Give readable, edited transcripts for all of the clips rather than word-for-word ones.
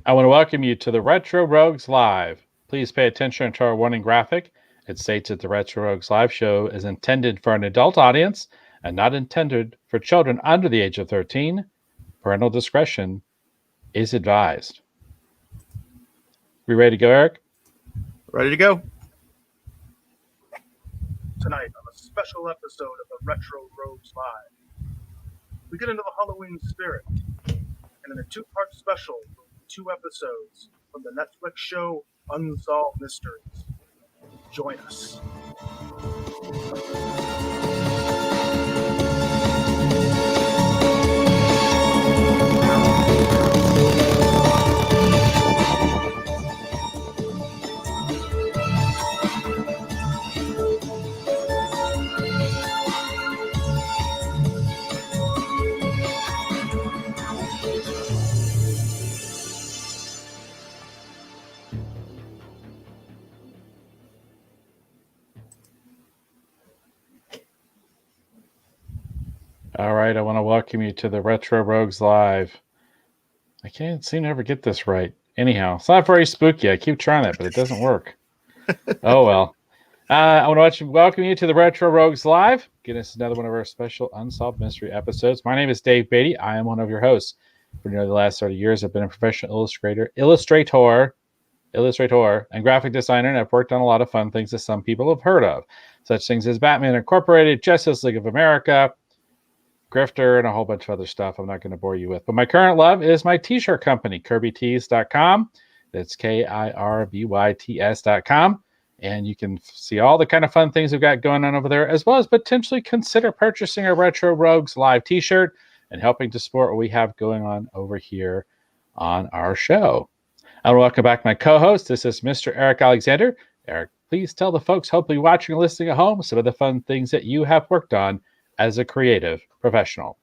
I want to welcome you to the Retro Rogues Live. Please pay attention to our warning graphic. It states that the Retro Rogues Live show is intended for an adult audience and not intended for children under the age of 13. Parental discretion is advised. We ready to go, Eric? Ready to go. Tonight on a special episode of the Retro Rogues Live, we get into the Halloween spirit, and in a two-part special, 2 episodes from the Netflix show Unsolved Mysteries. Join us. All right, I want to welcome you to the Retro Rogues Live. I can't seem to ever get this right. Anyhow, it's not very spooky. I keep trying that, but it doesn't work. Oh, well. I want to welcome you to the Retro Rogues Live. Get us another one of our special Unsolved Mystery episodes. My name is Dave Beatty. I am one of your hosts. For nearly the last 30 years, I've been a professional illustrator, and graphic designer, and I've worked on a lot of fun things that some people have heard of, such things as Batman Incorporated, Justice League of America, Grifter, and a whole bunch of other stuff I'm not going to bore you with. But my current love is my t-shirt company, KirbyTees.com. That's KIRBYTS.com. And you can see all the kind of fun things we've got going on over there, as well as potentially consider purchasing a Retro Rogues Live t-shirt and helping to support what we have going on over here on our show. I want to welcome back my co-host. This is Mr. Eric Alexander. Eric, please tell the folks hopefully watching and listening at home some of the fun things that you have worked on as a creative professional.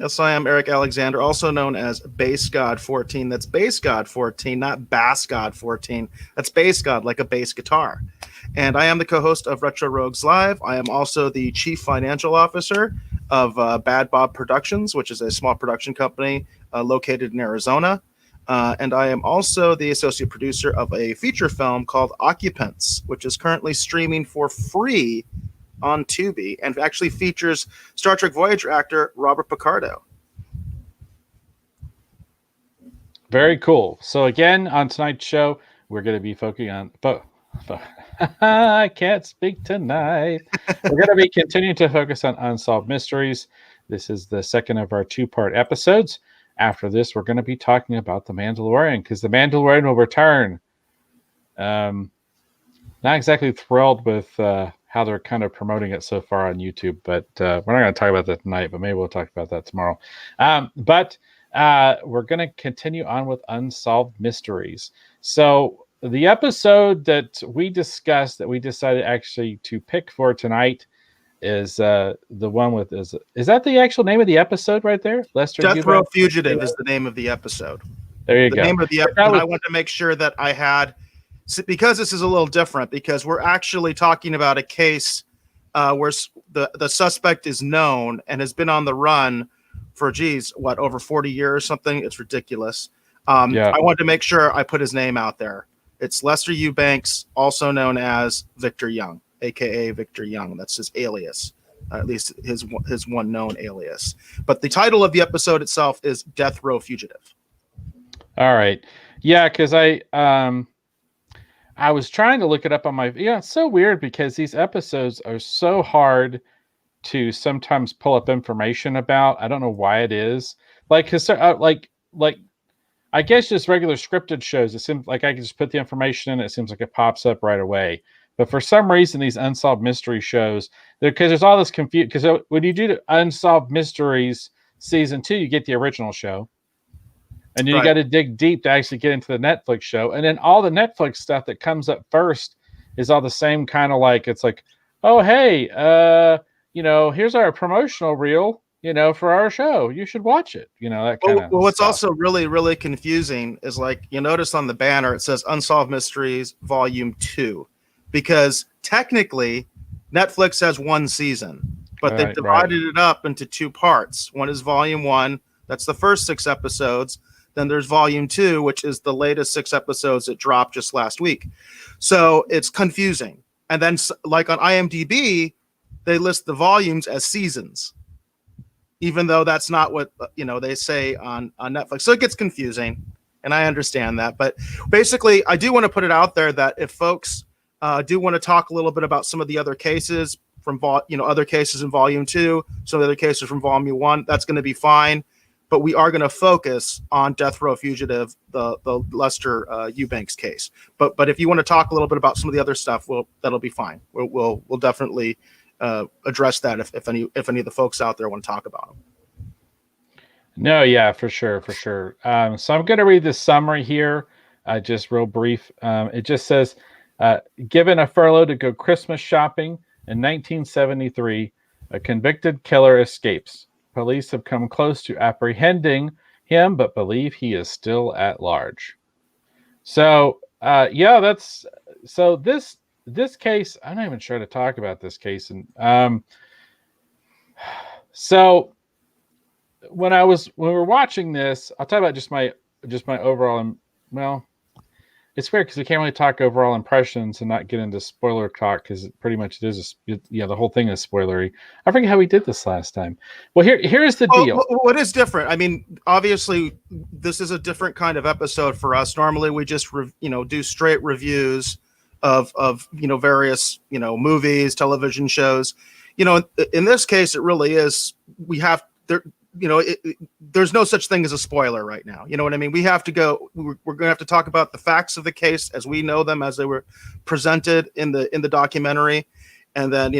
Yes, I am Eric Alexander, also known as Bass God 14. That's Bass God 14, not Bass God 14. That's Bass God, like a bass guitar. And I am the co-host of Retro Rogues Live. I am also the chief financial officer of Bad Bob Productions, which is a small production company located in Arizona. And I am also the associate producer of a feature film called Occupants, which is currently streaming for free on Tubi, and actually features Star Trek Voyager actor Robert Picardo. Very cool. So again, on tonight's show, we're going to be focusing on... I can't speak tonight. We're going to be continuing to focus on Unsolved Mysteries. This is the second of our 2-part episodes. After this, we're going to be talking about The Mandalorian, because The Mandalorian will return. Not exactly thrilled with how they're kind of promoting it so far on YouTube, but we're not going to talk about that tonight, but maybe we'll talk about that tomorrow. But we're going to continue on with Unsolved Mysteries. So the episode that we discussed, that we decided actually to pick for tonight, is the one with... Is that the actual name of the episode right there? Lester Death Row Fugitive is the name of the episode. There you go. The name of the episode. I wanted to make sure that I had... Because this is a little different, because we're actually talking about a case where the suspect is known and has been on the run for, over 40 years or something. It's ridiculous. I wanted to make sure I put his name out there. It's Lester Eubanks, also known as Victor Young, a.k.a. Victor Young. That's his alias, at least his one known alias. But the title of the episode itself is Death Row Fugitive. All right. Yeah, because I was trying to look it up on my... it's so weird because these episodes are so hard to sometimes pull up information about. I don't know why it is. Like I guess just regular scripted shows, it seems like I can just put the information in. It seems like it pops up right away. But for some reason, these Unsolved Mystery shows, because there's all this confusion. Because when you do the Unsolved Mysteries Season 2, you get the original show. And then you got to dig deep to actually get into the Netflix show. And then all the Netflix stuff that comes up first is all the same kind of like, it's like, oh, hey, here's our promotional reel, for our show. You should watch it. That kind of what's stuff. Also really, really confusing is, like, you notice on the banner, it says Unsolved Mysteries Volume 2, because technically Netflix has 1 season, but they've divided it up into 2 parts. One is Volume 1. That's the first 6 episodes. then there's volume 2, which is the latest 6 episodes that dropped just last week. So it's confusing. And then like on IMDb, they list the volumes as seasons, even though that's not what they say on Netflix. So it gets confusing, and I understand that. But basically, I do want to put it out there that if folks do want to talk a little bit about some of the other cases from other cases in volume 2, some other cases from volume 1, that's going to be fine. But we are going to focus on Death Row Fugitive, the Lester Eubanks case. But if you want to talk a little bit about some of the other stuff, that'll be fine. We'll definitely address that if any of the folks out there want to talk about them. No, yeah, for sure. So I'm going to read the summary here, just real brief. It just says, given a furlough to go Christmas shopping in 1973, a convicted killer escapes. Police have come close to apprehending him, but believe he is still at large. So, this case. I'm not even sure to talk about this case, and so when we were watching this, I'll talk about just my overall. Well, it's weird because we can't really talk overall impressions and not get into spoiler talk because pretty much it is the whole thing is spoilery. I forget how we did this last time. Well, here's the deal. What is different? I mean, obviously, this is a different kind of episode for us. Normally, we just do straight reviews of various movies, television shows. In this case, it really is. We have there. There's no such thing as a spoiler right now. You know what I mean? We have to go. We're going to have to talk about the facts of the case as we know them, as they were presented in the documentary, and then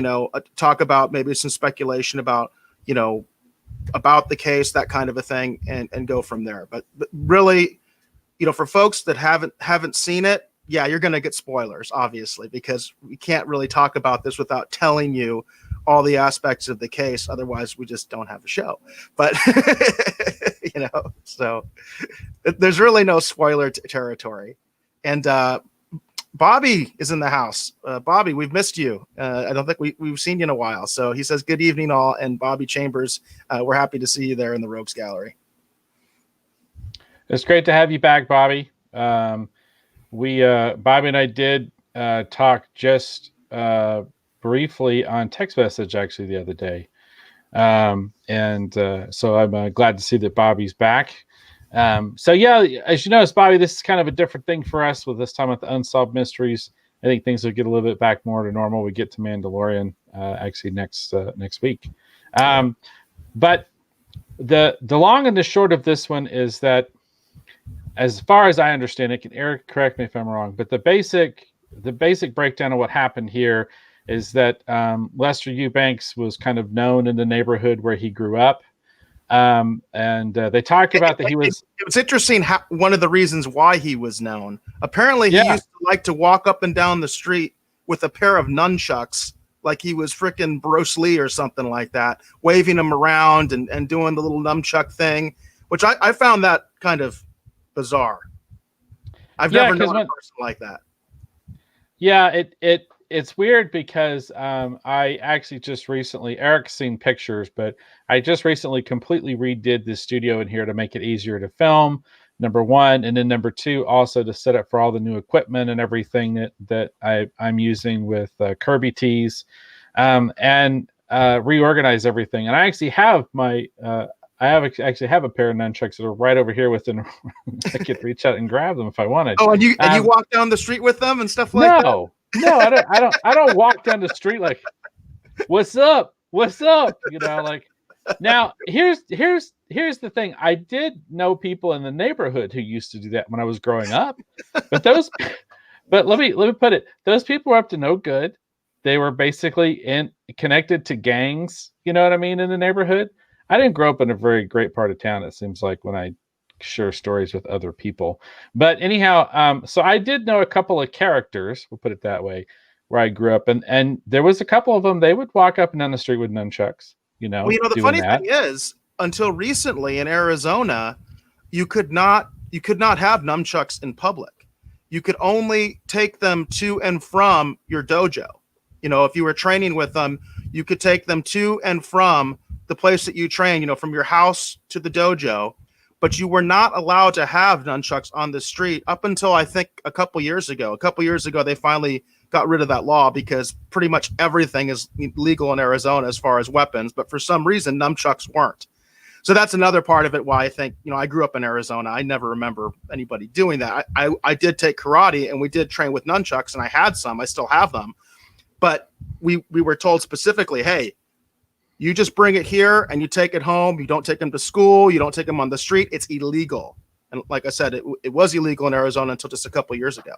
talk about maybe some speculation about the case, that kind of a thing, and go from there. But really, for folks that haven't seen it, yeah, you're going to get spoilers, obviously, because we can't really talk about this without telling you all the aspects of the case. Otherwise, we just don't have a show. But, so there's really no spoiler territory. And Bobby is in the house. Bobby, we've missed you. I don't think we've seen you in a while. So he says, good evening, all. And Bobby Chambers, we're happy to see you there in the Rogues Gallery. It's great to have you back, Bobby. Bobby and I did talk just briefly on text message actually the other day. So I'm glad to see that Bobby's back. So yeah, as you notice, Bobby, this is kind of a different thing for us with this time with the Unsolved Mysteries. I think things will get a little bit back more to normal. We get to Mandalorian actually next week. But the long and the short of this one is that, as far as I understand it, can Eric correct me if I'm wrong, but the basic breakdown of what happened here is that Lester Eubanks was kind of known in the neighborhood where he grew up. And they talk about that he was... It was interesting how one of the reasons why he was known. Apparently, he used to like to walk up and down the street with a pair of nunchucks, like he was freaking Bruce Lee or something like that, waving them around and doing the little nunchuck thing, which I found that kind of bizarre. I've never known a person like that. Yeah, it's weird because I actually just recently, Eric's seen pictures, but I just recently completely redid the studio in here to make it easier to film, number one, and then number two, also to set up for all the new equipment and everything that I'm using with Kirby Tees, and reorganize everything. And I actually have actually have a pair of nunchucks that are right over here within. I could reach out and grab them if I wanted. Oh, and you walk down the street with them and stuff like that? No, I don't walk down the street like, what's up? Like, now here's the thing. I did know people in the neighborhood who used to do that when I was growing up, but let me put it, those people were up to no good. They were basically connected to gangs, you know what I mean, in the neighborhood. I didn't grow up in a very great part of town, it seems like, when I share stories with other people. But anyhow, so I did know a couple of characters, we'll put it that way, where I grew up. And there was a couple of them, they would walk up and down the street with nunchucks, Well, the funny thing is, until recently in Arizona, you could not have nunchucks in public. You could only take them to and from your dojo. If you were training with them, you could take them to and from the place that you train, from your house to the dojo, but you were not allowed to have nunchucks on the street up until I think a couple years ago. A couple years ago, they finally got rid of that law because pretty much everything is legal in Arizona as far as weapons, but for some reason, nunchucks weren't. So that's another part of it why I think, I grew up in Arizona. I never remember anybody doing that. I did take karate and we did train with nunchucks, and I had some. I still have them. But we were told specifically, hey, you just bring it here and you take it home. You don't take them to school. You don't take them on the street. It's illegal. And like I said, it was illegal in Arizona until just a couple of years ago.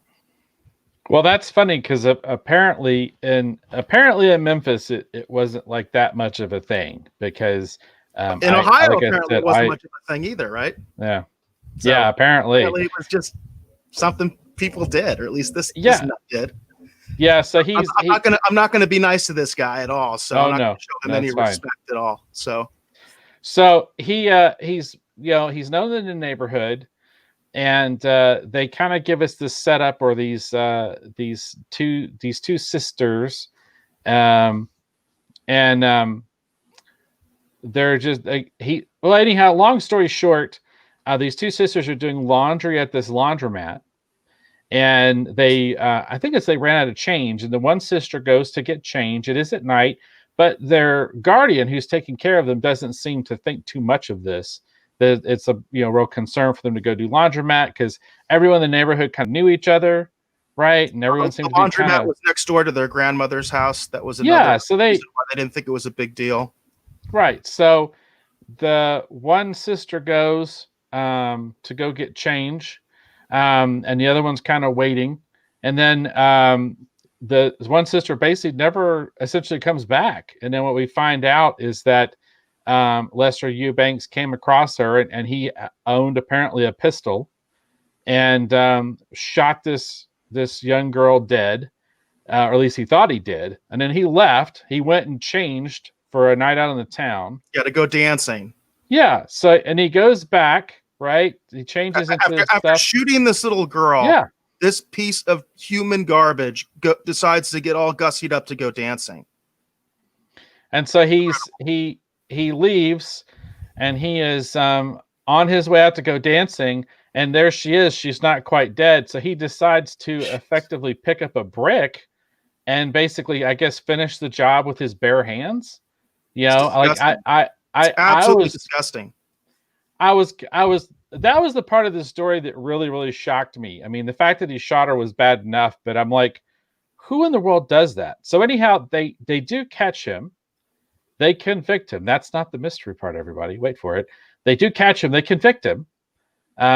Well, that's funny because apparently in Memphis, it wasn't like that much of a thing because in Ohio, apparently it wasn't much of a thing either, right? Yeah. So yeah, apparently it was just something people did, or at least this nut did. Yeah, so I'm not gonna be nice to this guy at all. So I'm not gonna show him any respect at all. So he's known in the neighborhood, and they kind of give us this setup, or these two sisters, they're just anyhow. Long story short, these two sisters are doing laundry at this laundromat. And they ran out of change, and the one sister goes to get change. It is at night, but their guardian, who's taking care of them, doesn't seem to think too much of this. It's a real concern for them to go do laundromat because everyone in the neighborhood kind of knew each other, right? And everyone seemed to be laundromat was next door to their grandmother's house. That was another so they didn't think it was a big deal, right? So the one sister goes to go get change. And the other one's kind of waiting. And then the one sister basically never essentially comes back. And then what we find out is that Lester Eubanks came across her, and he owned apparently a pistol and shot this young girl dead, or at least he thought he did. And then he left. He went and changed for a night out in the town. Yeah, to go dancing. Yeah. So, and he goes back. Right, he changes after shooting this little girl. Yeah, this piece of human garbage decides to get all gussied up to go dancing, and so he leaves, and he is on his way out to go dancing, and there she is. She's not quite dead, so he decides to effectively pick up a brick and basically, I guess, finish the job with his bare hands. Absolutely disgusting. That was the part of the story that really, really shocked me. I mean, the fact that he shot her was bad enough, but I'm like, who in the world does that? So anyhow, they do catch him. They convict him. That's not the mystery part, everybody. Wait for it. They do catch him. They convict him.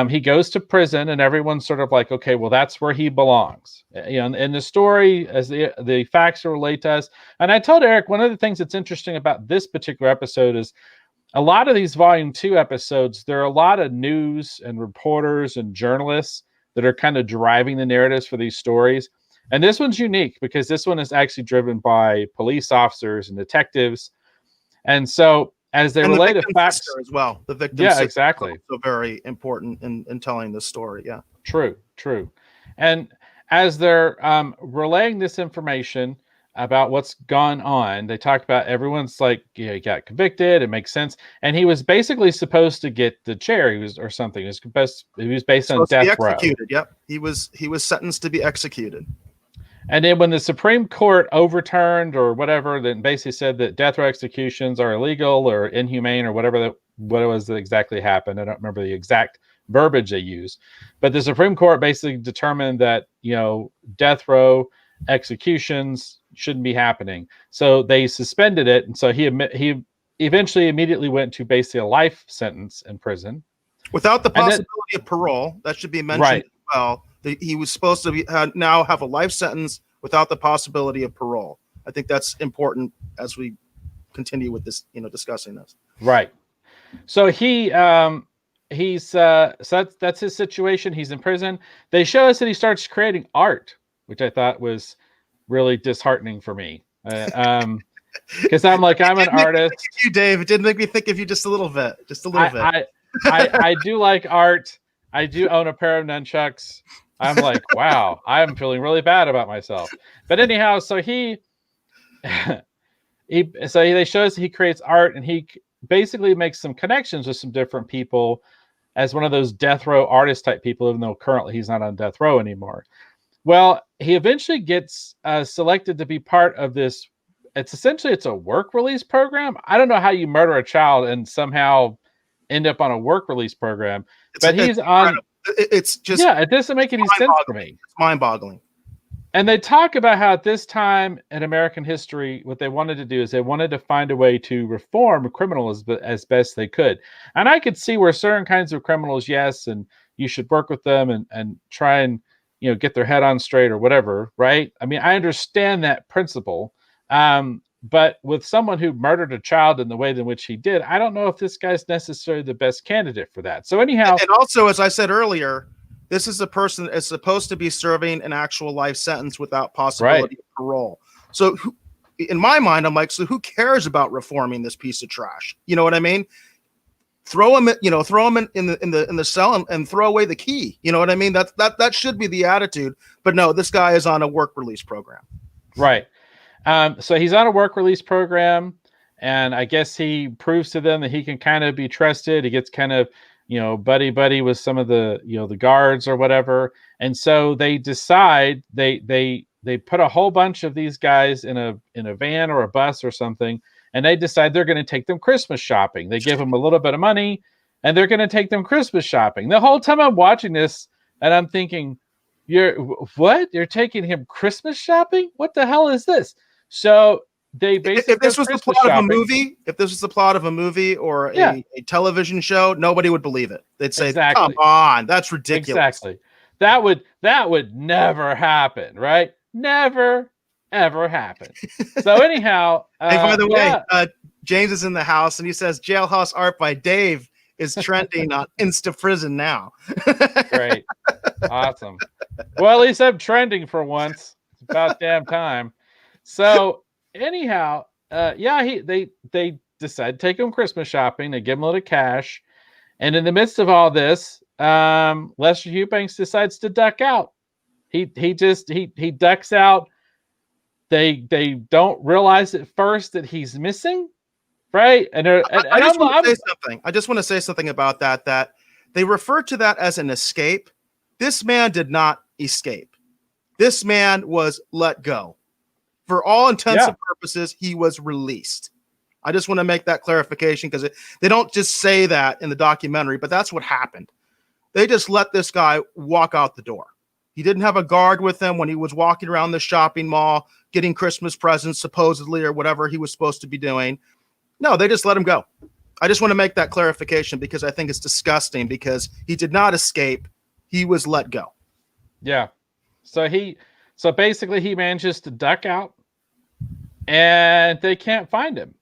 He goes to prison, and everyone's sort of like, okay, well, that's where he belongs. In the story, as the facts are relayed to us. And I told Eric, one of the things that's interesting about this particular episode is a lot of these Volume 2 episodes, there are a lot of news and reporters and journalists that are kind of driving the narratives for these stories. And this one's unique because this one is actually driven by police officers and detectives. And so as they relay the facts as well, the victim, exactly, is also very important in telling this story. Yeah, true. And as they're relaying this information about what's gone on, they talk about everyone's like, he got convicted. It makes sense, and he was basically supposed to get the chair. He was based on death row. Yep, he was sentenced to be executed. And then when the Supreme Court overturned or whatever, then basically said that death row executions are illegal or inhumane or what it was that exactly happened. I don't remember the exact verbiage they used, but the Supreme Court basically determined that death row executions shouldn't be happening, so they suspended it. And so he eventually immediately went to basically a life sentence in prison without the possibility of parole. That should be mentioned as well. He was supposed to now have a life sentence without the possibility of parole. I think that's important as we continue with this, discussing this. Right. So that's his situation. He's in prison. They show us that he starts creating art, which I thought was really disheartening for me. Because I'm an artist. You, Dave. It didn't make me think of you just a little bit. I do like art. I do own a pair of nunchucks. I'm like, wow, I'm feeling really bad about myself. But anyhow, so they show us he creates art, and he basically makes some connections with some different people as one of those death row artist type people, even though currently he's not on death row anymore. Well, he eventually gets selected to be part of this. It's a work release program. I don't know how you murder a child and somehow end up on a work release program, but he's on. It's just, yeah, it doesn't make any sense to me. It's mind-boggling. And they talk about how at this time in American history, what they wanted to do is they wanted to find a way to reform criminals as best they could. And I could see where certain kinds of criminals, yes, and you should work with them and try and, get their head on straight or whatever, right? I mean, I understand that principle. But with someone who murdered a child in the way in which he did, I don't know if this guy's necessarily the best candidate for that. So anyhow, and also, as I said earlier, this is a person that is supposed to be serving an actual life sentence without possibility of parole. So in my mind, I'm like, so who cares about reforming this piece of trash? You know what I mean? Throw him in the cell and throw away the key. You know what I mean? That should be the attitude. But no, this guy is on a work release program. Right. So he's on a work release program, and I guess he proves to them that he can kind of be trusted. He gets kind of, buddy with some of the, the guards or whatever. And so they decide they put a whole bunch of these guys in a van or a bus or something, and they decide they're going to take them Christmas shopping. They give them a little bit of money, and they're going to take them Christmas shopping. The whole time I'm watching this, and I'm thinking, what? You're taking him Christmas shopping? What the hell is this? So they basically, if this was the plot of a movie or a television show, nobody would believe it. They'd say, "Come on, that's ridiculous." Exactly. That would never happen, right? Never, ever happen. So anyhow, hey, by the way, James is in the house and he says, "Jailhouse art by Dave is trending on Insta Prison now." Great, awesome. Well, at least I'm trending for once. It's about damn time. So anyhow, they decide to take him Christmas shopping. They give him a little cash, and in the midst of all this, Lester Eubanks decides to duck out. He ducks out. They don't realize at first that he's missing, right? And I just want to say something about that. That they refer to that as an escape. This man did not escape. This man was let go. For all intents and purposes, he was released. I just want to make that clarification because they don't just say that in the documentary, but that's what happened. They just let this guy walk out the door. He didn't have a guard with him when he was walking around the shopping mall, getting Christmas presents, supposedly, or whatever he was supposed to be doing. No, they just let him go. I just want to make that clarification because I think it's disgusting because he did not escape. He was let go. Yeah. So basically he manages to duck out and they can't find him.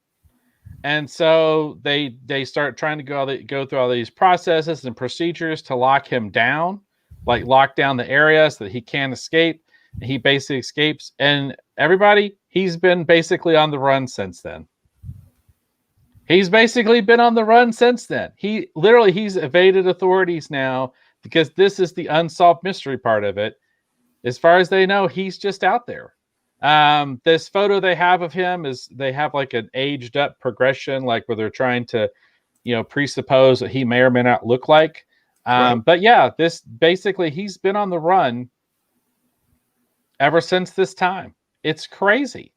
And so they start trying to go through all these processes and procedures to lock him down, like lock down the area so that he can't escape. And he basically escapes. And everybody, he's been basically on the run since then. He's evaded authorities now because this is the unsolved mystery part of it. As far as they know, he's just out there. This photo they have of him they have like an aged up progression, like where they're trying to, presuppose what he may or may not look like. Right. But yeah, this basically he's been on the run ever since this time. It's crazy.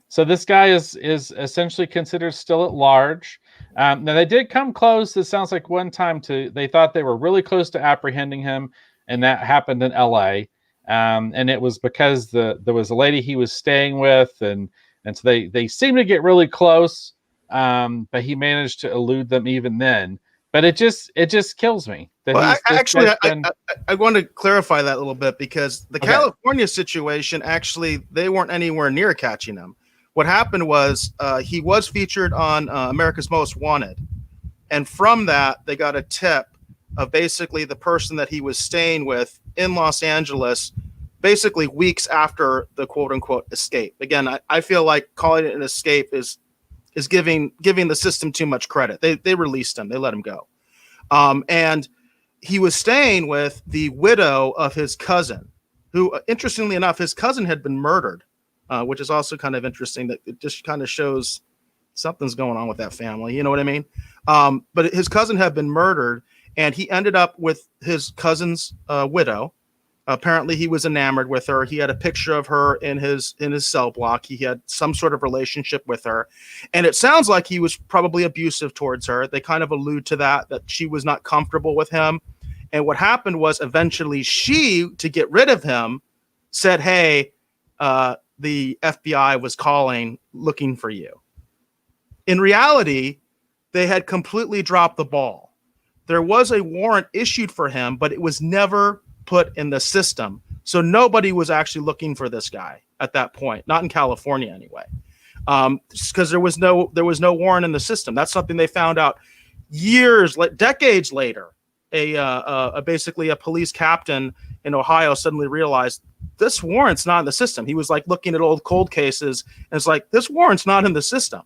So this guy is essentially considered still at large. Now they did come close. It sounds like one time they thought they were really close to apprehending him, and that happened in LA. And it was because there was a lady he was staying with, and so they seemed to get really close, but he managed to elude them even then. But it just kills me. That I want to clarify that a little bit because the California situation, actually, they weren't anywhere near catching him. What happened was he was featured on America's Most Wanted, and from that they got a tip of basically the person that he was staying with in Los Angeles, basically weeks after the quote unquote escape. Again, I feel like calling it an escape is giving the system too much credit. They released him. They let him go. And he was staying with the widow of his cousin, who, interestingly enough, his cousin had been murdered, which is also kind of interesting. That it just kind of shows something's going on with that family. You know what I mean? But his cousin had been murdered, and he ended up with his cousin's widow. Apparently, he was enamored with her. He had a picture of her in his cell block. He had some sort of relationship with her, and it sounds like he was probably abusive towards her. They kind of allude to that she was not comfortable with him. And what happened was eventually she, to get rid of him, said, "Hey, the FBI was calling, looking for you." In reality, they had completely dropped the ball. There was a warrant issued for him, but it was never put in the system. So nobody was actually looking for this guy at that point, not in California anyway, because there was no warrant in the system. That's something they found out decades later. Basically a police captain in Ohio suddenly realized this warrant's not in the system. He was like looking at old cold cases, and it's like, this warrant's not in the system.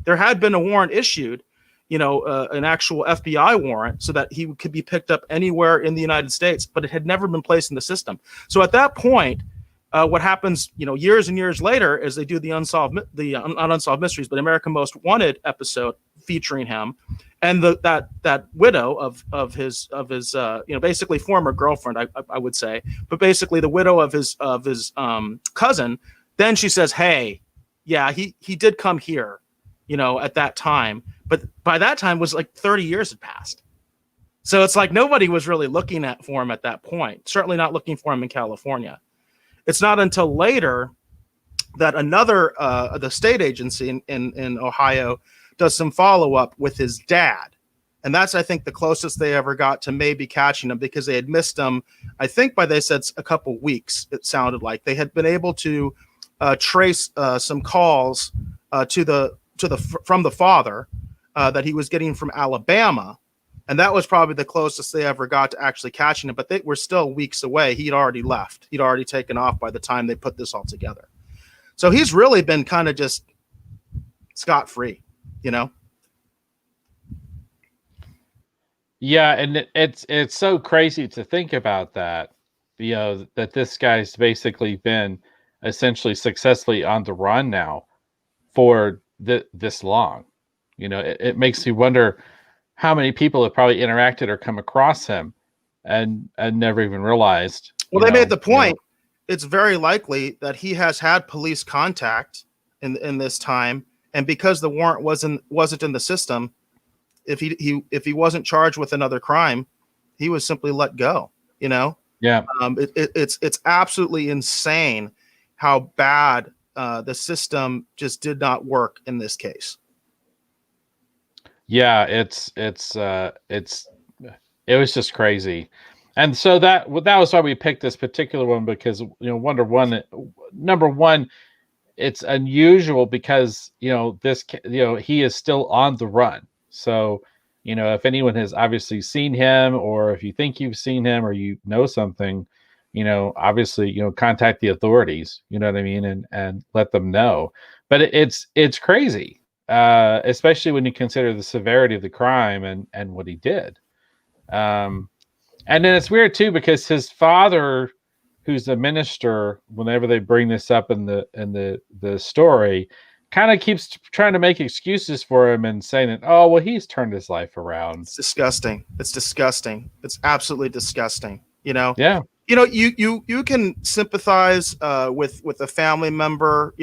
There had been a warrant issued, an actual FBI warrant, so that he could be picked up anywhere in the United States, but it had never been placed in the system. So at that point, what happens, years and years later, is they do not Unsolved Mysteries, but American Most Wanted episode featuring him, and that widow of his basically former girlfriend, I would say, but basically the widow of his cousin. Then she says, "Hey, yeah, he did come here, at that time." But by that time was like 30 years had passed. So it's like nobody was really looking for him at that point, certainly not looking for him in California. It's not until later that another, the state agency in Ohio does some follow-up with his dad. And that's, I think, the closest they ever got to maybe catching him, because they had missed him, I think they said a couple weeks, it sounded like. They had been able to trace some calls from the father, that he was getting from Alabama, and that was probably the closest they ever got to actually catching him. But they were still weeks away. He'd already left. He'd already taken off by the time they put this all together. So he's really been kind of just scot-free, Yeah, and it's so crazy to think about that, that this guy's basically been essentially successfully on the run now for this long. It makes me wonder how many people have probably interacted or come across him and never even realized. Well, they made the point. It's very likely that he has had police contact in this time, and because the warrant wasn't in the system, if he wasn't charged with another crime, he was simply let go. Yeah. It's absolutely insane how bad the system just did not work in this case. Yeah, it was just crazy. And so that was why we picked this particular one, because number one, it's unusual because he is still on the run. So if anyone has obviously seen him, or if you think you've seen him, or something, obviously contact the authorities. You know what I mean, and let them know. But it's crazy. Especially when you consider the severity of the crime and what he did. And then it's weird too, because his father, who's a minister, whenever they bring this up in the story, kind of keeps trying to make excuses for him and saying that, oh, well, he's turned his life around. It's disgusting. It's absolutely disgusting. Yeah. You can sympathize with a family member,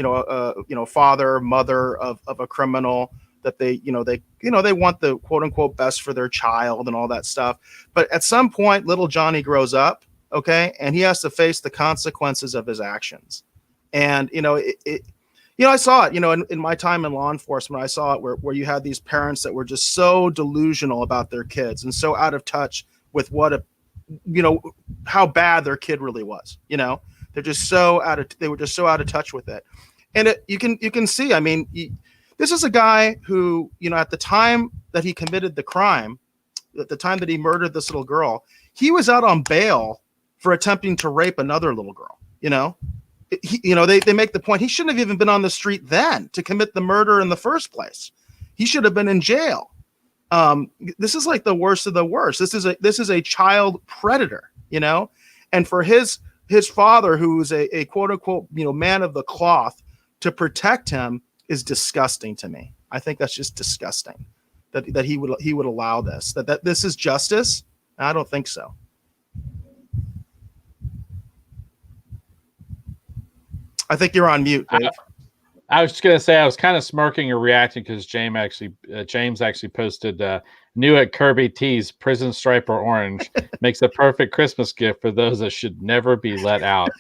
father, mother of a criminal, that they want the quote unquote best for their child and all that stuff. But at some point, little Johnny grows up, okay, and he has to face the consequences of his actions. And I saw it, in my time in law enforcement. I saw it where you had these parents that were just so delusional about their kids and so out of touch with how bad their kid really was. They were just so out of touch with it. And you can see, I mean, this is a guy who, at the time that he committed the crime, at the time that he murdered this little girl, he was out on bail for attempting to rape another little girl. They make the point, he shouldn't have even been on the street then to commit the murder in the first place. He should have been in jail. This is like the worst of the worst. This is a child predator, and for his father, who's a quote unquote, man of the cloth, to protect him is disgusting to me. I think that's just disgusting that he would allow this, that this is justice. I don't think so. I think you're on mute, Dave. I was just gonna say I was kind of smirking or reacting because James actually posted new at Kirby Tees Prison Stripe or Orange makes a perfect Christmas gift for those that should never be let out.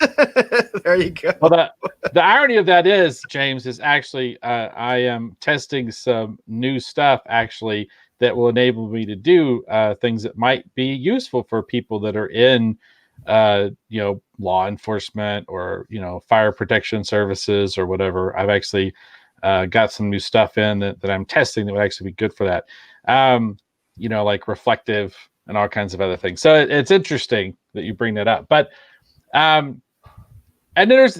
There you go. Well, the irony of that is, James, is actually I am testing some new stuff actually that will enable me to do things that might be useful for people that are in law enforcement or fire protection services or whatever. I've actually got some new stuff in that I'm testing that would actually be good for that. Like reflective and all kinds of other things. So it's interesting that you bring that up. But and then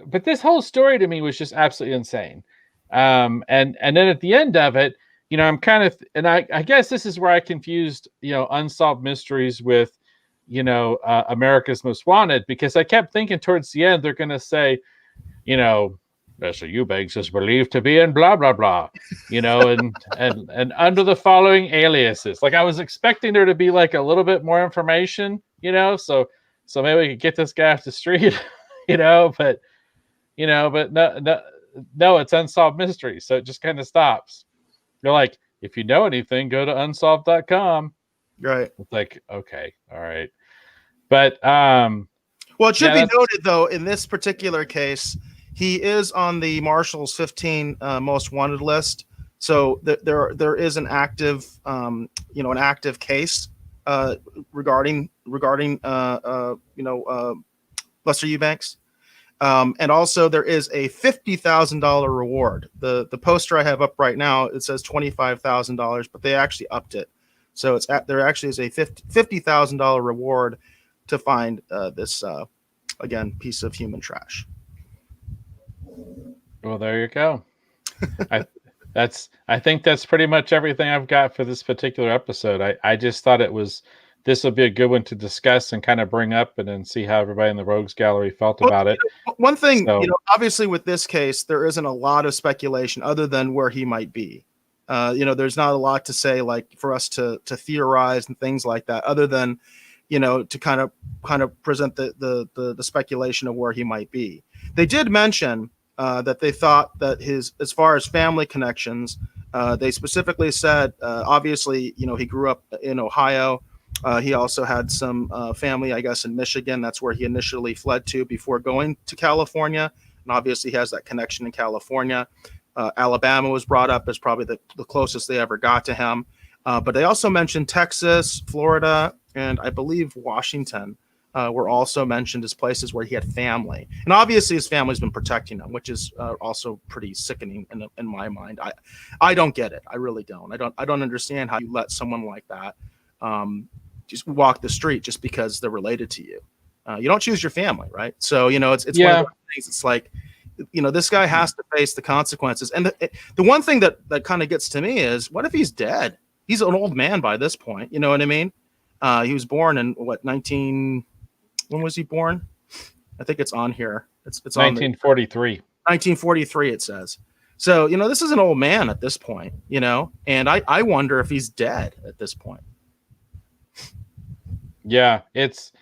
but this whole story to me was just absolutely insane. And then at the end of it, I'm kind of, and I guess this is where I confused, Unsolved Mysteries with, America's Most Wanted, because I kept thinking towards the end, they're going to say, Mr. Eubanks is believed to be in blah, blah, blah, and under the following aliases. Like I was expecting there to be like a little bit more information, so maybe we could get this guy off the street, but no, it's Unsolved Mysteries. So it just kind of stops. You're like, if you know anything, go to unsolved.com. Right. It's like, okay, all right. But well, it should be noted though, in this particular case, he is on the Marshal's 15 most wanted list. So there is an active an active case regarding Lester Eubanks. And also there is a $50,000 reward. The poster I have up right now, it says $25,000, but they actually upped it. So there actually is a $50,000 reward to find this again piece of human trash. Well, there you go. I think that's pretty much everything I've got for this particular episode. I just thought this would be a good one to discuss and kind of bring up and then see how everybody in the Rogues Gallery felt about it. One thing, obviously with this case, there isn't a lot of speculation other than where he might be. There's not a lot to say, like for us to theorize and things like that, other than, to kind of present the speculation of where he might be. They did mention that they thought that as far as family connections, they specifically said, obviously, he grew up in Ohio. He also had some family, I guess, in Michigan. That's where he initially fled to before going to California. And obviously he has that connection in California. Alabama was brought up as probably the closest they ever got to him. But they also mentioned Texas, Florida, and I believe Washington were also mentioned as places where he had family. And obviously his family's been protecting him, which is also pretty sickening in my mind. I don't get it. I really don't. I don't understand how you let someone like that just walk the street just because they're related to you. You don't choose your family, right? So, it's one of those things. It's like, this guy has to face the consequences. And the one thing that kind of gets to me is, what if he's dead? He's an old man by this point. You know what I mean? He was born in when was he born? I think it's on here. It's 1943. 1943, it says. So, this is an old man at this point, and I wonder if he's dead at this point. Yeah, it's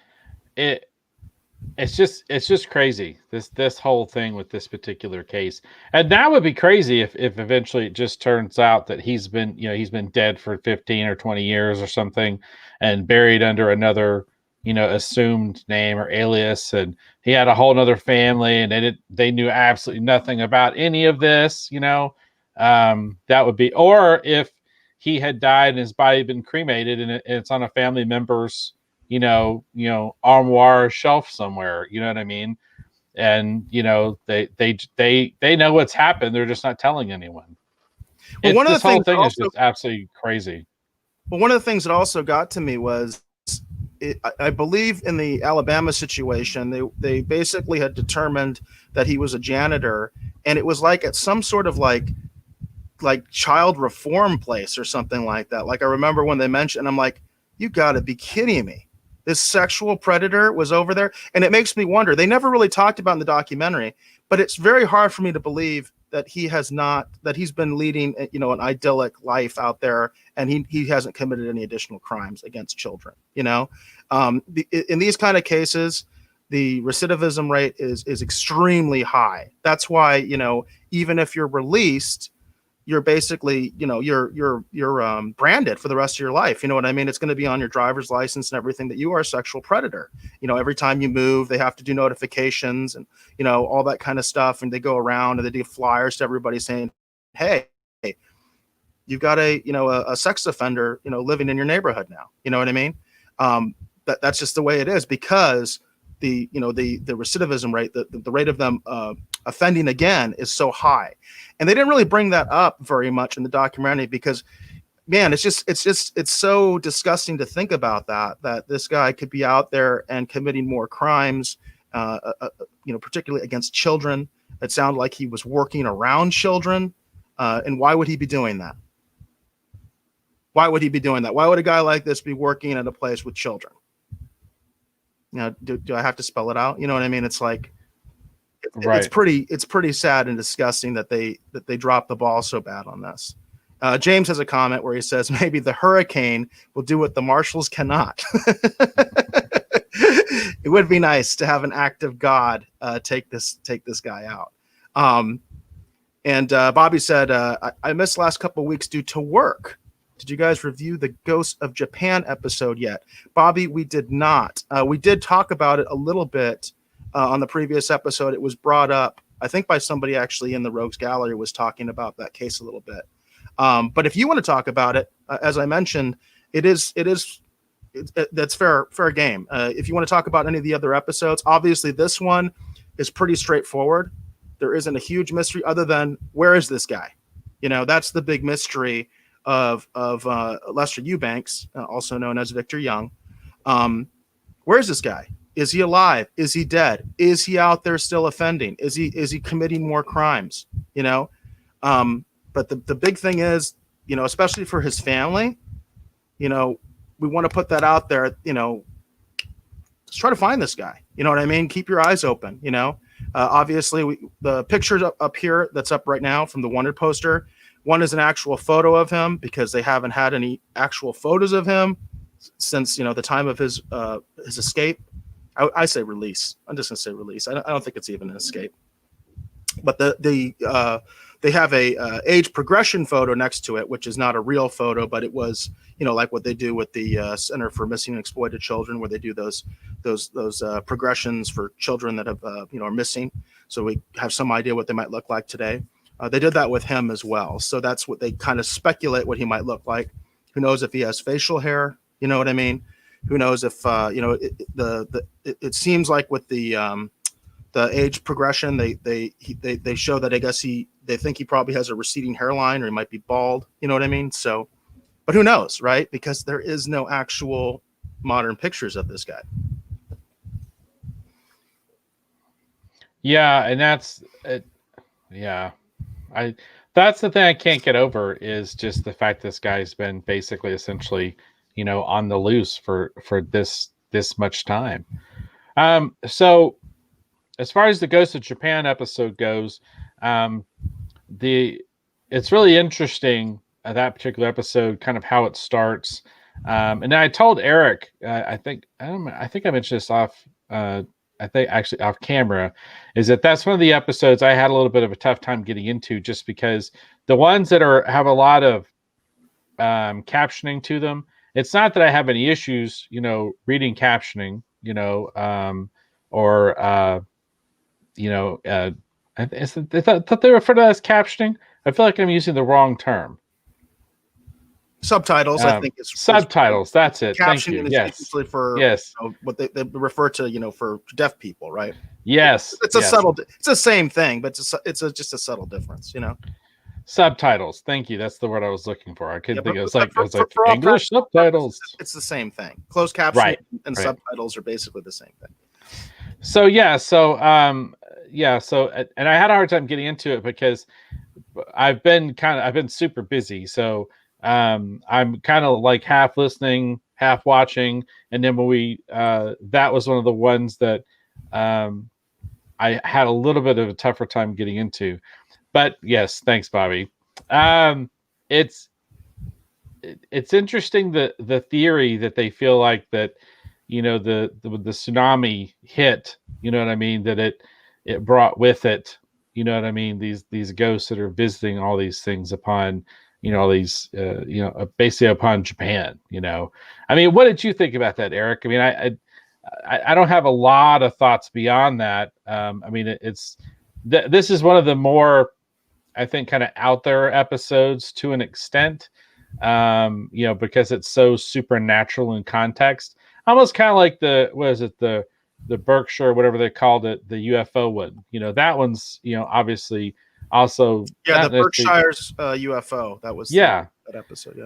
just crazy, this whole thing with this particular case. And that would be crazy if eventually it just turns out that he's been dead for 15 or 20 years or something and buried under another assumed name or alias, and he had a whole nother family and they knew absolutely nothing about any of this. That would be, or if he had died and his body had been cremated and it's on a family member's armoire shelf somewhere, you know what I mean? And they know what's happened, they're just not telling anyone. Well, This whole thing is just absolutely crazy. But one of the things that also got to me was, I believe in the Alabama situation, they basically had determined that he was a janitor, and it was like at some sort of like child reform place or something like that. Like I remember when they mentioned, I'm like, you got to be kidding me. This sexual predator was over there. And it makes me wonder, they never really talked about in the documentary, but it's very hard for me to believe he has not, that he's been leading, you know, an idyllic life out there, and he hasn't committed any additional crimes against children. You know, in these kind of cases, the recidivism rate is extremely high. That's why, you know, even if you're released, you're basically, you know, you're branded for the rest of your life. You know what I mean? It's going to be on your driver's license and everything that you are a sexual predator. You know, every time you move, they have to do notifications and, you know, all that kind of stuff. And they go around and they do flyers to everybody saying, hey, you've got a sex offender, you know, living in your neighborhood now. You know what I mean? That's just the way it is, because the recidivism rate, the rate of them offending again is so high. And they didn't really bring that up very much in the documentary, because, man, it's so disgusting to think about that this guy could be out there and committing more crimes, particularly against children. It sounded like he was working around children. And why would he be doing that? Why would he be doing that? Why would a guy like this be working at a place with children? You know, do I have to spell it out? You know what I mean? It's like, it's pretty sad and disgusting that they dropped the ball so bad on this. James has a comment where he says, maybe the hurricane will do what the marshals cannot. It would be nice to have an act of God take this guy out. And Bobby said, I missed the last couple of weeks due to work. Did you guys review the Ghost of Japan episode yet? Bobby, we did not. We did talk about it a little bit on the previous episode. It was brought up, I think, by somebody actually in the Rogues Gallery was talking about that case a little bit. But if you want to talk about it, as I mentioned, that's fair game. If you want to talk about any of the other episodes, obviously this one is pretty straightforward. There isn't a huge mystery other than, where is this guy? You know, that's the big mystery of Lester Eubanks, also known as Victor Young. Where's this guy? Is he alive? Is he dead? Is he out there still offending? Is he committing more crimes? You know, but the big thing is, you know, especially for his family, you know, we want to put that out there. You know, let's try to find this guy. You know what I mean? Keep your eyes open. You know, obviously the pictures up here that's up right now from the Wanted poster. One is an actual photo of him, because they haven't had any actual photos of him since, you know, the time of his escape. I say release. I'm just gonna say release. I don't think it's even an escape. But they have a age progression photo next to it, which is not a real photo, but it was, you know, like what they do with the Center for Missing and Exploited Children, where they do those progressions for children that have are missing. So we have some idea what they might look like today. They did that with him as well. So that's what they kind of speculate what he might look like. Who knows if he has facial hair? You know what I mean? Who knows if it seems like with the age progression, they show that, I guess they think he probably has a receding hairline, or he might be bald. You know what I mean? So, but who knows, right? Because there is no actual modern pictures of this guy. Yeah, and that's it. Yeah. That's the thing I can't get over, is just the fact this guy's been basically essentially, you know, on the loose for this much time. So as far as the Ghost of Japan episode goes, it's really interesting, that particular episode, kind of how it starts. And I told Eric, I think I mentioned this off I think actually off camera, is that's one of the episodes I had a little bit of a tough time getting into, just because the ones that have a lot of captioning to them, it's not that I have any issues, you know, reading captioning, you know, I thought they refer to that as captioning. I feel like I'm using the wrong term. Subtitles, I think it's subtitles. That's it. Thank you. Yes. Usually for what they refer to, you know, for deaf people, right? Yes. It's a subtle. It's the same thing, but it's just a subtle difference, you know. Subtitles. Thank you. That's the word I was looking for. I couldn't think. It was like English subtitles. It's the same thing. Closed captioning and subtitles are basically the same thing. So and I had a hard time getting into it because I've been super busy. So I'm kind of like half listening, half watching, and then when we that was one of the ones that I had a little bit of a tougher time getting into. But yes, thanks, Bobby. It's interesting the theory that they feel like that, the tsunami hit, you know what I mean, that it brought with it, you know what I mean, these ghosts that are visiting all these things upon, all these basically upon Japan. I mean, what did you think about that, Eric? I mean, I don't have a lot of thoughts beyond that. I mean, this is one of the more, I think, kind of out there episodes to an extent, because it's so supernatural in context. Almost kind of like the Berkshire, whatever they called it, the UFO one. That one's, obviously also. Yeah, the Berkshire's UFO. That was that episode.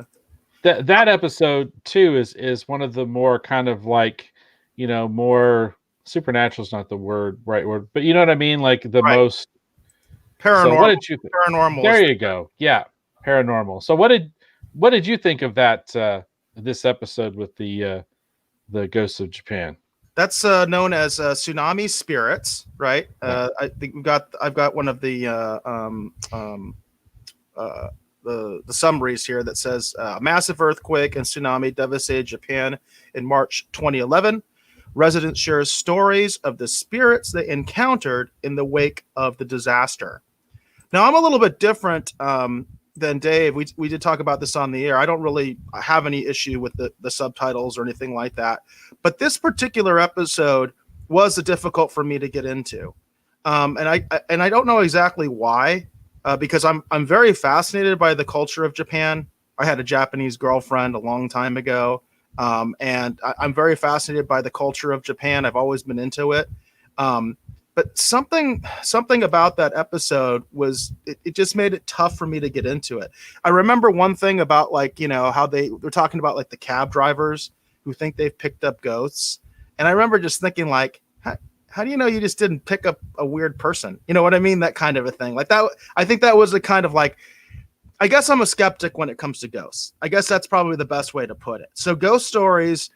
Yeah. That episode too is one of the more kind of like, more supernatural is not the right word, but you know what I mean? Like the most paranormal. So what did you think? Paranormal. There you go. Yeah. Paranormal. So what did you think of that, this episode with the Ghosts of Japan? That's known as Tsunami Spirits, right? I think I've got one of the summaries here that says massive earthquake and tsunami devastated Japan in March 2011. Residents share stories of the spirits they encountered in the wake of the disaster. Now, I'm a little bit different than Dave. We did talk about this on the air. I don't really have any issue with the subtitles or anything like that. But this particular episode was difficult for me to get into. And I don't know exactly why, because I'm very fascinated by the culture of Japan. I had a Japanese girlfriend a long time ago. And I'm very fascinated by the culture of Japan. I've always been into it. But something about that episode was it just made it tough for me to get into it. I remember one thing about how they're talking about like the cab drivers who think they've picked up ghosts. And I remember just thinking like, how do you know you just didn't pick up a weird person? You know what I mean? That kind of a thing like that. I think that was a kind of like, I guess I'm a skeptic when it comes to ghosts. I guess that's probably the best way to put it. So ghost stories,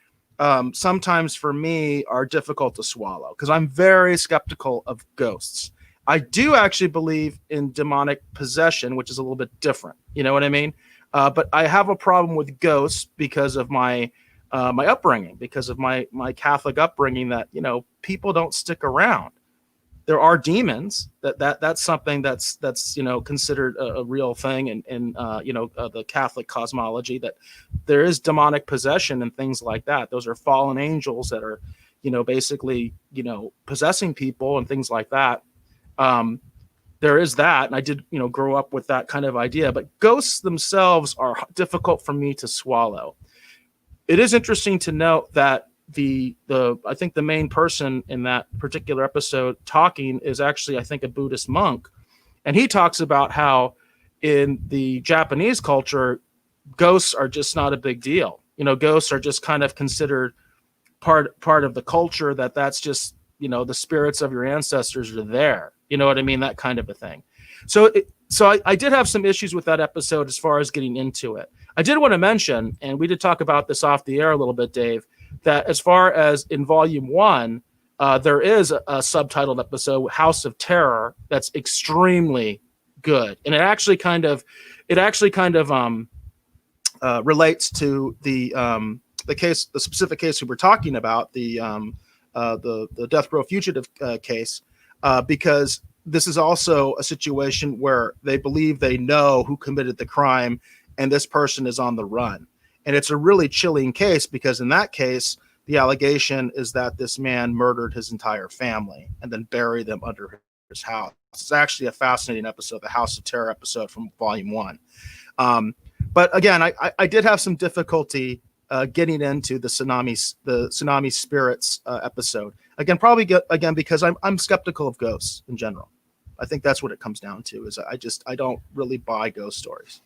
sometimes for me are difficult to swallow because I'm very skeptical of ghosts. I do actually believe in demonic possession, which is a little bit different. You know what I mean? But I have a problem with ghosts because of my upbringing, because of my Catholic upbringing, that, people don't stick around. There are demons. That's something that's considered a real thing in the Catholic cosmology, that there is demonic possession and things like that. Those are fallen angels that are, basically, possessing people and things like that. There is that, and I did, grow up with that kind of idea. But ghosts themselves are difficult for me to swallow. It is interesting to note that I think the main person in that particular episode talking is actually, I think, a Buddhist monk. And he talks about how in the Japanese culture, ghosts are just not a big deal. Ghosts are just kind of considered part of the culture, that's just, the spirits of your ancestors are there. You know what I mean? That kind of a thing. So I did have some issues with that episode as far as getting into it. I did want to mention, and we did talk about this off the air a little bit, Dave, that as far as in volume 1, there is a subtitled episode, House of Terror, that's extremely good. And it actually kind of relates to the case, the specific case we were talking about, the Death Row Fugitive case, because this is also a situation where they believe they know who committed the crime, and this person is on the run. And it's a really chilling case because in that case, the allegation is that this man murdered his entire family and then buried them under his house. It's actually a fascinating episode, the House of Terror episode from volume 1. But again, I did have some difficulty getting into the tsunami spirits episode. Again, because I'm skeptical of ghosts in general. I think that's what it comes down to, is I don't really buy ghost stories.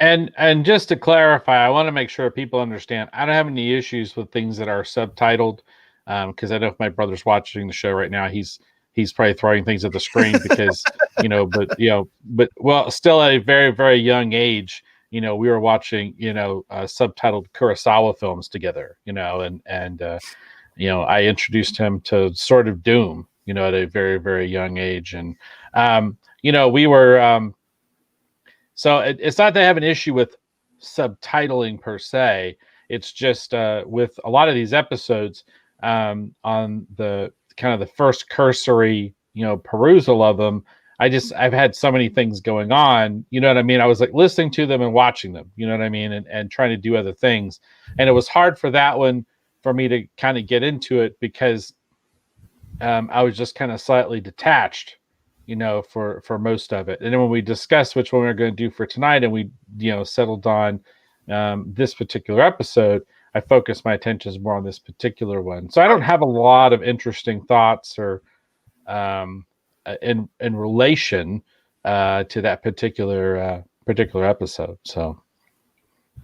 And just to clarify, I want to make sure people understand, I don't have any issues with things that are subtitled, because I know if my brother's watching the show right now, he's probably throwing things at the screen because, but still at a very, very young age, we were watching, subtitled Kurosawa films together, and I introduced him to Sword of Doom, at a very, very young age. And, we were, so it's not that I have an issue with subtitling per se. It's just with a lot of these episodes, on the kind of the first cursory, perusal of them, I've had so many things going on, you know what I mean? I was like listening to them and watching them, you know what I mean? And trying to do other things. And it was hard for that one for me to kind of get into it because I was just kind of slightly detached, for most of it. And then when we discussed which one we were going to do for tonight, and we, settled on this particular episode, I focused my attentions more on this particular one. So I don't have a lot of interesting thoughts or in relation to that particular episode. So.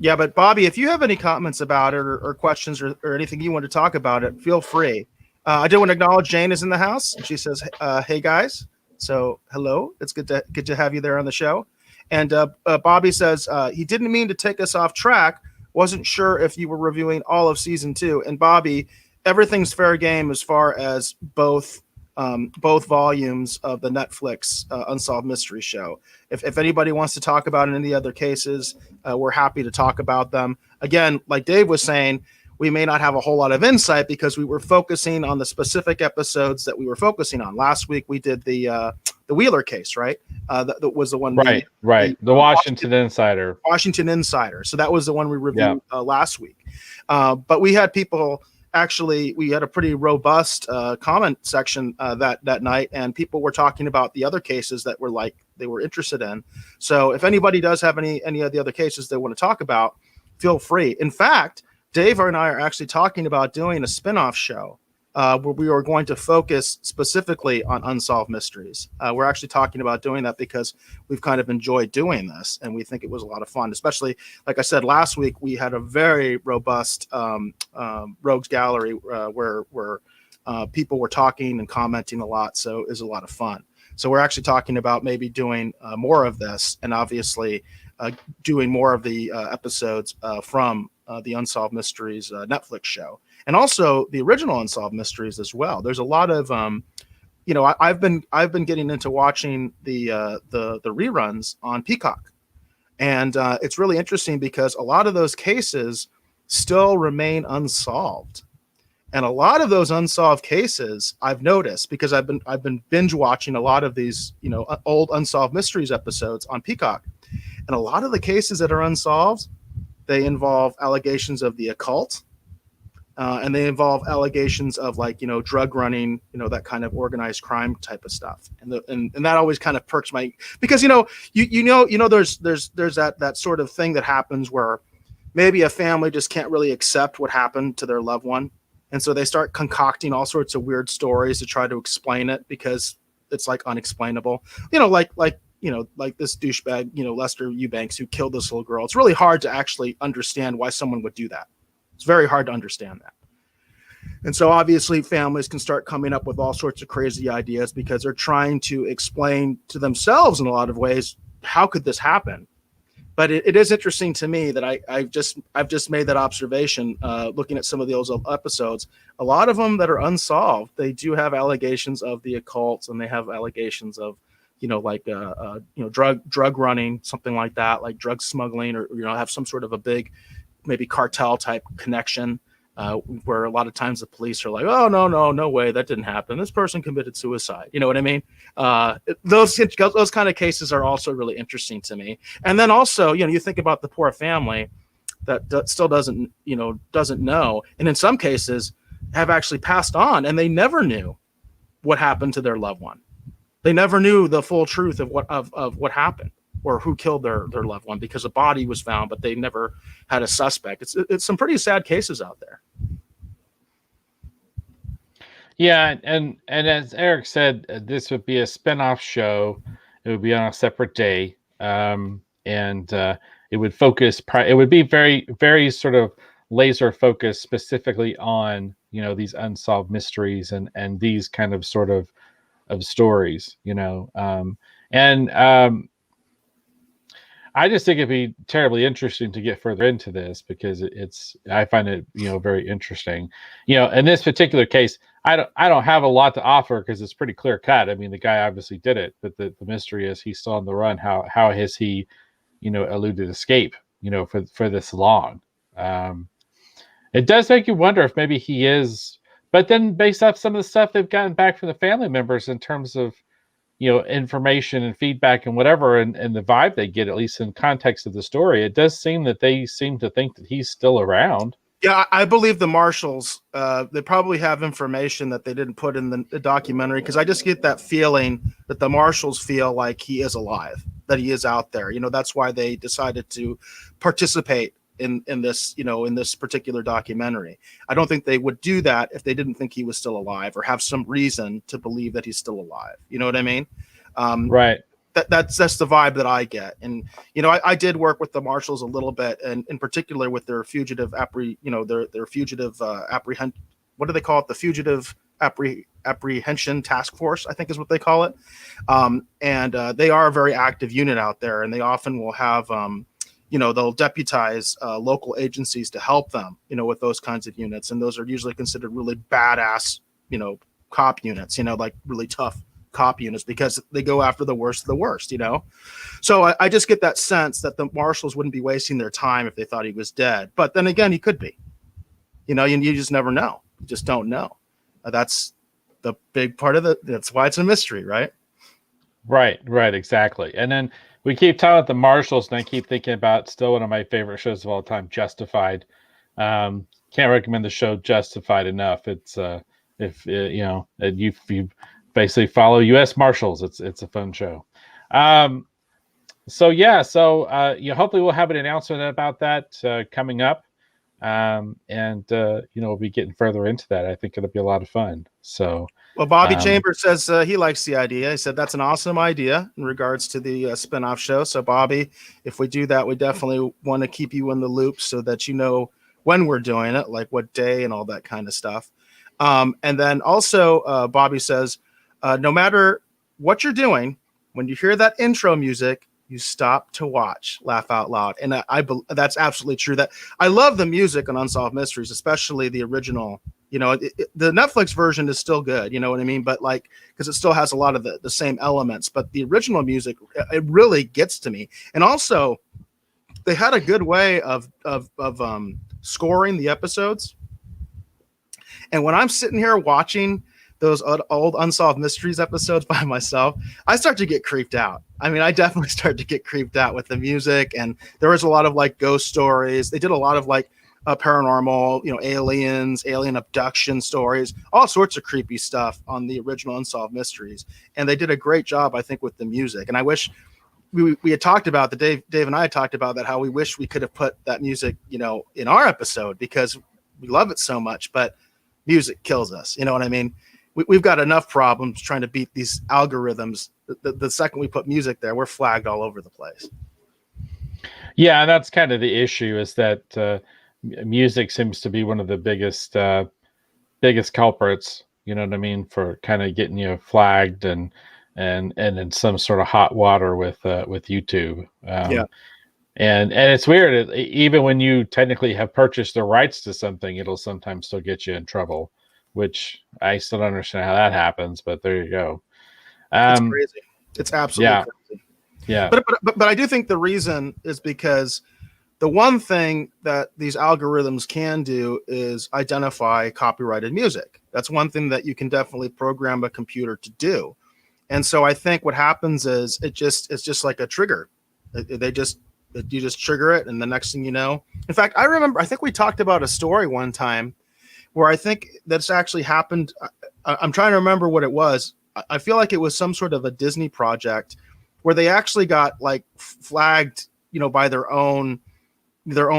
Yeah, but Bobby, if you have any comments about it or questions or anything you want to talk about it, feel free. I do want to acknowledge Jane is in the house. And she says, "Hey guys." So hello, it's good to have you there on the show. And Bobby says he didn't mean to take us off track. Wasn't sure if you were reviewing all of season 2. And Bobby, everything's fair game as far as both volumes of the Netflix Unsolved Mysteries show. If anybody wants to talk about any other cases, we're happy to talk about them. Again, like Dave was saying, we may not have a whole lot of insight because we were focusing on the specific episodes that we were focusing on. Last week we did the Wheeler case, right? That was the one. Right. The Washington Insider. Washington Insider. So that was the one we reviewed last week. But we had people. Actually, we had a pretty robust comment section that night, and people were talking about the other cases that they were interested in. So if anybody does have any of the other cases they want to talk about, feel free. In fact, Dave and I are actually talking about doing a spinoff show where we are going to focus specifically on Unsolved Mysteries. We're actually talking about doing that because we've kind of enjoyed doing this, and we think it was a lot of fun. Especially, like I said, last week we had a very robust Rogues Gallery where people were talking and commenting a lot, so it was a lot of fun. So we're actually talking about maybe doing more of this, and obviously doing more of the episodes from the Unsolved Mysteries Netflix show, and also the original Unsolved Mysteries as well. There's a lot of, I've been getting into watching the reruns on Peacock, and it's really interesting because a lot of those cases still remain unsolved, and a lot of those unsolved cases I've noticed because I've been binge watching a lot of these old Unsolved Mysteries episodes on Peacock, and a lot of the cases that are unsolved, they involve allegations of the occult, and they involve allegations of drug running, that kind of organized crime type of stuff. And that always kind of perks my, because there's that sort of thing that happens where maybe a family just can't really accept what happened to their loved one, and so they start concocting all sorts of weird stories to try to explain it because it's unexplainable. Like this douchebag, Lester Eubanks, who killed this little girl. It's really hard to actually understand why someone would do that. It's very hard to understand that. And so obviously families can start coming up with all sorts of crazy ideas because they're trying to explain to themselves in a lot of ways, how could this happen? But it is interesting to me that I've just made that observation looking at some of those episodes. A lot of them that are unsolved, they do have allegations of the occult, and they have allegations of drug running, something like that, like drug smuggling, or have some sort of a big maybe cartel type connection, where a lot of times the police are like, oh no way, that didn't happen, this person committed suicide, you know what I mean? Those kind of cases are also really interesting to me. And then also you think about the poor family that still doesn't know, and in some cases have actually passed on, and they never knew what happened to their loved one. They never knew the full truth of what happened or who killed their loved one, because a body was found, but they never had a suspect. It's some pretty sad cases out there. Yeah, and as Eric said, this would be a spinoff show. It would be on a separate day, and it would focus. It would be very, very sort of laser focused specifically on these unsolved mysteries and these kind of sort of stories, I just think it'd be terribly interesting to get further into this because I find it, very interesting. In this particular case, I don't have a lot to offer because it's pretty clear cut. I mean, the guy obviously did it, but the mystery is he's still on the run. How has he, eluded escape, for this long? It does make you wonder if maybe he is, but then based off some of the stuff they've gotten back from the family members in terms of, information and feedback and whatever, and the vibe they get, at least in context of the story, it does seem that they seem to think that he's still around. Yeah, I believe the marshals, they probably have information that they didn't put in the documentary, because I just get that feeling that the marshals feel like he is alive, that he is out there. That's why they decided to participate in this, in this particular documentary. I don't think they would do that if they didn't think he was still alive or have some reason to believe that he's still alive. You know what I mean? Right. That's the vibe that I get. And I did work with the marshals a little bit, and in particular with their fugitive their fugitive apprehend, what do they call it, the fugitive apprehension task force, I think is what they call it. And they are a very active unit out there, and they often will have they'll deputize local agencies to help them with those kinds of units, and those are usually considered really badass cop units, like really tough cop units, because they go after the worst of the worst. So I just get that sense that the marshals wouldn't be wasting their time if they thought he was dead. But then again, he could be. You just never know. You just don't know. That's the big part of it. That's why it's a mystery, right? Right, exactly. And then we keep talking about the marshals, and I keep thinking about still one of my favorite shows of all time, Justified. Can't recommend the show Justified enough. It's if you basically follow U.S. Marshals, it's a fun show. So hopefully we'll have an announcement about that coming up, and we'll be getting further into that. I think it'll be a lot of fun. So. Well, Bobby Chambers says he likes the idea. He said that's an awesome idea in regards to the spinoff show. So, Bobby, if we do that, we definitely want to keep you in the loop so that you know when we're doing it, like what day and all that kind of stuff. And then also, Bobby says, no matter what you're doing, when you hear that intro music, you stop to watch, laugh out loud. And that's absolutely true. That I love the music on Unsolved Mysteries, especially the original. The Netflix version is still good, you know what I mean? But because it still has a lot of the same elements, but the original music, it really gets to me. And also, they had a good way of scoring the episodes. And when I'm sitting here watching those old Unsolved Mysteries episodes by myself, I start to get creeped out. I mean, I definitely start to get creeped out with the music. And there was a lot of ghost stories. They did a lot of paranormal, aliens, alien abduction stories, all sorts of creepy stuff on the original Unsolved Mysteries. And they did a great job, I think, with the music. And I wish we had talked about Dave and I had talked about that, how we wish we could have put that music, in our episode, because we love it so much, but music kills us. You know what I mean? We've got enough problems trying to beat these algorithms. The second we put music there, we're flagged all over the place. Yeah, that's kind of the issue, is that music seems to be one of the biggest culprits, you know what I mean, for kind of getting you flagged and in some sort of hot water with YouTube. Yeah. And it's weird, even when you technically have purchased the rights to something, it'll sometimes still get you in trouble, which I still don't understand how that happens, but there you go. It's crazy. It's absolutely crazy. Yeah. But I do think the reason is because the one thing that these algorithms can do is identify copyrighted music. That's one thing that you can definitely program a computer to do. And so I think what happens is it's just like a trigger. You just trigger it, and the next thing you know. In fact, I think we talked about a story one time where I think that's actually happened. I'm trying to remember what it was. I feel like it was some sort of a Disney project where they actually got flagged, by their own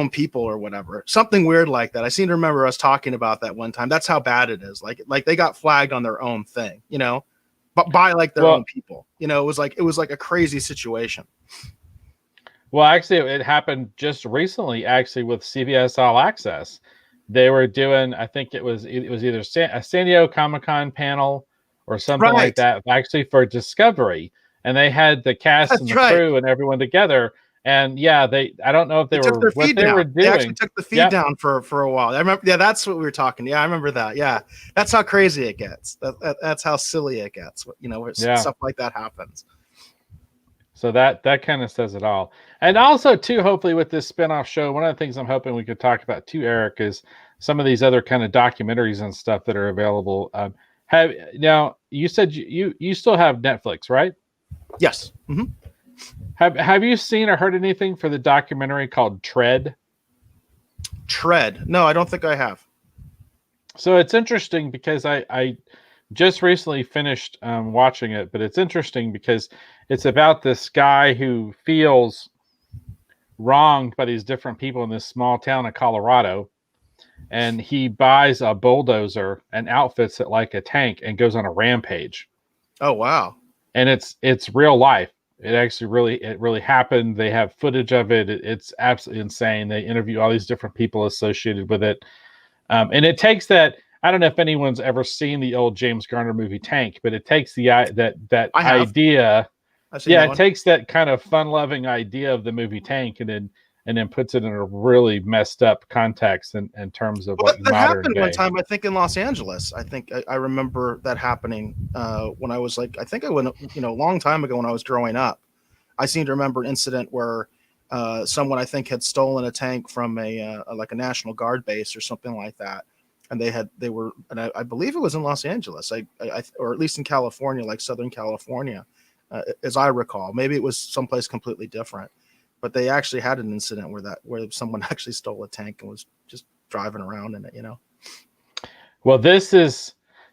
people or whatever, something weird like that. I seem to remember us talking about that one time. That's how bad it is. Like they got flagged on their own thing, but by their own people. It was like a crazy situation. Well, actually, it happened just recently. Actually, with CBS All Access, they were doing. I think it was either a San Diego Comic-Con panel or something like that. Actually, for Discovery, and they had the cast and the crew and everyone together. And yeah, I don't know if They took their what feed they down. were They actually doing. took the feed Yep. down for a while. I remember. Yeah, that's what we were talking. Yeah, I remember that. Yeah, that's how crazy it gets. That's how silly it gets. You know, Yeah. stuff like that happens. So that kind of says it all. And also too, hopefully with this spinoff show, one of the things I'm hoping we could talk about too, Eric, is some of these other kind of documentaries and stuff that are available. Now you said you still have Netflix, right? Yes. Mm-hmm. Have you seen or heard anything for the documentary called Tread? Tread? No, I don't think I have. So it's interesting because I just recently finished watching it, but it's interesting because it's about this guy who feels wronged by these different people in this small town of Colorado, and he buys a bulldozer and outfits it like a tank and goes on a rampage. Oh wow! And it's real life. It actually really happened. They have footage of it. It's absolutely insane. They interview all these different people associated with it, and it takes that. I don't know if anyone's ever seen the old James Garner movie Tank, but it takes that idea. Yeah, it takes that kind of fun-loving idea of the movie Tank and then puts it in a really messed up context in terms of like that modern happened day. one time, I think, in Los Angeles. I think I remember that happening when I was like, I think I went, a long time ago when I was growing up. I seem to remember an incident where someone, I think, had stolen a tank from a National Guard base or something like that. And I believe it was in Los Angeles, or at least in California, like Southern California, as I recall. Maybe it was someplace completely different, but they actually had an incident where someone actually stole a tank and was just driving around in it. Well,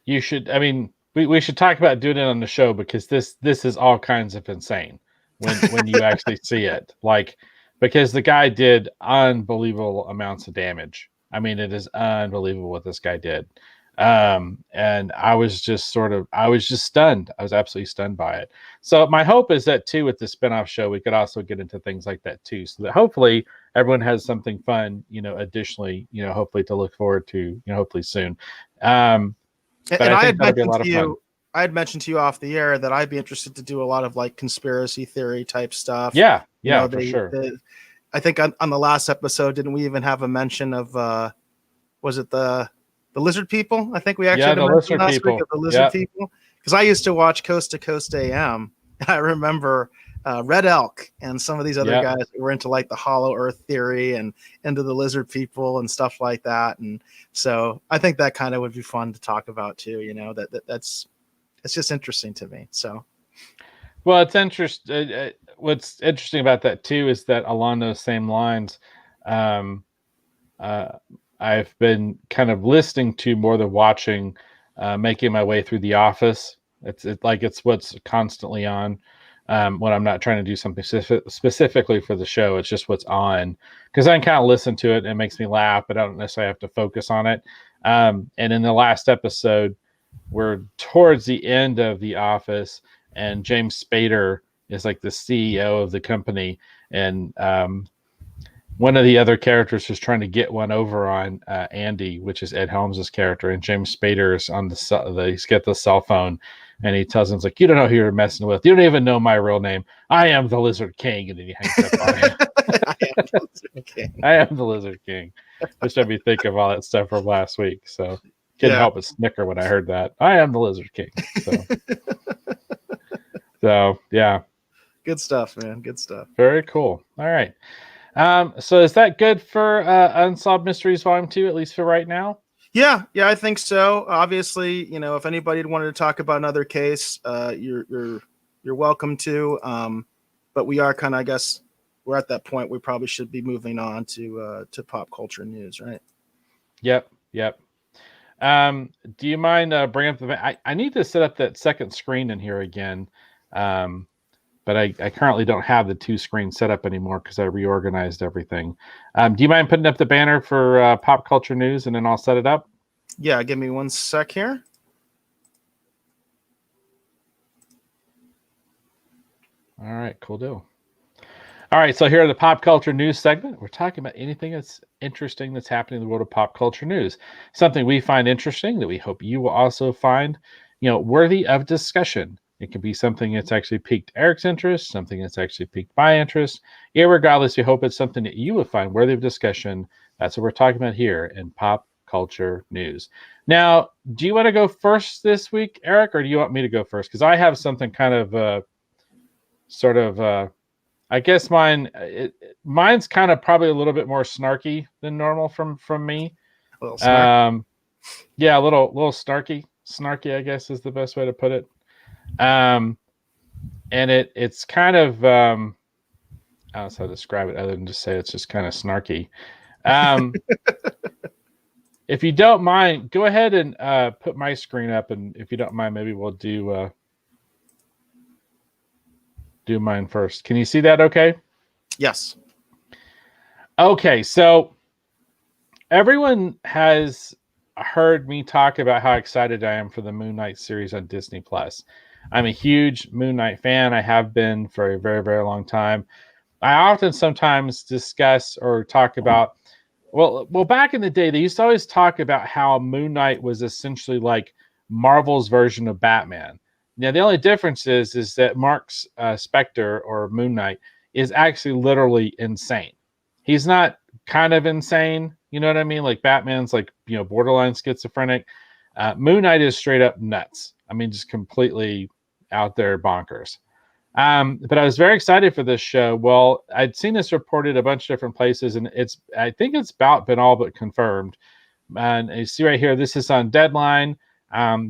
you should. I mean, we should talk about doing it on the show because this is all kinds of insane when you actually see it. Like, because the guy did unbelievable amounts of damage. I mean, it is unbelievable what this guy did. And I was just stunned. I was absolutely stunned by it. So my hope is that too, with the spinoff show, we could also get into things like that too, so that hopefully everyone has something fun, additionally, hopefully to look forward to, hopefully soon. And I think that'll be a lot of fun. I had mentioned to you off the air that I'd be interested to do a lot of like conspiracy theory type stuff. Yeah, for sure. I think on the last episode, didn't we even have a mention of was it the lizard people? I think we actually had a mention last week of the lizard people, because I used to watch Coast to Coast AM. I remember Red Elk and some of these other guys that were into like the Hollow Earth theory and into the lizard people and stuff like that. And so I think that kind of would be fun to talk about too. It's just interesting to me. So, well, it's interesting. What's interesting about that too is that along those same lines, I've been kind of listening to more than watching, making my way through The Office. It's what's constantly on when I'm not trying to do something specifically for the show. It's just what's on, because I can kind of listen to it and it makes me laugh, but I don't necessarily have to focus on it. And in the last episode, we're towards the end of The Office, and James Spader is like the CEO of the company, and one of the other characters is trying to get one over on Andy, which is Ed Helms' character, and James Spader is on he's got the cell phone, and he tells him, like, you don't know who you're messing with. You don't even know my real name. I am the Lizard King. And then he hangs up on him. I am the Lizard King. Which made me think of all that stuff from last week. So couldn't help but snicker when I heard that. I am the Lizard King. So yeah. Good stuff, man. Good stuff. Very cool. All right. So is that good for Unsolved Mysteries Volume 2, at least for right now? Yeah, I think so. Obviously, if anybody wanted to talk about another case, you're welcome to. But we are kind of, I guess, we're at that point. We probably should be moving on to pop culture news, right? Yep. Do you mind bringing up I need to set up that second screen in here again. But I currently don't have the two screens set up anymore because I reorganized everything. Do you mind putting up the banner for pop culture news, and then I'll set it up? Yeah, give me 1 sec here. All right, cool deal. All right, so here are the pop culture news segment. We're talking about anything that's interesting that's happening in the world of pop culture news. Something we find interesting that we hope you will also find, worthy of discussion. It can be something that's actually piqued Eric's interest, something that's actually piqued my interest. Irregardless, we hope it's something that you would find worthy of discussion. That's what we're talking about here in Pop Culture News. Now, do you want to go first this week, Eric, or do you want me to go first? Because I have something kind of I guess mine's kind of probably a little bit more snarky than normal from me. A little snarky. Yeah, a little snarky. Snarky, I guess, is the best way to put it. And it's kind of I don't know how to describe it other than just say it's just kind of snarky. If you don't mind, go ahead and put my screen up, and if you don't mind, maybe we'll do mine first. Can you see that okay? Yes. Okay, so everyone has heard me talk about how excited I am for the Moon Knight series on Disney Plus. I'm a huge Moon Knight fan. I have been for a very, very long time. I often sometimes discuss or talk about, well, back in the day, they used to always talk about how Moon Knight was essentially like Marvel's version of Batman. Now, the only difference is that Mark's Spectre or Moon Knight is actually literally insane. He's not kind of insane. You know what I mean? Like Batman's like, borderline schizophrenic. Moon Knight is straight up nuts. I mean, just completely out there bonkers. But I was very excited for this show. Well, I'd seen this reported a bunch of different places, and I think it's about been all but confirmed. And you see right here, this is on Deadline.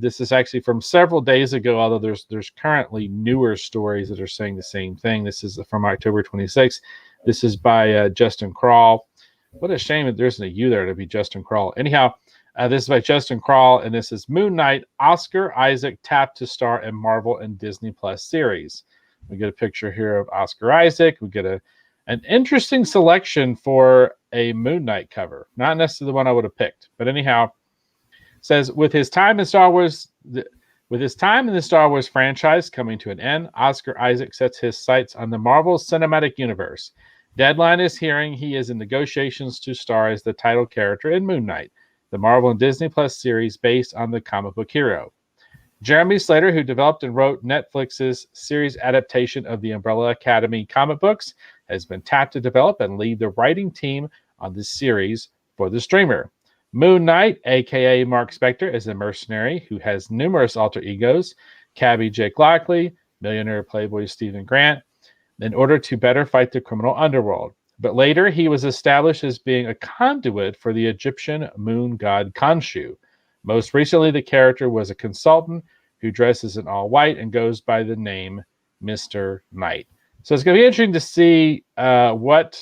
This is actually from several days ago, although there's currently newer stories that are saying the same thing. This is from October 26th. This is by Justin Crawl. What a shame that there isn't a U there to be Justin Crawl. Anyhow, this is by Justin Crawl, and this is Moon Knight, Oscar Isaac tapped to star in Marvel and Disney Plus series. We get a picture here of Oscar Isaac. We get an interesting selection for a Moon Knight cover. Not necessarily the one I would have picked, but anyhow, says with his time in the Star Wars franchise coming to an end, Oscar Isaac sets his sights on the Marvel Cinematic Universe. Deadline is hearing he is in negotiations to star as the title character in Moon Knight, the Marvel and Disney Plus series based on the comic book hero. Jeremy Slater, who developed and wrote Netflix's series adaptation of the Umbrella Academy comic books, has been tapped to develop and lead the writing team on this series for the streamer. Moon Knight, a.k.a. Mark Spector, is a mercenary who has numerous alter egos, cabbie Jake Lockley, millionaire playboy Stephen Grant, in order to better fight the criminal underworld. But later, he was established as being a conduit for the Egyptian moon god Khonshu. Most recently, the character was a consultant who dresses in all white and goes by the name Mr. Knight. So it's going to be interesting to see what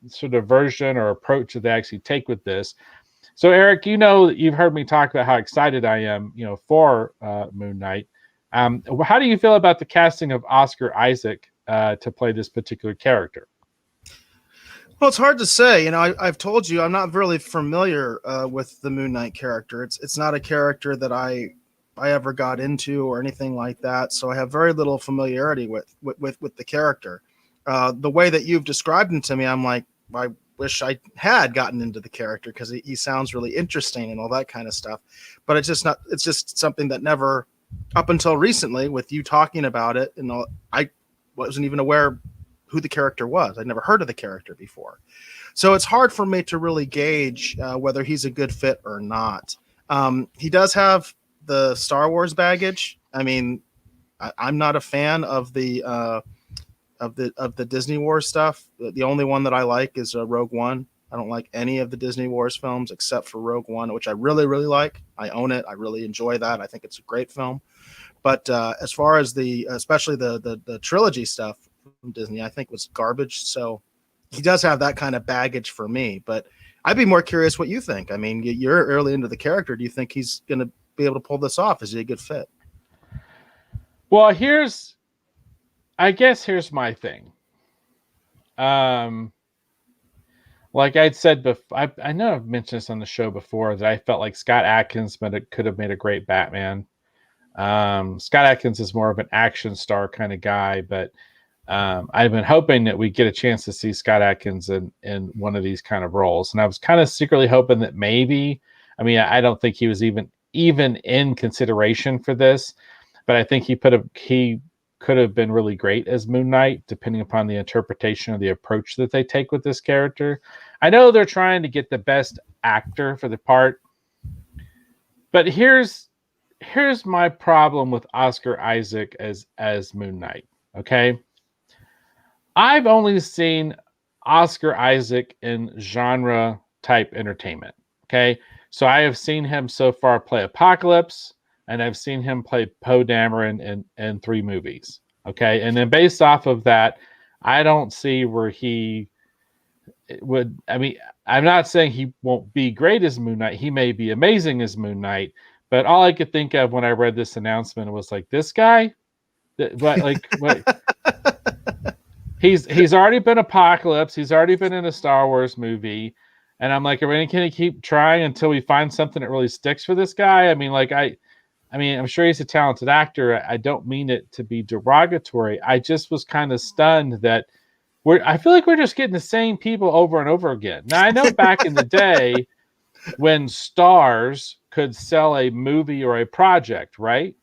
sort of version or approach that they actually take with this. So, Eric, you've heard me talk about how excited I am, for Moon Knight. How do you feel about the casting of Oscar Isaac to play this particular character? Well, it's hard to say. I've told you I'm not really familiar with the Moon Knight character. It's not a character that I ever got into or anything like that. So I have very little familiarity with the character. The way that you've described him to me, I'm like, I wish I had gotten into the character because he sounds really interesting and all that kind of stuff. But it's just something that never, up until recently, with you talking about it, and I wasn't even aware who the character was. I'd never heard of the character before. So it's hard for me to really gauge whether he's a good fit or not. He does have the Star Wars baggage. I mean, I'm not a fan of the Disney Wars stuff. The only one that I like is Rogue One. I don't like any of the Disney Wars films except for Rogue One, which I really, really like. I own it. I really enjoy that. I think it's a great film. But as far as especially the trilogy stuff from Disney, I think was garbage. So he does have that kind of baggage for me. But I'd be more curious what you think. I mean, you're early into the character. Do you think he's going to be able to pull this off? Is he a good fit? Well, here's my thing. Like I'd said before, I know I've mentioned this on the show before that I felt like Scott Adkins could have made a great Batman. Scott Adkins is more of an action star kind of guy, but I've been hoping that we get a chance to see Scott Adkins in one of these kind of roles. And I was kind of secretly hoping that maybe, I don't think he was even in consideration for this, but I think he could have been really great as Moon Knight, depending upon the interpretation or the approach that they take with this character. I know they're trying to get the best actor for the part, but here's my problem with Oscar Isaac as Moon Knight. Okay, I've only seen Oscar Isaac in genre type entertainment. Okay, so I have seen him so far play Apocalypse, and I've seen him play Poe Dameron in 3 movies. Okay, and then based off of that, I don't see where he would. I mean, I'm not saying he won't be great as Moon Knight. He may be amazing as Moon Knight, but all I could think of when I read this announcement was like, this guy, what? He's already been Apocalypse. He's already been in a Star Wars movie. And I'm like, can he keep trying until we find something that really sticks for this guy? I mean, I'm sure he's a talented actor. I don't mean it to be derogatory. I just was kind of stunned that I feel like we're just getting the same people over and over again. Now, I know back in the day when stars could sell a movie or a project, right?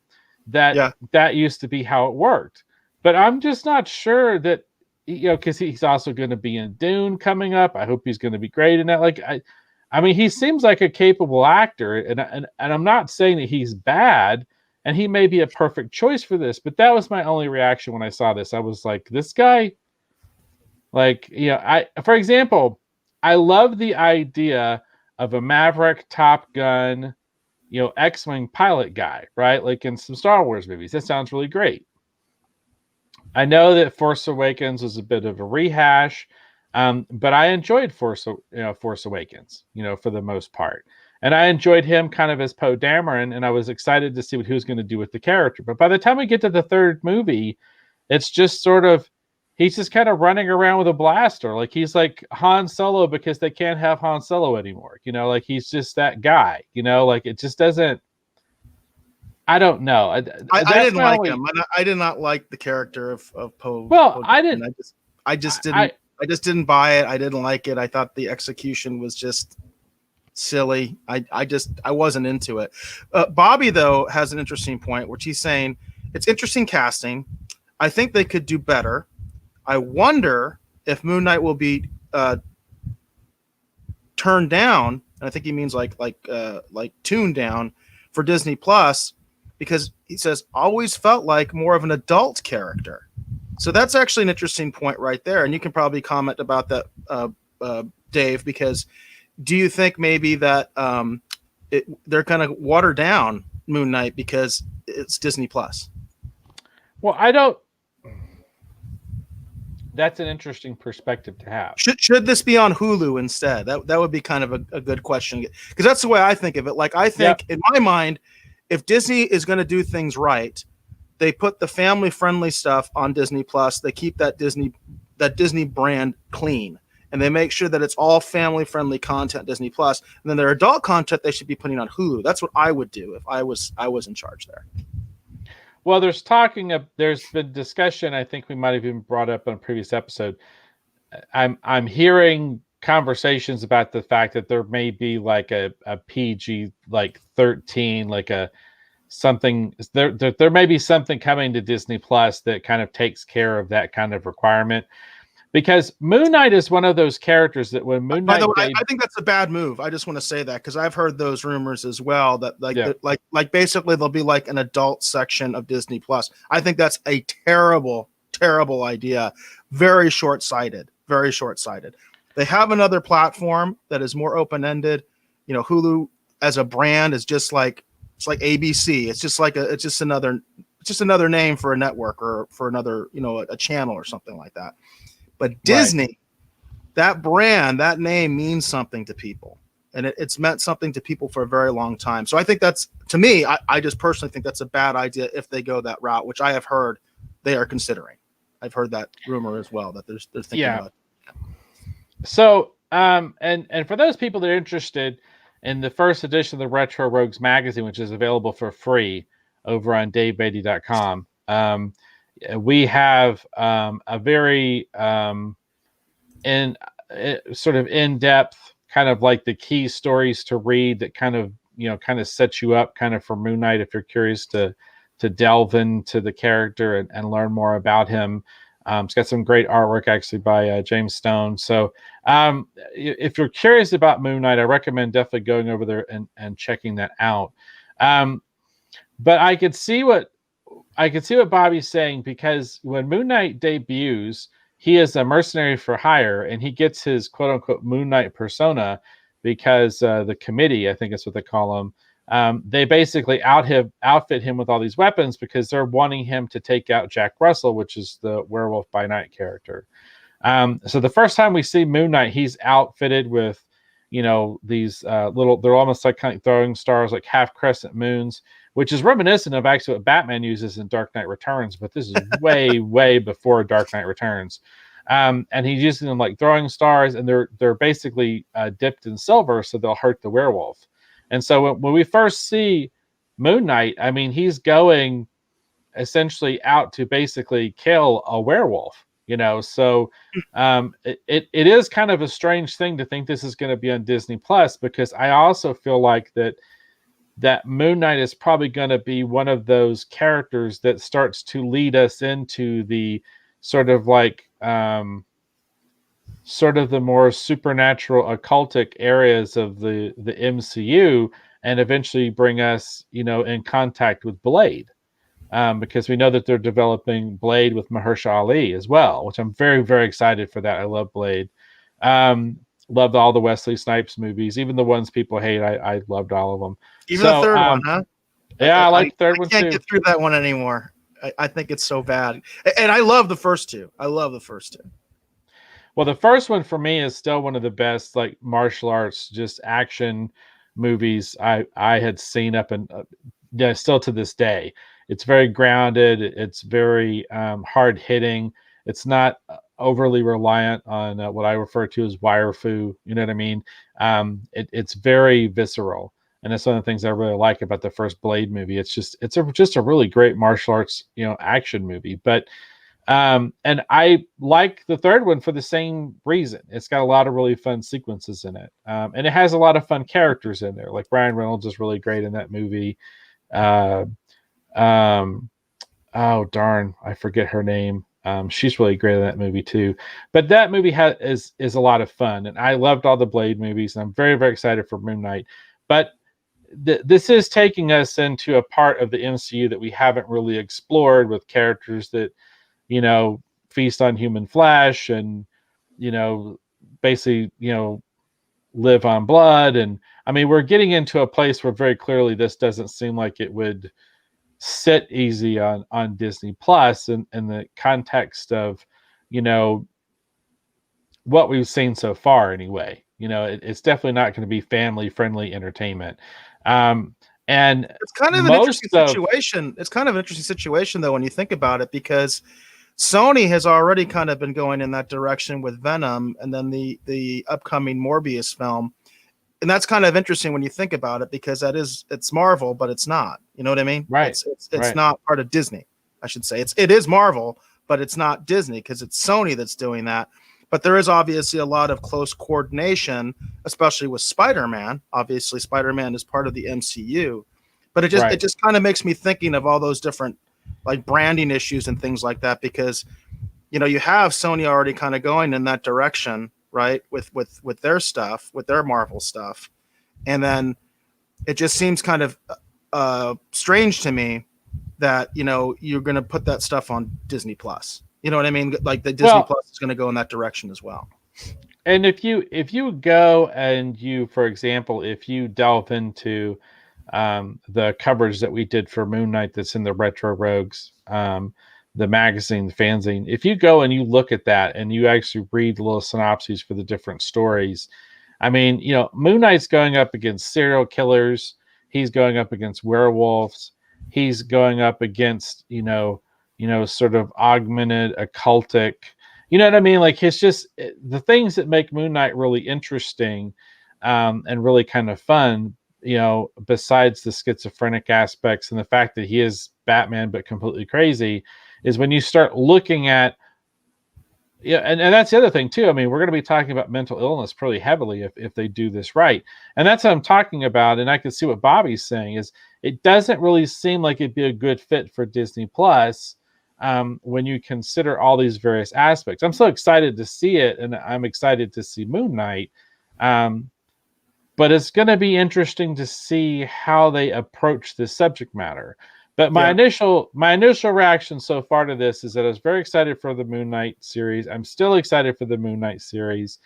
That used to be how it worked. But I'm just not sure that, because he's also going to be in Dune coming up. I hope he's going to be great in that. Like, I mean, he seems like a capable actor, and I'm not saying that he's bad, and he may be a perfect choice for this. But that was my only reaction when I saw this. I was like, this guy, for example, I love the idea of a Maverick, Top Gun, X-Wing pilot guy, right? Like in some Star Wars movies. That sounds really great. I know that Force Awakens was a bit of a rehash, but I enjoyed Force Awakens, for the most part. And I enjoyed him kind of as Poe Dameron, and I was excited to see what he was going to do with the character. But by the time we get to the 3rd movie, it's just sort of, he's just kind of running around with a blaster. Like he's like Han Solo because they can't have Han Solo anymore. Like he's just that guy, like it just doesn't, I don't know. I didn't like him. I did not like the character of Poe. Well, I didn't. I just didn't buy it. I didn't like it. I thought the execution was just silly. I wasn't into it. Bobby though has an interesting point, which he's saying it's interesting casting. I think they could do better. I wonder if Moon Knight will be turned down. And I think he means like tuned down for Disney Plus. Because he says, always felt like more of an adult character. So that's actually an interesting point right there. And you can probably comment about that, Dave, because do you think maybe that they're going to water down Moon Knight because it's Disney Plus? Well, I don't. That's an interesting perspective to have. Should this be on Hulu instead? That would be kind of a good question. Because that's the way I think of it. Like, I think in my mind, if Disney is going to do things right, they put the family-friendly stuff on Disney Plus. They keep that Disney brand clean, and they make sure that it's all family-friendly content, Disney Plus. And then their adult content they should be putting on Hulu. That's what I would do if I was in charge there. Well, there's been discussion. I think we might have even brought up on a previous episode. I'm hearing conversations about the fact that there may be like a PG like 13, like a something there may be something coming to Disney Plus that kind of takes care of that kind of requirement, because Moon Knight is one of those characters that when Moon Knight, by the way, I think that's a bad move. I just want to say that because I've heard those rumors as well that like basically there'll be like an adult section of Disney Plus. I think that's a terrible idea. Very short-sighted. They have another platform that is more open-ended. Hulu as a brand is just like, it's like ABC. It's just another name for a network or for another, a channel or something like that. But Disney, that brand, that name means something to people. And it's meant something to people for a very long time. So I think that's, to me, I just personally think that's a bad idea if they go that route, which I have heard they are considering. I've heard that rumor as well, that they're thinking about it. So, and for those people that are interested in the first edition of the Retro Rogues magazine, which is available for free over on DaveBeatty.com, we have a very sort of in-depth kind of like the key stories to read that kind of sets you up kind of for Moon Knight if you're curious to delve into the character and learn more about him. It's got some great artwork actually by James Stone. So if you're curious about Moon Knight, I recommend definitely going over there and checking that out. But I could see what Bobby's saying, because when Moon Knight debuts, he is a mercenary for hire, and he gets his quote unquote Moon Knight persona because the committee, I think is what they call him, they basically outfit him with all these weapons because they're wanting him to take out Jack Russell, which is the Werewolf by Night character. So the first time we see Moon Knight, he's outfitted with, these they're almost like kind of throwing stars, like half crescent moons, which is reminiscent of actually what Batman uses in Dark Knight Returns, but this is way, way before Dark Knight Returns. And he's using them like throwing stars, and they're basically dipped in silver, so they'll hurt the werewolf. And so when we first see Moon Knight, I mean, he's going essentially out to basically kill a werewolf. So it is kind of a strange thing to think this is going to be on Disney Plus, because I also feel like that Moon Knight is probably going to be one of those characters that starts to lead us into the sort of like sort of the more supernatural occultic areas of the MCU, and eventually bring us in contact with Blade. Because we know that they're developing Blade with Mahershala Ali as well, which I'm very, very excited for that. I love Blade. Loved all the Wesley Snipes movies, even the ones people hate. I loved all of them. Even the third one, huh? Yeah, I like the third one too. I can't get through that one anymore. I think it's so bad. And I love the first two. Well, the first one for me is still one of the best, like, martial arts, just action movies I had seen up and still to this day. It's very grounded. It's very hard hitting. It's not overly reliant on what I refer to as wire fu. You know what I mean? It's very visceral, and that's one of the things I really like about the first Blade movie. It's just a really great martial arts action movie. But and I like the third one for the same reason. It's got a lot of really fun sequences in it, and it has a lot of fun characters in there. Like Ryan Reynolds is really great in that movie. Oh darn, I forget her name. She's really great in that movie too. But that movie is a lot of fun, and I loved all the Blade movies, and I'm very, very excited for Moon Knight. But this is taking us into a part of the MCU that we haven't really explored, with characters that feast on human flesh and basically live on blood. And I mean, we're getting into a place where very clearly this doesn't seem like it would sit easy on Disney Plus in the context of what we've seen so far anyway. It's definitely not going to be family friendly entertainment. And it's kind of an interesting situation. It's kind of an interesting situation though when you think about it, because Sony has already kind of been going in that direction with Venom, and then the upcoming Morbius film. And that's kind of interesting when you think about it, because it's Marvel, but it's not. You know what I mean? Right. It's right. Not part of Disney, I should say. It is Marvel, but it's not Disney, because it's Sony that's doing that. But there is obviously a lot of close coordination, especially with Spider-Man. Obviously, Spider-Man is part of the MCU, but it just kind of makes me thinking of all those different like branding issues and things like that, because you have Sony already kind of going in that direction, right, with their stuff, with their Marvel stuff. And then it just seems kind of strange to me that you're going to put that stuff on Disney Plus. You know what I mean? Like the Disney Plus is going to go in that direction as well. And if you go and for example, if you delve into the coverage that we did for Moon Knight that's in the Retro Rogues, the magazine, the fanzine, if you go and you look at that and you actually read the little synopses for the different stories, I mean, Moon Knight's going up against serial killers. He's going up against werewolves. He's going up against, sort of augmented occultic, you know what I mean? Like, it's just the things that make Moon Knight really interesting and really kind of fun, besides the schizophrenic aspects and the fact that he is Batman but completely crazy, is when you start looking at Yeah, and that's the other thing too. I mean, we're going to be talking about mental illness pretty heavily if they do this right, and that's what I'm talking about. And I can see what Bobby's saying is it doesn't really seem like it'd be a good fit for Disney Plus when you consider all these various aspects. I'm so excited to see it, and I'm excited to see Moon Knight, but it's going to be interesting to see how they approach this subject matter. But my Yeah. initial reaction so far to this is that I was very excited for the Moon Knight series. I'm still excited for the Moon Knight series,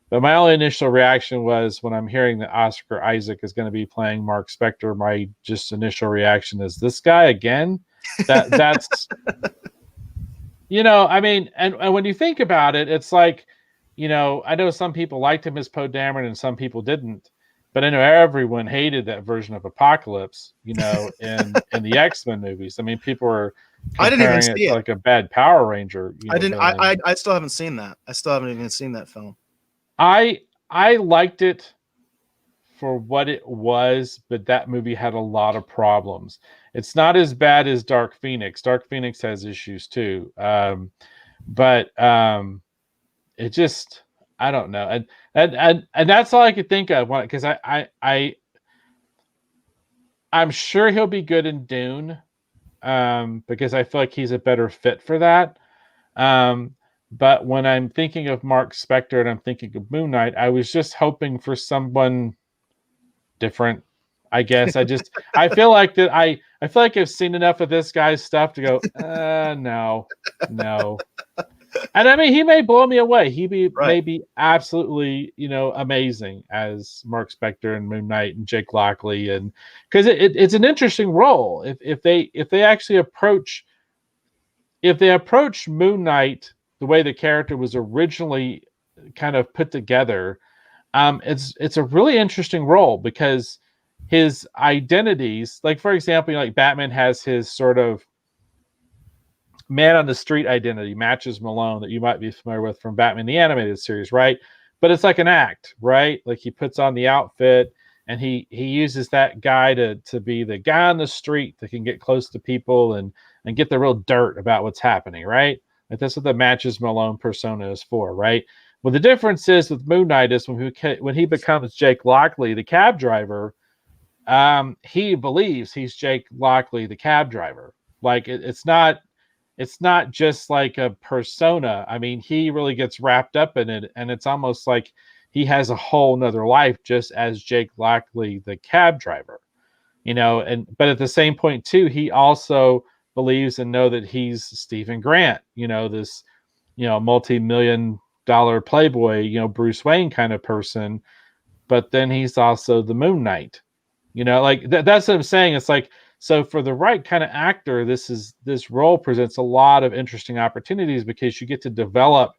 but my only initial reaction was when I'm hearing that Oscar Isaac is going to be playing Mark Spector. My just initial reaction is this guy again. That's I mean, and when you think about it, it's like, I know some people liked him as Poe Dameron and some people didn't, but I know everyone hated that version of Apocalypse, in the X-Men movies. I mean, people were I didn't even comparing it see to it. like a bad Power Ranger, I didn't. villain. I still haven't seen that. I still haven't even seen that film. I liked it for what it was, but that movie had a lot of problems. It's not as bad as Dark Phoenix. Dark Phoenix has issues too. But it just, I don't know. And that's all I could think of because I'm sure he'll be good in Dune, because I feel like he's a better fit for that. But when I'm thinking of Mark Spector and I'm thinking of Moon Knight, I was just hoping for someone different. I guess I feel like that I feel like I've seen enough of this guy's stuff to go, no. And I mean, he may blow me away. Right. May be absolutely, amazing as Mark Spector and Moon Knight and Jake Lockley, and because it's an interesting role. If they actually approach Moon Knight the way the character was originally kind of put together, it's a really interesting role because his identities, like for example, like Batman has his sort of man on the street identity, Matches Malone, that you might be familiar with from Batman the Animated Series, right? But it's like an act, right? Like he puts on the outfit and he uses that guy to be the guy on the street that can get close to people and get the real dirt about what's happening, right? Like that's what the Matches Malone persona is for, right? Well, the difference is with Moon Knight is when he becomes Jake Lockley, the cab driver, he believes he's Jake Lockley, the cab driver. Like it's not just like a persona. I mean, he really gets wrapped up in it, and it's almost like he has a whole nother life just as Jake Lockley, the cab driver, but at the same point too, he also believes and know that he's Stephen Grant, this, multi-million dollar playboy, Bruce Wayne kind of person, but then he's also the Moon Knight, like that's what I'm saying. It's like, so for the right kind of actor, this role presents a lot of interesting opportunities because you get to develop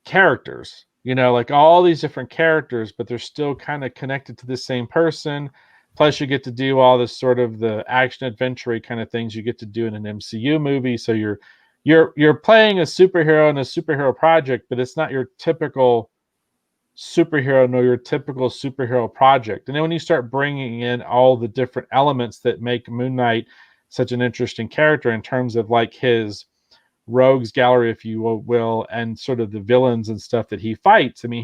characters, like all these different characters, but they're still kind of connected to the same person. Plus, you get to do all this sort of the action adventure kind of things you get to do in an MCU movie. So you're playing a superhero in a superhero project, but it's not your typical superhero nor your typical superhero project. And then when you start bringing in all the different elements that make Moon Knight such an interesting character in terms of like his rogues gallery, if you will, and sort of the villains and stuff that he fights. I mean,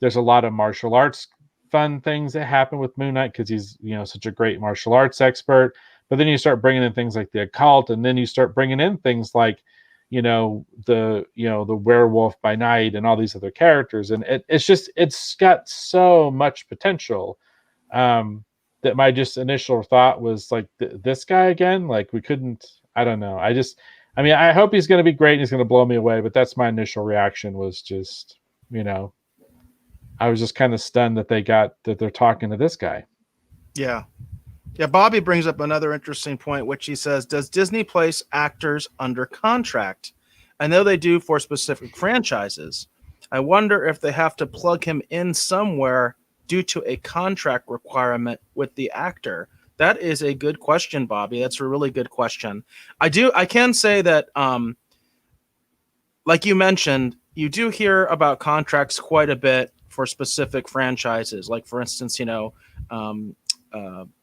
there's a lot of martial arts fun things that happen with Moon Knight because he's, such a great martial arts expert. But then you start bringing in things like the occult, and then you start bringing in things like, the werewolf by night and all these other characters. And it's got so much potential, that my just initial thought was like, this guy again, like we couldn't, I don't know. I hope he's going to be great and he's going to blow me away, but that's my initial reaction was just, I was just kind of stunned that they're talking to this guy. Yeah. Yeah, Bobby brings up another interesting point, which he says, does Disney place actors under contract? I know they do for specific franchises. I wonder if they have to plug him in somewhere due to a contract requirement with the actor. That is a good question, Bobby. That's a really good question. I can say that, like you mentioned, you do hear about contracts quite a bit for specific franchises. Like, for instance,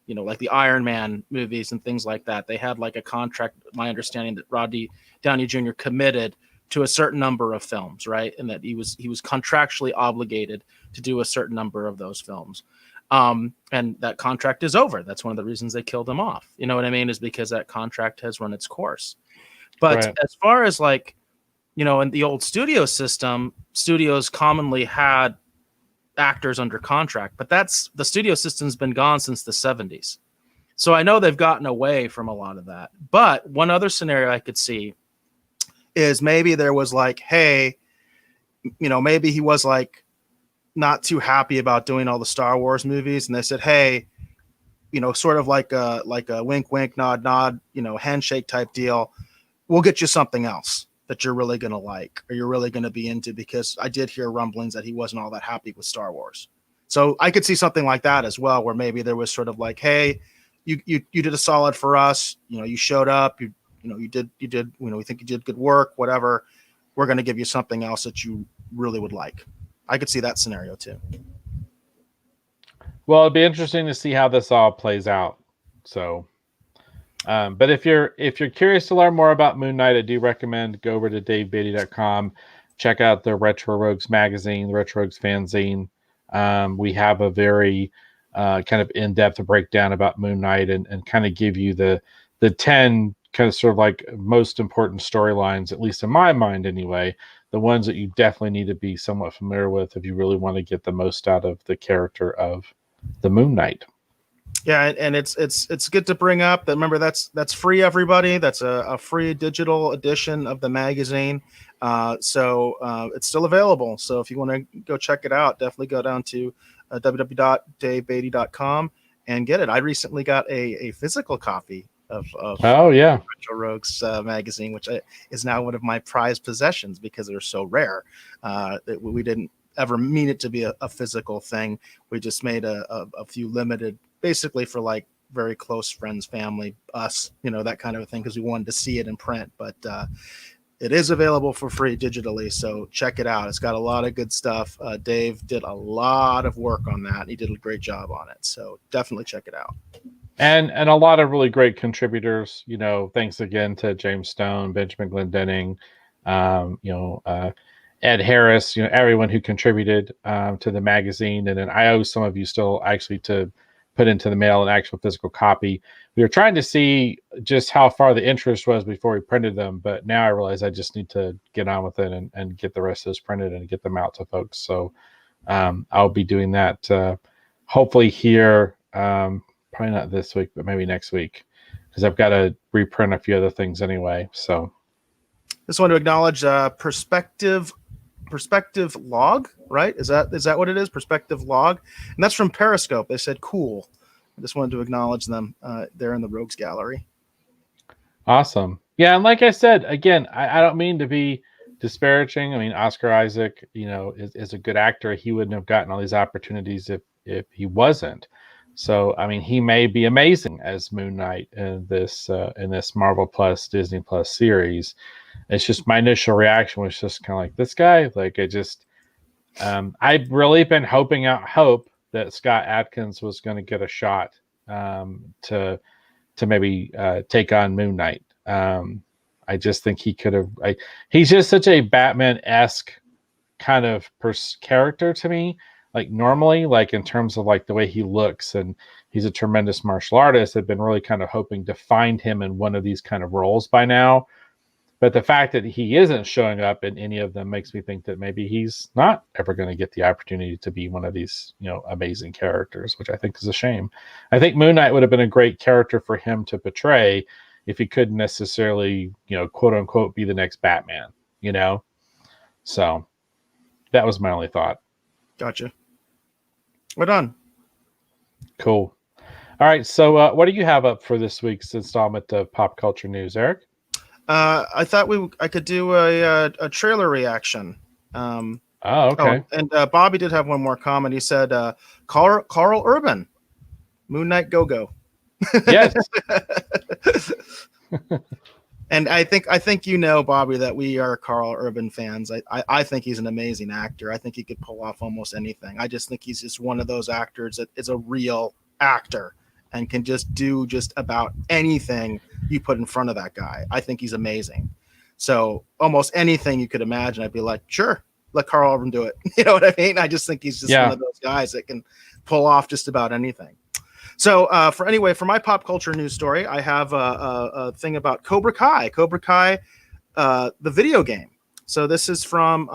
like the Iron Man movies and things like that. They had like a contract, my understanding, that Rodney Downey Jr. committed to a certain number of films, right? And that he was contractually obligated to do a certain number of those films. And that contract is over. That's one of the reasons they killed him off. You know what I mean? Is because that contract has run its course. But Right. as far as like, you know, in the old studio system, studios commonly had actors under contract, but the studio system's been gone since the 70s. So I know they've gotten away from a lot of that. But one other scenario I could see is maybe there was like, hey, you know, maybe he was like not too happy about doing all the Star Wars movies, and they said, hey, you know, sort of like a wink, wink, nod, nod, you know, handshake type deal. We'll get you something else that you're really going to like, or you're really going to be into, because I did hear rumblings that he wasn't all that happy with Star Wars. So I could see something like that as well, where maybe there was sort of like, hey, you did a solid for us. You know, you showed up, you did, we think you did good work, whatever. We're going to give you something else that you really would like. I could see that scenario too. Well, it'd be interesting to see how this all plays out. So, but if you're curious to learn more about Moon Knight, I do recommend go over to davebeatty.com, check out the Retro Rogues magazine, the Retro Rogues fanzine. We have a very kind of in-depth breakdown about Moon Knight and kind of give you the 10 kind of sort of like most important storylines, at least in my mind anyway, the ones that you definitely need to be somewhat familiar with if you really want to get the most out of the character of the Moon Knight. Yeah, and it's good to bring up that. Remember, that's free, everybody. That's a free digital edition of the magazine. So it's still available. So if you want to go check it out, definitely go down to www.davebeatty.com and get it. I recently got a physical copy of Retro Rogues magazine, which is now one of my prized possessions because they're so rare. We didn't ever mean it to be a physical thing. We just made a few limited, basically for like very close friends, family, us, you know, that kind of a thing, because we wanted to see it in print. But it is available for free digitally, so check it out. It's got a lot of good stuff. Dave did a lot of work on that. He did a great job on it, so definitely check it out. And a lot of really great contributors. You know, thanks again to James Stone, Benjamin Glendenning, Ed Harris, you know, everyone who contributed to the magazine. And then I owe some of you still actually to put into the mail an actual physical copy. We were trying to see just how far the interest was before we printed them, but now I realize I just need to get on with it and get the rest of those printed and get them out to folks. So I'll be doing that hopefully here, probably not this week, but maybe next week, because I've got to reprint a few other things anyway. So just want to acknowledge Perspective Log, right? Is that what it is? Perspective Log, and that's from Periscope. They said cool. I just wanted to acknowledge them. They're in the Rogues Gallery. Awesome. Yeah, and like I said, again, I don't mean to be disparaging. I mean, Oscar Isaac, you know, is a good actor. He wouldn't have gotten all these opportunities if he wasn't. So, I mean, he may be amazing as Moon Knight in this Marvel Plus Disney Plus series. It's just my initial reaction was just kind of like, this guy, like, I've really been hoping out hope that Scott Adkins was going to get a shot to maybe take on Moon Knight. I just think he could have. He's just such a Batman-esque kind of character to me. Like normally, like in terms of like the way he looks, and he's a tremendous martial artist. I've been really kind of hoping to find him in one of these kind of roles by now. But the fact that he isn't showing up in any of them makes me think that maybe he's not ever going to get the opportunity to be one of these, you know, amazing characters, which I think is a shame. I think Moon Knight would have been a great character for him to portray if he couldn't necessarily, you know, quote unquote, be the next Batman, you know? So that was my only thought. Gotcha. We're done. Cool. All right. So what do you have up for this week's installment of Pop Culture News, Eric? I thought I could do a trailer reaction. Okay. And Bobby did have one more comment. He said, Carl Urban, Moon Knight Go-Go. Yes. And I think you know, Bobby, that we are Carl Urban fans. I think he's an amazing actor. I think he could pull off almost anything. I just think he's just one of those actors that is a real actor and can just do just about anything you put in front of that guy. I think he's amazing. So almost anything you could imagine, I'd be like, sure, let Carl Urban do it. You know what I mean? I just think he's just one of those guys that can pull off just about anything. So for my pop culture news story, I have a thing about Cobra Kai. Cobra Kai, the video game. So this is from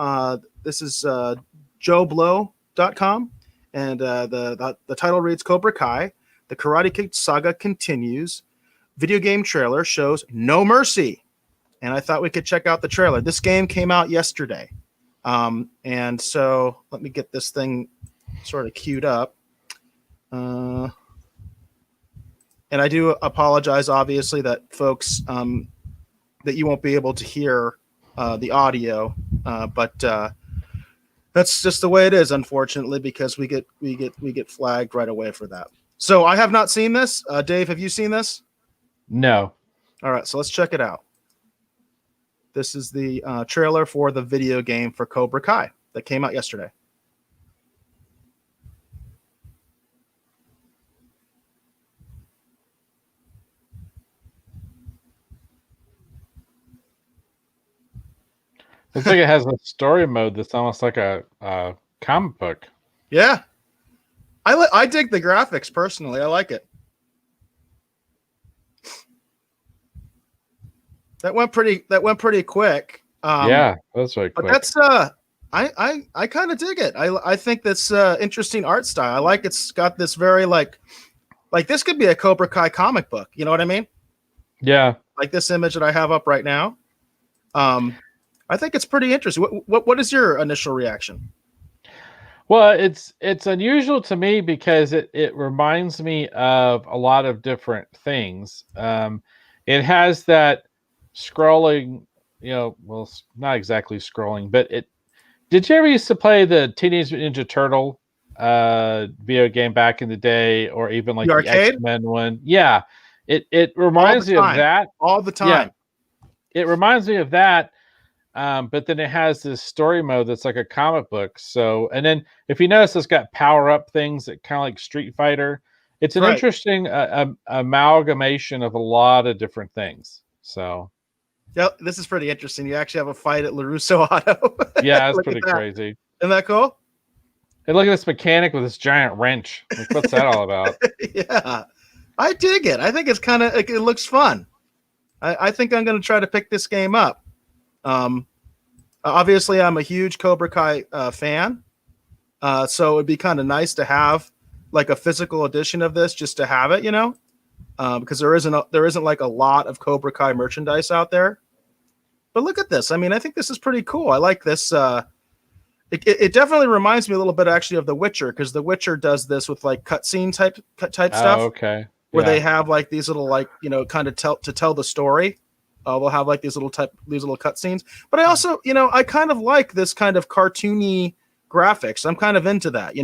JoeBlow.com, and the title reads Cobra Kai: The Karate Kid Saga Continues. Video game trailer shows no mercy. And I thought we could check out the trailer. This game came out yesterday. And so let me get this thing sort of queued up. And I do apologize, obviously, that folks, that you won't be able to hear the audio. But that's just the way it is, unfortunately, because we get flagged right away for that. So I have not seen this. Dave, have you seen this? No. All right, so let's check it out. This is the trailer for the video game for Cobra Kai that came out yesterday. Looks like it has a story mode that's almost like a comic book. Yeah, I dig the graphics personally. I like it. That went pretty quick. Yeah, that's very quick. But that's I kind of dig it. I think that's interesting art style. I like it's got this very like this could be a Cobra Kai comic book. You know what I mean? Yeah. Like this image that I have up right now. I think it's pretty interesting. What is your initial reaction? Well, it's unusual to me because it reminds me of a lot of different things. It has that scrolling, well, not exactly scrolling, but did you ever used to play the Teenage Mutant Ninja Turtle video game back in the day, or even like the X-Men one? Yeah. It reminds me of that all the time. Yeah. It reminds me of that. But then it has this story mode that's like a comic book. So, and then if you notice, it's got power up things that kind of like Street Fighter. It's an interesting amalgamation of a lot of different things. So, yeah, this is pretty interesting. You actually have a fight at LaRusso Auto. Yeah, that's pretty crazy. Isn't that cool? And look at this mechanic with this giant wrench. Like, what's that all about? Yeah, I dig it. I think it's kind of, it looks fun. I think I'm going to try to pick this game up. Obviously, I'm a huge Cobra Kai fan, so it'd be kind of nice to have like a physical edition of this, just to have it, because there isn't like a lot of Cobra Kai merchandise out there. But look at this. I mean, I think this is pretty cool. I like this. It definitely reminds me a little bit actually of The Witcher, because The Witcher does this with like cutscene type stuff. Okay. Where they have like these little kind of tell the story. They'll have like these little cutscenes. But I also, I kind of like this kind of cartoony graphics. I'm kind of into that,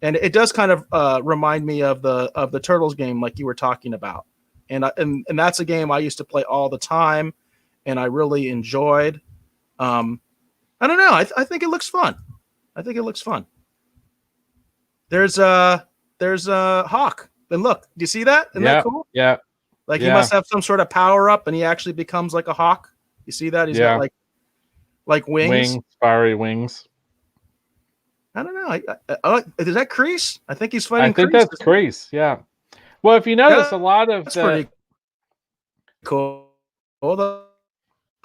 and it does kind of remind me of the Turtles game, like you were talking about. And that's a game I used to play all the time, and I really enjoyed. I don't know. I think it looks fun. There's Hawk. And look, do you see that? Isn't that cool? Yeah. Like he must have some sort of power up, and he actually becomes like a hawk. You see that? He's got like wings, fiery wings. I don't know. Is that Kreese? I think he's fighting. I think that's Kreese. Yeah. Well, if you notice, a lot of pretty cool. Hold on,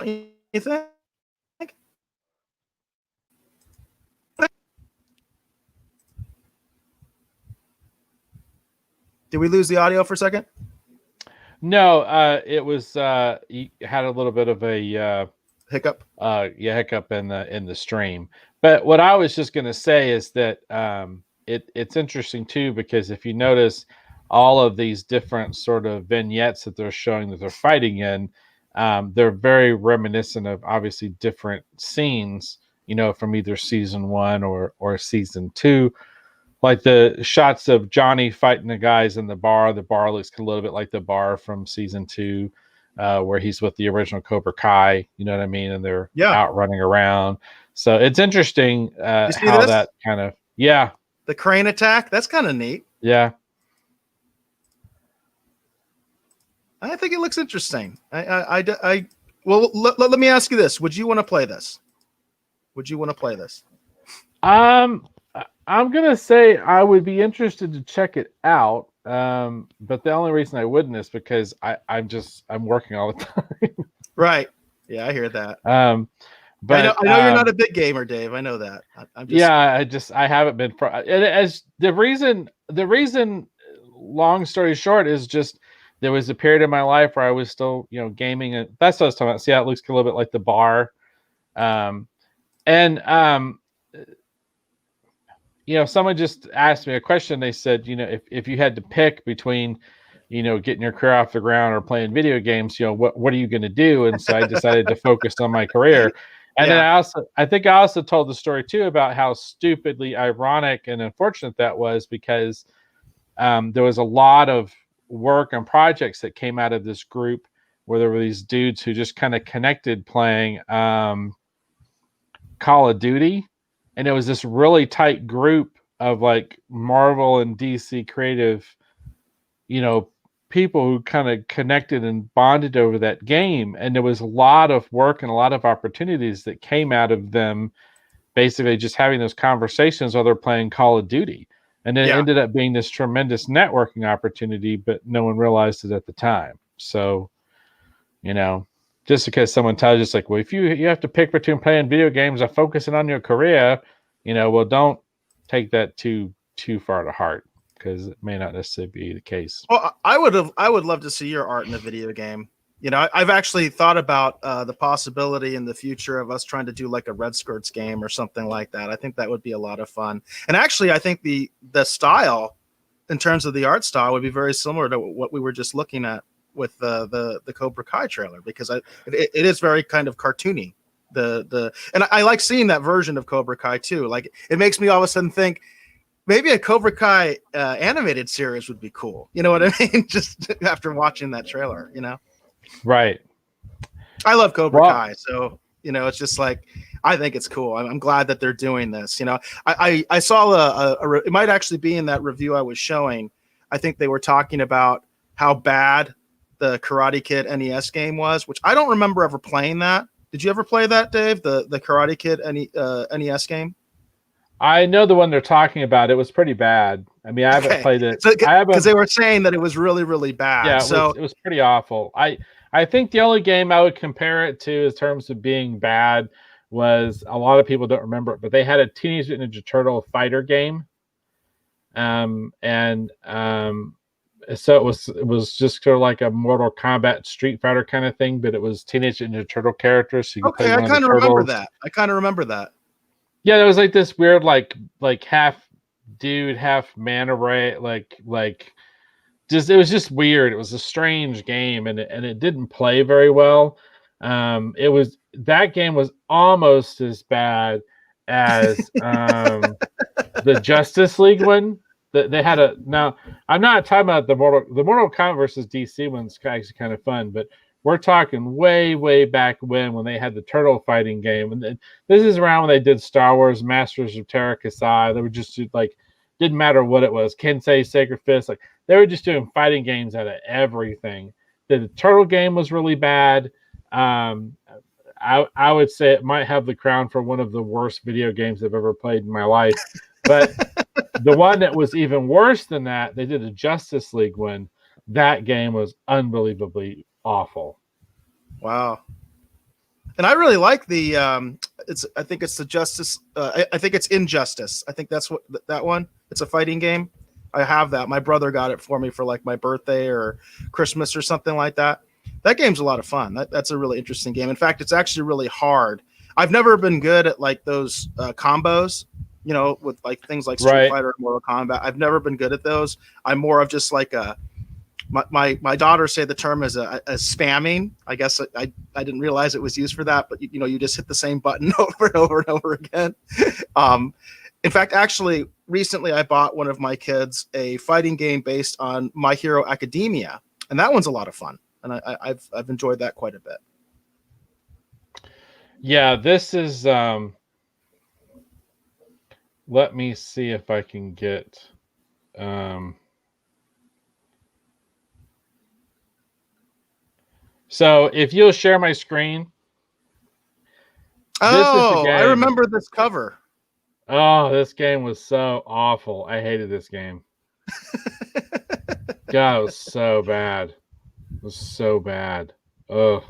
you think? Did we lose the audio for a second? No, it was he had a little bit of a hiccup. Hiccup in the stream. But what I was just going to say is that it's interesting too, because if you notice all of these different sort of vignettes that they're showing that they're fighting in, they're very reminiscent of obviously different scenes, from either season 1 or season 2. Like the shots of Johnny fighting the guys in the bar looks a little bit like the bar from season 2, where he's with the original Cobra Kai, you know what I mean? And they're out running around. So it's interesting how this? That kind of, the crane attack. That's kind of neat. Yeah. I think it looks interesting. I Well, let me ask you this: would you want to play this? Would you want to play this? I'm gonna say I would be interested to check it out. But the only reason I wouldn't is because I'm working all the time. Right. Yeah, I hear that. But I know you're not a big gamer, Dave. I know that. I'm just yeah, I haven't been and as the reason long story short is just there was a period in my life where I was still, gaming, and that's what I was talking about. See how it looks a little bit like the bar. And someone just asked me a question. They said, if you had to pick between, getting your career off the ground or playing video games, what are you going to do? And so I decided to focus on my career. And then I think I also told the story too about how stupidly ironic and unfortunate that was, because there was a lot of work and projects that came out of this group where there were these dudes who just kind of connected playing Call of Duty. And it was this really tight group of like Marvel and DC creative, people who kind of connected and bonded over that game. And there was a lot of work and a lot of opportunities that came out of them basically just having those conversations while they're playing Call of Duty. And then it ended up being this tremendous networking opportunity, but no one realized it at the time. So, just because someone tells you, it's like, well, if you have to pick between playing video games or focusing on your career, well, don't take that too far to heart, because it may not necessarily be the case. Well, I would love to see your art in a video game. I've actually thought about the possibility in the future of us trying to do like a Red Skirts game or something like that. I think that would be a lot of fun. And actually, I think the style, in terms of the art style, would be very similar to what we were just looking at with the Cobra Kai trailer, because it is very kind of cartoony. And I like seeing that version of Cobra Kai too. Like, it makes me all of a sudden think maybe a Cobra Kai animated series would be cool. You know what I mean? Just after watching that trailer, Right. I love Cobra Kai, so it's just like, I think it's cool. I'm glad that they're doing this. I saw it might actually be in that review I was showing. I think they were talking about how bad the Karate Kid NES game was, which I don't remember ever playing that. Did you ever play that, Dave? The Karate Kid NES game? I know the one they're talking about. It was pretty bad. I mean, I haven't played it. Because they were saying that it was really, really bad. Yeah, it was pretty awful. I think the only game I would compare it to in terms of being bad was, a lot of people don't remember it, but they had a Teenage Mutant Ninja Turtle fighter game. So it was just sort of like a Mortal Kombat Street Fighter kind of thing, but it was Teenage Ninja Turtle characters. So you could play I kind of remember that. Yeah, there was like this weird like half dude, half manta ray, just, it was just weird. It was a strange game, and it didn't play very well. That game was almost as bad as the Justice League one. They had now, I'm not talking about the Mortal Kombat versus DC one's actually kind of fun, but we're talking way back when they had the turtle fighting game. And this is around when they did Star Wars Masters of Terra Kasai. They were just like, didn't matter what it was, Kensei, Sacred Fist, like they were just doing fighting games out of everything. The turtle game was really bad. I would say it might have the crown for one of the worst video games I've ever played in my life. But the one that was even worse than that, they did a Justice League one. That game was unbelievably awful. Wow. And I really like the I think it's the Justice. I think it's Injustice. I think that's what that one. It's a fighting game. I have that. My brother got it for me for like my birthday or Christmas or something like that. That game's a lot of fun. That's a really interesting game. In fact, it's actually really hard. I've never been good at like those combos, with like things like Street Fighter and Mortal Kombat. I've never been good at those. I'm more of just like my daughters say the term is a spamming. I guess I didn't realize it was used for that, but you just hit the same button over and over and over again. In fact, actually, recently I bought one of my kids a fighting game based on My Hero Academia, and that one's a lot of fun, and I've enjoyed that quite a bit. Yeah, this is. Let me see if I can get. So if you'll share my screen, this is the Oh, I game. remember this cover. Oh, this game was so awful. I hated this game. God, it was so bad. It was so bad. Ugh.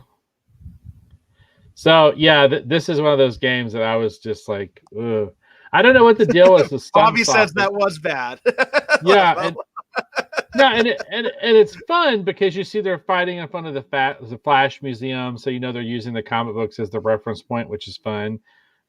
So yeah, this is one of those games that I was just like, ugh. I don't know what the deal was with Bobby says Sunsoft. that was bad. Yeah, and no, and it's fun because you see they're fighting in front of the Flash Museum, so you know they're using the comic books as the reference point, which is fun.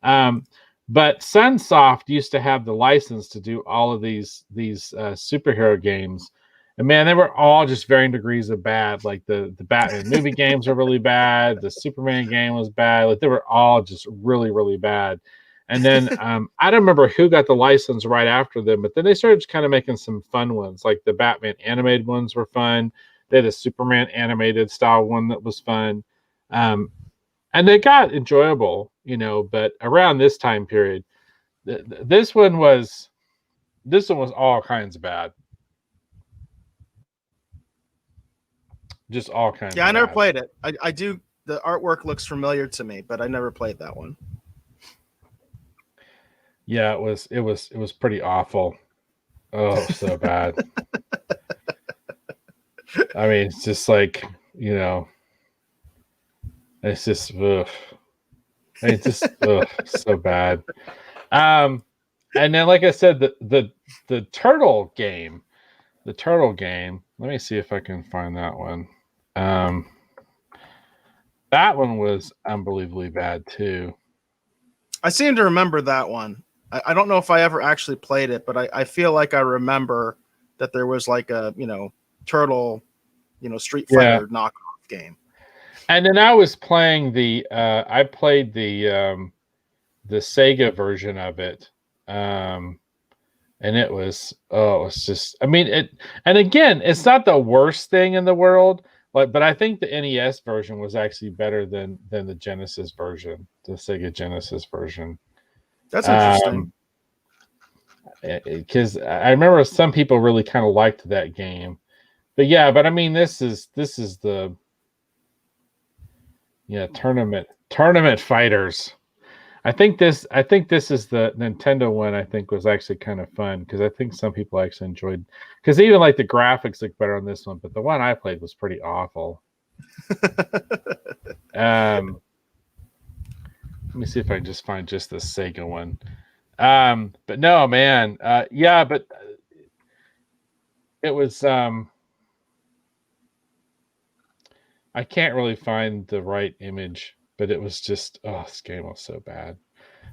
But Sunsoft used to have the license to do all of these superhero games, and man, they were all just varying degrees of bad. Like the Batman movie games were really bad. The Superman game was bad. Like they were all just really really bad. And then I don't remember who got the license right after them, but then they started kind of making some fun ones. Like the Batman animated ones were fun. They had a Superman animated style one that was fun. And they got enjoyable, you know, but around this time period, this one was all kinds of bad. Just all kinds Yeah, of I never bad. played it. I do. The artwork looks familiar to me, but I never played that one. Yeah, it was pretty awful. Oh, so bad. I mean, it's just like, you know, it's just ugh. It's just ugh, so bad. And then like I said, the turtle game. The turtle game. Let me see if I can find that one. That one was unbelievably bad too. I seem to remember that one. I don't know if I ever actually played it, but I feel like I remember that there was like a, turtle, Street Yeah. Fighter knockoff game. And then I was playing I played the Sega version of it. And it was just, I mean, and again, it's not the worst thing in the world, but I think the NES version was actually better than the Genesis version, the Sega Genesis version. That's interesting. Because I remember some people really kind of liked that game, but yeah, but I mean, this is the tournament fighters. I think this is the Nintendo one. I think was actually kind of fun because I think some people actually enjoyed, because even like the graphics look better on this one, but the one I played was pretty awful. Let me see if I can just find just the Sega one. But no, man, yeah, but it was I can't really find the right image, but it was just, this game was so bad.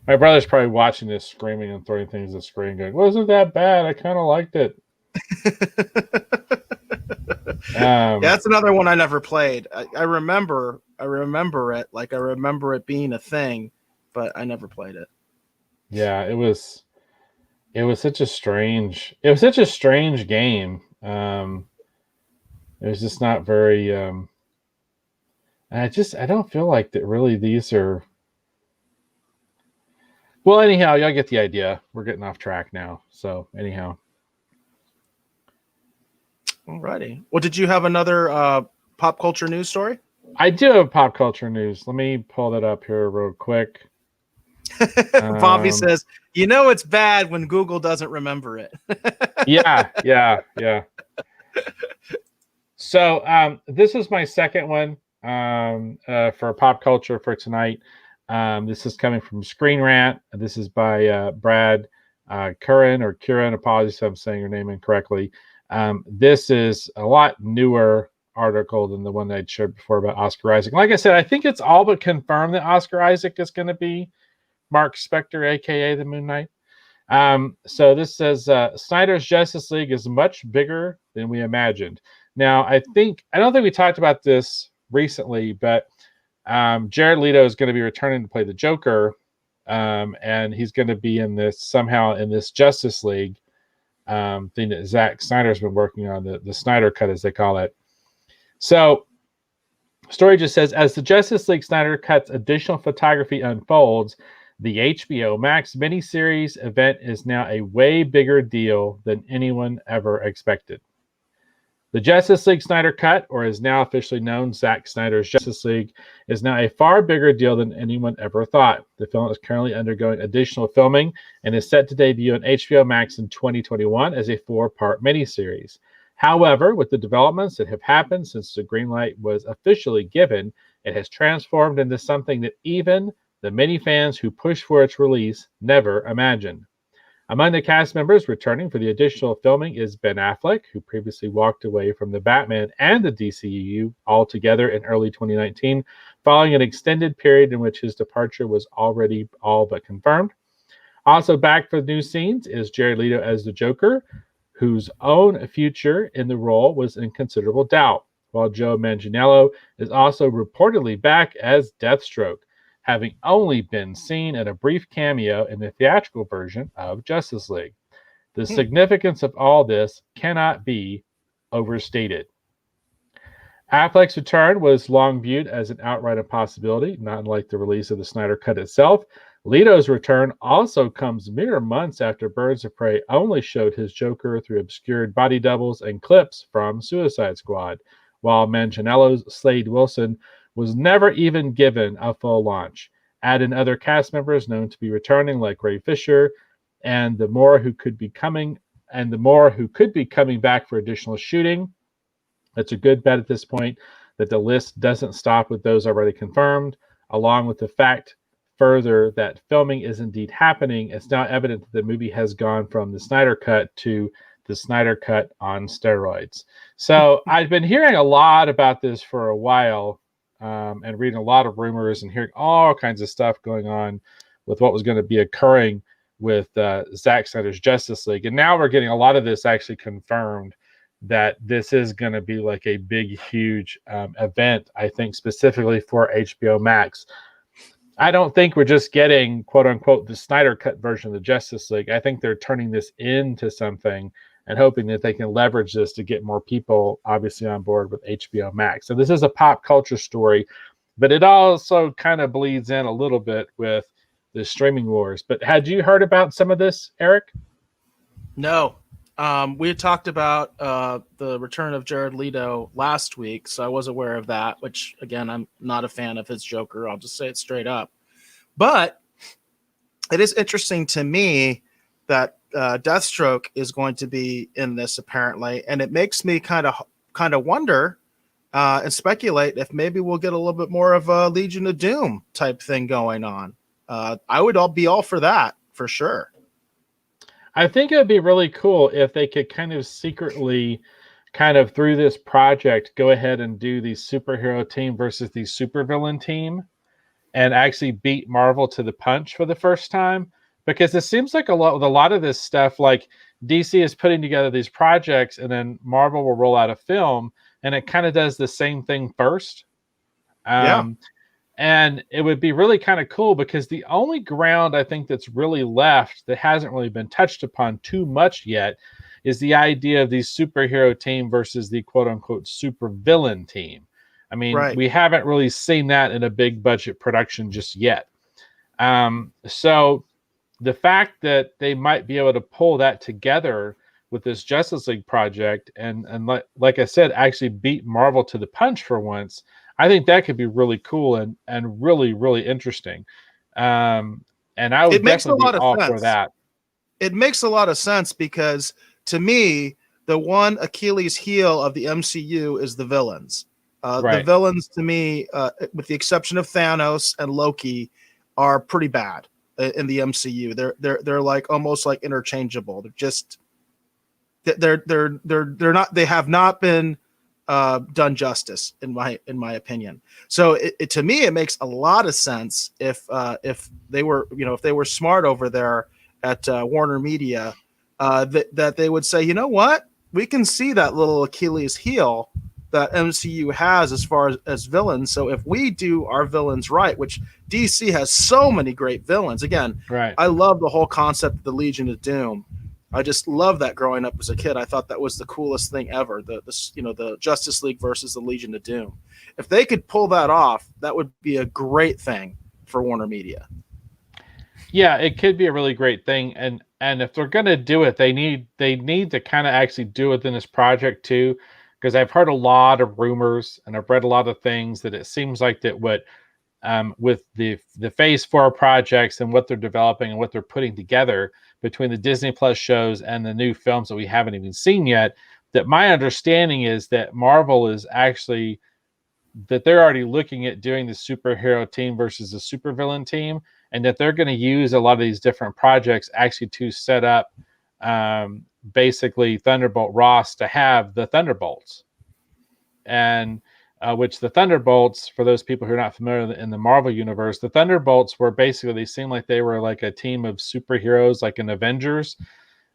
My brother's probably watching this, screaming and throwing things at the screen, going, "Wasn't that bad? I kind of liked it." Yeah, that's another one I never played. I remember it. Like I remember it being a thing, but I never played it. Yeah, it was such a strange game. It was just not very. I don't feel like that. Really, these are. Well, anyhow, y'all get the idea. We're getting off track now. So, anyhow. Alrighty. Well, did you have another pop culture news story? I do have pop culture news. Let me pull that up here real quick. Bobby says, it's bad when Google doesn't remember it. Yeah. So this is my second one for pop culture for tonight. This is coming from Screen Rant. This is by Brad Curran or Curran. Apologies if I'm saying your name incorrectly. This is a lot newer article than the one that I'd shared before about Oscar Isaac. Like I said, I think it's all but confirmed that Oscar Isaac is going to be Mark Spector, aka the Moon Knight. So this says Snyder's Justice League is much bigger than we imagined. Now, I don't think we talked about this recently, but Jared Leto is going to be returning to play the Joker, and he's going to be in this Justice League thing that Zack Snyder's been working on, the Snyder Cut, as they call it. So, story just says, as the Justice League Snyder Cut's additional photography unfolds, the HBO Max miniseries event is now a way bigger deal than anyone ever expected. The Justice League Snyder Cut, or is now officially known Zack Snyder's Justice League, is now a far bigger deal than anyone ever thought. The film is currently undergoing additional filming and is set to debut on HBO Max in 2021 as a 4-part miniseries. However, with the developments that have happened since the green light was officially given, it has transformed into something that even the many fans who pushed for its release never imagined. Among the cast members returning for the additional filming is Ben Affleck, who previously walked away from the Batman and the DCEU altogether in early 2019, following an extended period in which his departure was already all but confirmed. Also back for new scenes is Jared Leto as the Joker, whose own future in the role was in considerable doubt, while Joe Manganiello is also reportedly back as Deathstroke, having only been seen in a brief cameo in the theatrical version of Justice League. The significance of all this cannot be overstated. Affleck's return was long viewed as an outright impossibility, not unlike the release of the Snyder Cut itself. Leto's return also comes mere months after Birds of Prey only showed his Joker through obscured body doubles and clips from Suicide Squad, while Manganiello's Slade Wilson was never even given a full launch. Add in other cast members known to be returning, like Ray Fisher, and the more who could be coming back for additional shooting. It's a good bet at this point that the list doesn't stop with those already confirmed, along with the fact further that filming is indeed happening. It's now evident that the movie has gone from the Snyder Cut to the Snyder Cut on steroids. So I've been hearing a lot about this for a while, and reading a lot of rumors and hearing all kinds of stuff going on with what was going to be occurring with Zack Snyder's Justice League. And now we're getting a lot of this actually confirmed, that this is going to be like a big, huge event, I think, specifically for HBO Max. I don't think we're just getting, quote unquote, the Snyder Cut version of the Justice League. I think they're turning this into something and hoping that they can leverage this to get more people obviously on board with HBO Max. So this is a pop culture story, but it also kind of bleeds in a little bit with the streaming wars. But had you heard about some of this, Eric? No. We had talked about the return of Jared Leto last week, so I was aware of that, which, again, I'm not a fan of his Joker. I'll just say it straight up. But it is interesting to me that Deathstroke is going to be in this, apparently, and it makes me kind of wonder and speculate if maybe we'll get a little bit more of a Legion of Doom type thing going on. I would be all for that, for sure. I think it would be really cool if they could kind of secretly, kind of through this project, go ahead and do the superhero team versus the supervillain team and actually beat Marvel to the punch for the first time. Because it seems like a lot of this stuff, like DC is putting together these projects and then Marvel will roll out a film and it kind of does the same thing first. And it would be really kind of cool because the only ground I think that's really left that hasn't really been touched upon too much yet is the idea of the superhero team versus the quote unquote super villain team. I mean, we haven't really seen that in a big budget production just yet. So the fact that they might be able to pull that together with this Justice League project and like I said, actually beat Marvel to the punch for once, I think that could be really cool and really, really interesting. And I would definitely be all for that. It makes a lot of sense because to me, the one Achilles heel of the MCU is the villains. The villains to me, with the exception of Thanos and Loki, are pretty bad in the MCU. They're like almost like interchangeable. They have not been done justice in my opinion. So to me, it makes a lot of sense if they were smart over there at Warner Media, that they would say, you know what, we can see that little Achilles heel that MCU has as far as villains. So if we do our villains right, which DC has so many great villains, again, I love the whole concept of the Legion of Doom. I just love that growing up as a kid. I thought that was the coolest thing ever. The Justice League versus the Legion of Doom. If they could pull that off, that would be a great thing for Warner Media. Yeah, it could be a really great thing. And if they're going to do it, they need to kind of actually do it in this project too, because I've heard a lot of rumors and I've read a lot of things that it seems like that what with the Phase 4 projects and what they're developing and what they're putting together between the Disney Plus shows and the new films that we haven't even seen yet, that my understanding is that Marvel is actually that they're already looking at doing the superhero team versus the supervillain team, and that they're going to use a lot of these different projects actually to set up basically Thunderbolt Ross to have the Thunderbolts. And which the Thunderbolts, for those people who are not familiar in the Marvel universe, the Thunderbolts were basically, they seemed like they were like a team of superheroes like in Avengers.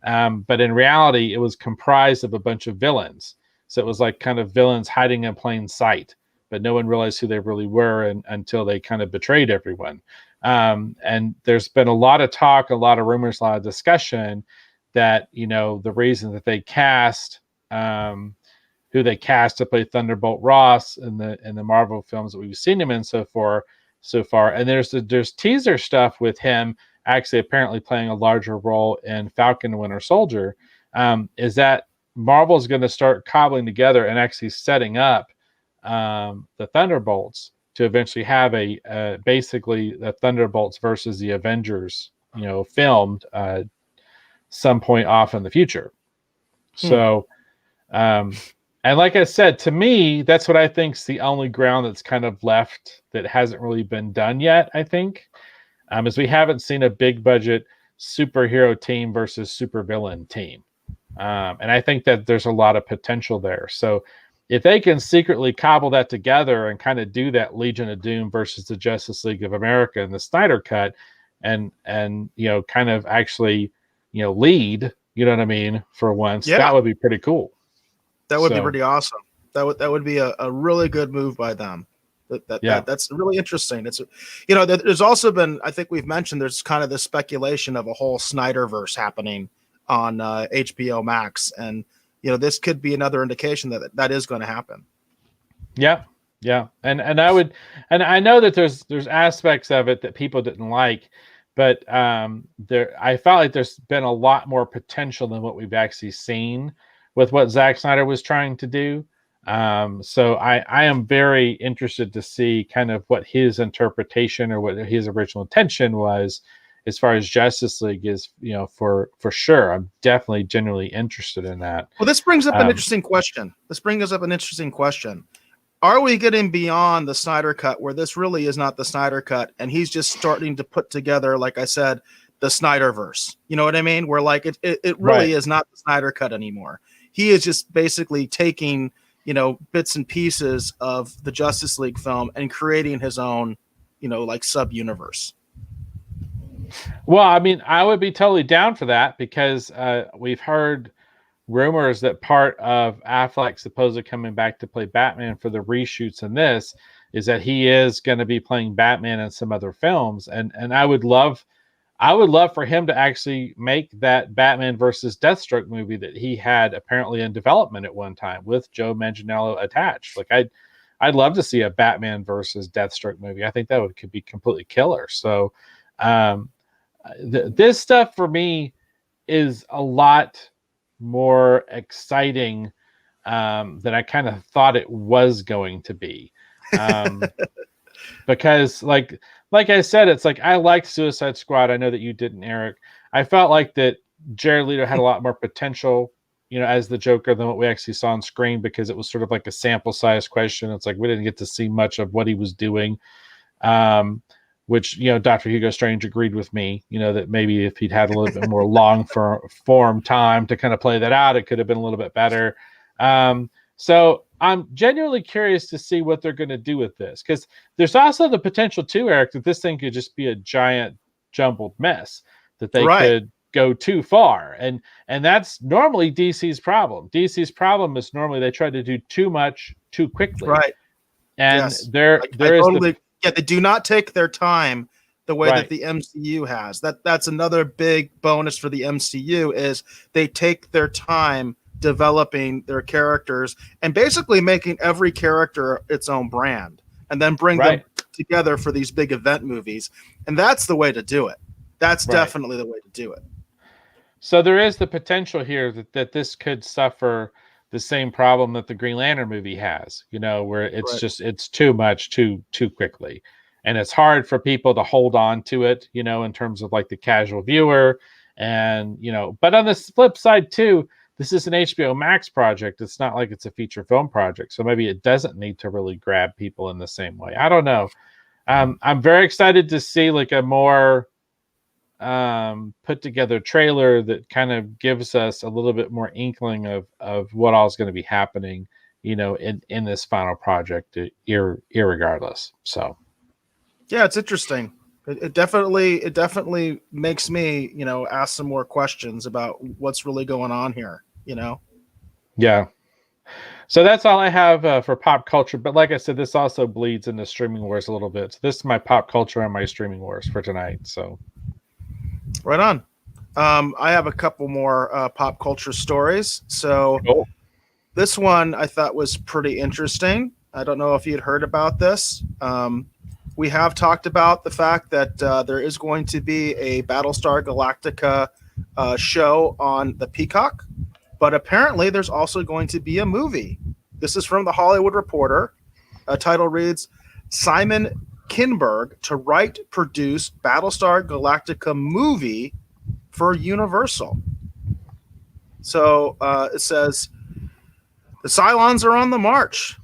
But in reality, it was comprised of a bunch of villains. So it was like kind of villains hiding in plain sight, but no one realized who they really were until they kind of betrayed everyone. And there's been a lot of talk, a lot of rumors, a lot of discussion that, you know, the reason that they cast who they cast to play Thunderbolt Ross in the Marvel films that we've seen him in so far. And there's teaser stuff with him actually apparently playing a larger role in Falcon and Winter Soldier. Is that Marvel's going to start cobbling together and actually setting up the Thunderbolts to eventually have basically the Thunderbolts versus the Avengers, you know, filmed some point off in the future. So, and like I said, to me, that's what I think is the only ground that's kind of left that hasn't really been done yet, I think, is we haven't seen a big budget superhero team versus supervillain team. And I think that there's a lot of potential there. So if they can secretly cobble that together and kind of do that Legion of Doom versus the Justice League of America and the Snyder Cut and you know, kind of actually, you know, lead, you know what I mean, for once, that would be pretty cool. That would be pretty awesome. That would be a really good move by them. That's really interesting. It's, you know, there's also been, I think we've mentioned, there's kind of this speculation of a whole Snyderverse happening on HBO Max, and you know, this could be another indication that is going to happen. Yeah, and I know that there's aspects of it that people didn't like, but I felt like there's been a lot more potential than what we've actually seen with what Zack Snyder was trying to do. So I am very interested to see kind of what his interpretation or what his original intention was as far as Justice League is, you know, for sure. I'm definitely genuinely interested in that. Well, this brings up an interesting question. Are we getting beyond the Snyder Cut where this really is not the Snyder Cut and he's just starting to put together, like I said, the Snyderverse? You know what I mean? Where like it really is not the Snyder Cut anymore. He is just basically taking, you know, bits and pieces of the Justice League film and creating his own, you know, like sub-universe. Well, I mean, I would be totally down for that because we've heard rumors that part of Affleck supposedly coming back to play Batman for the reshoots in this is that he is going to be playing Batman in some other films. And I would love for him to actually make that Batman versus Deathstroke movie that he had apparently in development at one time with Joe Manganiello attached. Like I'd love to see a Batman versus Deathstroke movie. I think that could be completely killer. So this stuff for me is a lot more exciting than I kind of thought it was going to be. Because like I said, it's like I liked Suicide Squad. I know that you didn't, Eric. I felt like that Jared Leto had a lot more potential, you know, as the Joker than what we actually saw on screen because it was sort of like a sample size question. It's like we didn't get to see much of what he was doing. Which, you know, Dr. Hugo Strange agreed with me, you know, that maybe if he'd had a little bit more long form time to kind of play that out, it could have been a little bit better. So I'm genuinely curious to see what they're going to do with this, because there's also the potential too, Eric, that this thing could just be a giant jumbled mess, that they could go too far. And that's normally DC's problem. DC's problem is normally they try to do too much too quickly. Right. And they do not take their time the way that the MCU has. That's another big bonus for the MCU is they take their time developing their characters and basically making every character its own brand and then bring them together for these big event movies. And that's the way to do it. That's definitely the way to do it. So there is the potential here that this could suffer the same problem that the Green Lantern movie has, where it's Right. just it's too much too quickly. And it's hard for people to hold on to it, in terms of like the casual viewer. And, but on the flip side too, this is an HBO Max project. It's not like it's a feature film project. So maybe it doesn't need to really grab people in the same way. I don't know. I'm very excited to see like a more put together trailer that kind of gives us a little bit more inkling of what all is going to be happening, in this final project, irregardless. So Yeah, it's interesting. It definitely makes me, ask some more questions about what's really going on here. yeah. So that's all I have for pop culture. But like I said, this also bleeds into streaming wars a little bit. So this is my pop culture and my streaming wars for tonight. So Right on. I have a couple more pop culture stories. So cool. this one I thought was pretty interesting. I don't know if you had heard about this. We have talked about the fact that there is going to be a Battlestar Galactica show on the Peacock, but apparently there's also going to be a movie. This is from the Hollywood Reporter. Title reads, Simon Kinberg to write, produce Battlestar Galactica movie for Universal. So it says, the Cylons are on the march.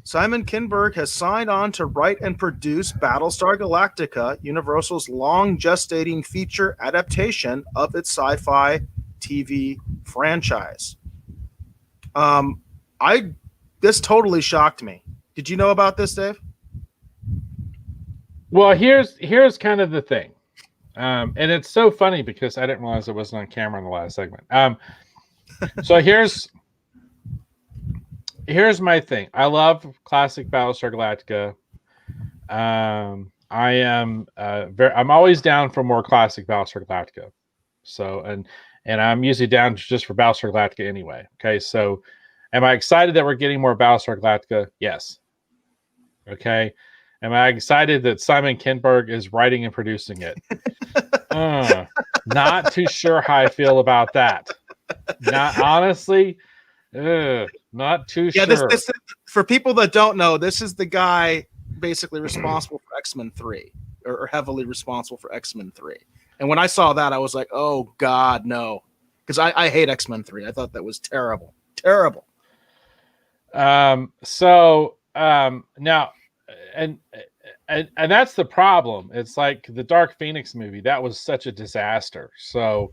Simon Kinberg has signed on to write and produce Battlestar Galactica, Universal's long gestating feature adaptation of its sci-fi TV franchise. This totally shocked me. Did you know about this, Dave? Well, here's kind of the thing. And it's so funny because I didn't realize it wasn't on camera in the last segment. So here's my thing. I love classic Battlestar Galactica. I'm always down for more classic Battlestar Galactica. So and I'm usually down just for Battlestar Galactica anyway. Okay, so am I excited that we're getting more Battlestar Galactica? Yes. Okay. Am I excited that Simon Kinberg is writing and producing it? Not too sure how I feel about that. Not honestly. Not too sure. This for people that don't know, this is the guy basically responsible for X-Men 3 or heavily responsible for X-Men 3. And when I saw that, I was like, oh God, no. Because I hate X-Men 3. I thought that was terrible. Terrible. Now and that's the problem. It's like the Dark Phoenix movie. That was such a disaster. So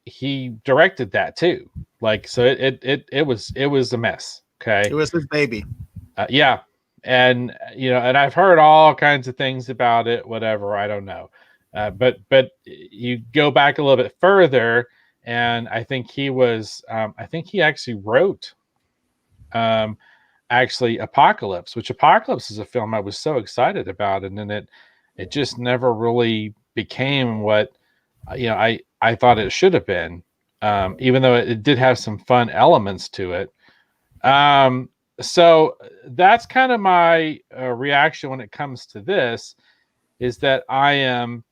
he directed that too. Like, so it was a mess. Okay. It was his baby. Yeah. And, and I've heard all kinds of things about it, whatever, I don't know. But you go back a little bit further and I think he actually wrote, Apocalypse, which Apocalypse is a film I was so excited about. And then it just never really became what, I thought it should have been, even though it did have some fun elements to it. So that's kind of my reaction when it comes to this, is that I'm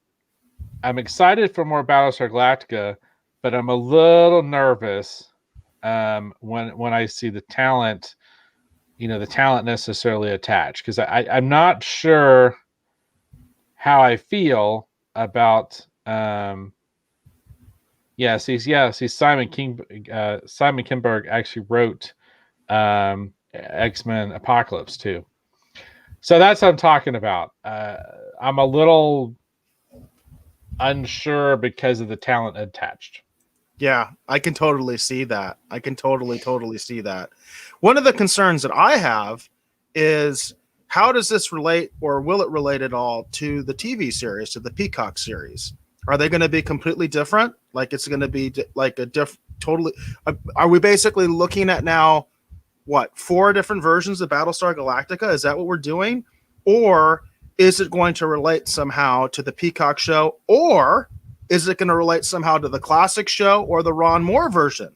excited for more Battlestar Galactica, but I'm a little nervous when I see the talent, the talent necessarily attached, because I'm not sure how I feel about. See, Simon Kinberg actually wrote X-Men Apocalypse too. So that's what I'm talking about. I'm a little unsure because of the talent attached. Yeah, I can totally see that. I can totally see that. One of the concerns that I have is, how does this relate, or will it relate at all to the TV series, to the Peacock series? Are they going to be completely different? Like, it's going to be like totally. Are we basically looking at now, 4 different versions of Battlestar Galactica? Is that what we're doing? Or is it going to relate somehow to the Peacock show? Or is it going to relate somehow to the classic show or the Ron Moore version?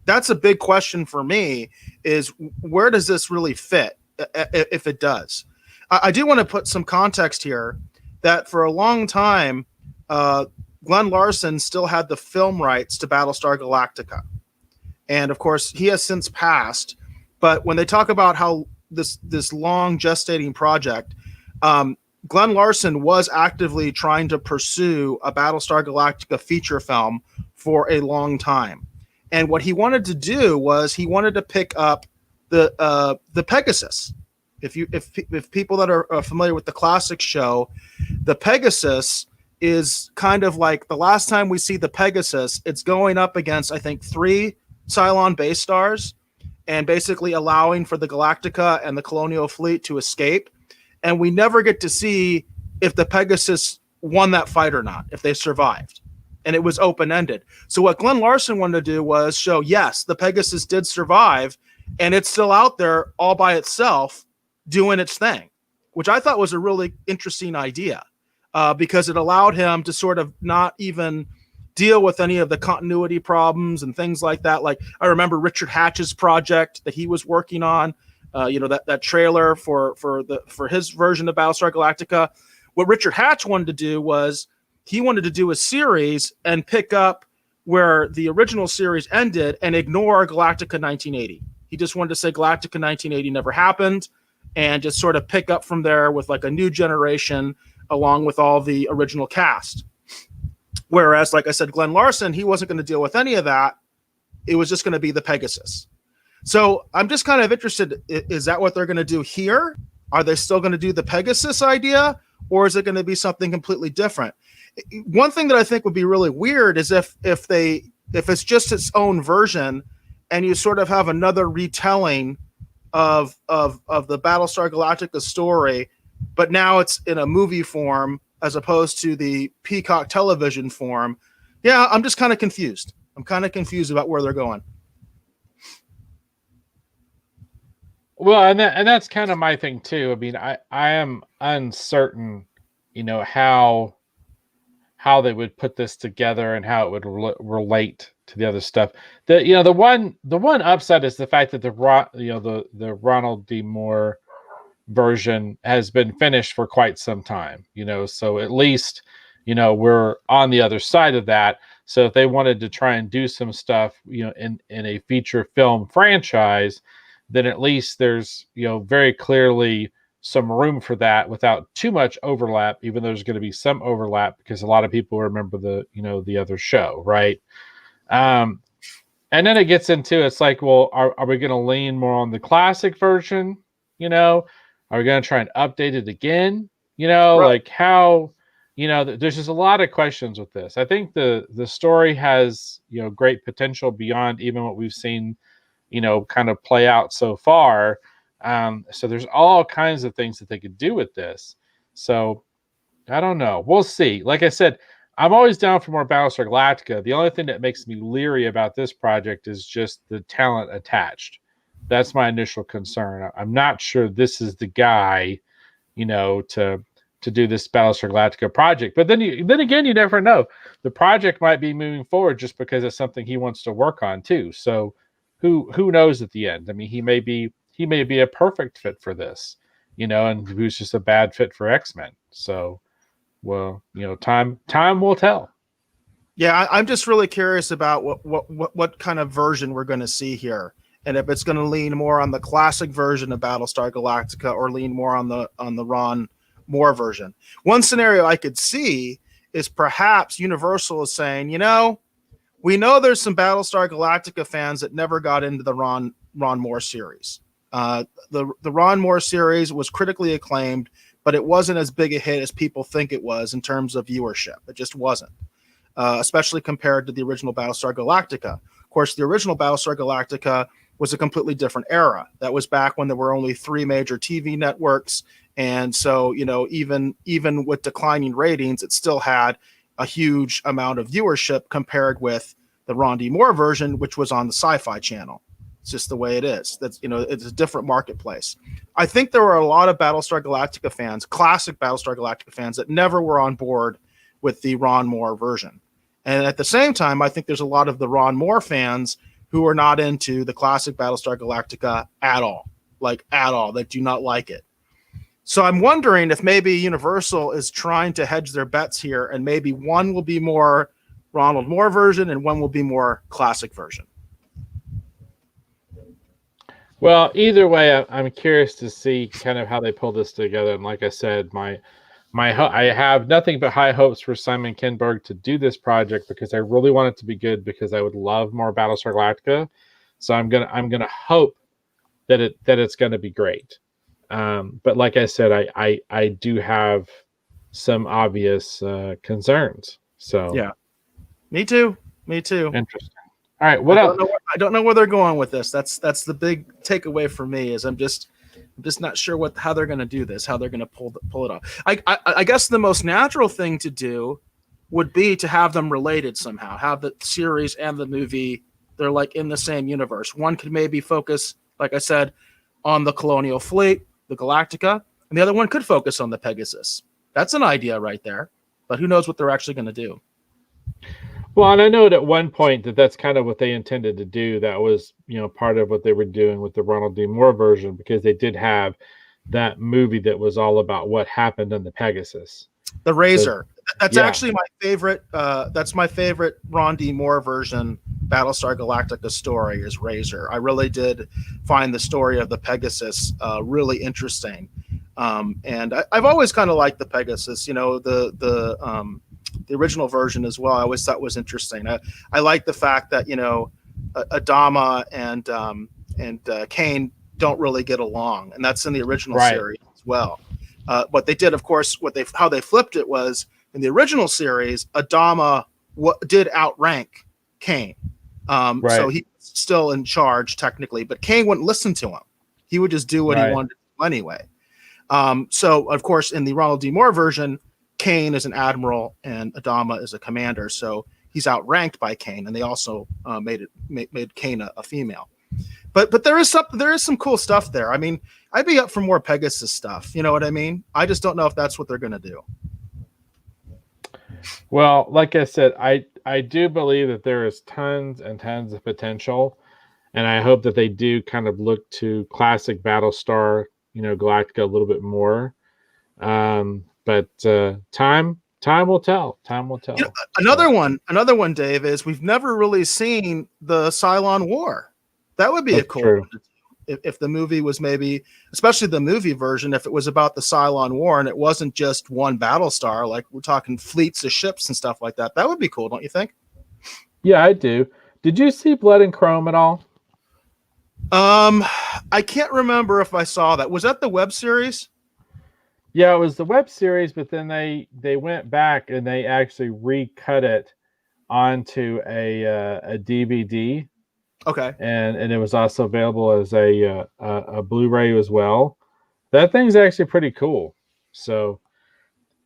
That's a big question for me, is where does this really fit, if it does? I do want to put some context here that for a long time, Glenn Larson still had the film rights to Battlestar Galactica. And of course, he has since passed. But when they talk about how this long gestating project, Glenn Larson was actively trying to pursue a Battlestar Galactica feature film for a long time. And what he wanted to do was he wanted to pick up the Pegasus. If people that are familiar with the classic show, the Pegasus is kind of like the last time we see the Pegasus, it's going up against, I think, 3 Cylon base stars and basically allowing for the Galactica and the Colonial Fleet to escape. And we never get to see if the Pegasus won that fight or not, if they survived. And it was open-ended. So what Glenn Larson wanted to do was show, yes, the Pegasus did survive, and it's still out there all by itself doing its thing, which I thought was a really interesting idea. Because it allowed him to sort of not even deal with any of the continuity problems and things like that. Like I remember Richard Hatch's project that he was working on, that trailer for his version of Battlestar Galactica. What Richard Hatch wanted to do was he wanted to do a series and pick up where the original series ended and ignore Galactica 1980. He just wanted to say Galactica 1980 never happened and just sort of pick up from there with like a new generation along with all the original cast. Whereas, like I said, Glenn Larson, he wasn't going to deal with any of that. It was just going to be the Pegasus. So I'm just kind of interested. Is that what they're going to do here? Are they still going to do the Pegasus idea? Or is it going to be something completely different? One thing that I think would be really weird is if it's just its own version and you sort of have another retelling of the Battlestar Galactica story, but now it's in a movie form as opposed to the Peacock television form. Yeah, I'm just kind of confused. I'm kind of confused about where they're going. Well, and that's kind of my thing too. I mean, I am uncertain, how they would put this together and how it would relate to the other stuff. The one upside is the fact that the Ronald D. Moore version has been finished for quite some time, so at least, we're on the other side of that. So if they wanted to try and do some stuff, in a feature film franchise, then at least there's, very clearly some room for that without too much overlap, even though there's going to be some overlap because a lot of people remember the other show. Right. And then it gets into, it's like, well, are we going to lean more on the classic version? Are we going to try and update it again? Right. Like how, there's just a lot of questions with this. I think the story has, great potential beyond even what we've seen, kind of play out so far. So there's all kinds of things that they could do with this. So I don't know. We'll see. Like I said, I'm always down for more Battlestar Galactica. The only thing that makes me leery about this project is just the talent attached. That's my initial concern. I'm not sure this is the guy, to do this Battlestar Galactica project. But then again, you never know. The project might be moving forward just because it's something he wants to work on too. So who knows at the end? I mean, he may be a perfect fit for this, and who's just a bad fit for X-Men. So, well, time will tell. Yeah, I'm just really curious about what kind of version we're going to see here. And if it's going to lean more on the classic version of Battlestar Galactica or lean more on the Ron Moore version. One scenario I could see is perhaps Universal is saying, we know there's some Battlestar Galactica fans that never got into the Ron Moore series. The Ron Moore series was critically acclaimed, but it wasn't as big a hit as people think it was in terms of viewership. It just wasn't, especially compared to the original Battlestar Galactica. Of course, the original Battlestar Galactica was a completely different era. That was back when there were only 3 major TV networks. And so, even with declining ratings, it still had a huge amount of viewership compared with the Ron D. Moore version, which was on the Sci-Fi Channel. It's just the way it is. That's, it's a different marketplace. I think there were a lot of Battlestar Galactica fans, classic Battlestar Galactica fans, that never were on board with the Ron Moore version. And at the same time, I think there's a lot of the Ron Moore fans who are not into the classic Battlestar Galactica at all, that do not like it. So I'm wondering if maybe Universal is trying to hedge their bets here, and maybe one will be more Ronald Moore version and one will be more classic version. Well, either way, I'm curious to see kind of how they pull this together. And like I said, I have nothing but high hopes for Simon Kinberg to do this project because I really want it to be good because I would love more Battlestar Galactica. So I'm gonna hope that it's gonna be great. But like I said, I do have some obvious concerns. So yeah, me too. Interesting. All right, what else? I don't know where they're going with this. That's the big takeaway for me. Is I'm just not sure how they're going to do this, how they're going to pull it off. I guess the most natural thing to do would be to have them related somehow. Have the series and the movie, they're like in the same universe. One could maybe focus, like I said, on the Colonial Fleet, the Galactica, and the other one could focus on the Pegasus. That's an idea right there. But who knows what they're actually going to do. Well, and I know at one point that's kind of what they intended to do. That was, part of what they were doing with the Ronald D. Moore version, because they did have that movie that was all about what happened on the Pegasus. The Razor. That's actually my favorite. That's my favorite Ron D. Moore version, Battlestar Galactica story is Razor. I really did find the story of the Pegasus really interesting. And I've always kind of liked the Pegasus, the original version as well. I always thought was interesting. I like the fact that Adama and Kane don't really get along, and that's in the original series as well. What they did, of course, how they flipped it was in the original series, Adama did outrank Kane, so he's still in charge technically, but Kane wouldn't listen to him. He would just do what he wanted to do anyway. So of course, in the Ronald D. Moore version, Kane is an admiral and Adama is a commander, so he's outranked by Kane, and they also made Kane a female. But there is some cool stuff there. I mean, I'd be up for more Pegasus stuff. You know what I mean? I just don't know if that's what they're going to do. Well, like I said, I do believe that there is tons and tons of potential, and I hope that they do kind of look to classic Battlestar, Galactica a little bit more. But time will tell. Time will tell. Another one, Dave, is we've never really seen the Cylon War. That would be a cool one if the movie was maybe, especially the movie version, if it was about the Cylon War and it wasn't just one Battlestar, like we're talking fleets of ships and stuff like that. That would be cool, don't you think? Yeah, I do. Did you see Blood and Chrome at all? I can't remember if I saw that. Was that the web series? Yeah, it was the web series, but then they went back and they actually recut it onto a DVD. Okay. And it was also available as a Blu-ray as well. That thing's actually pretty cool. So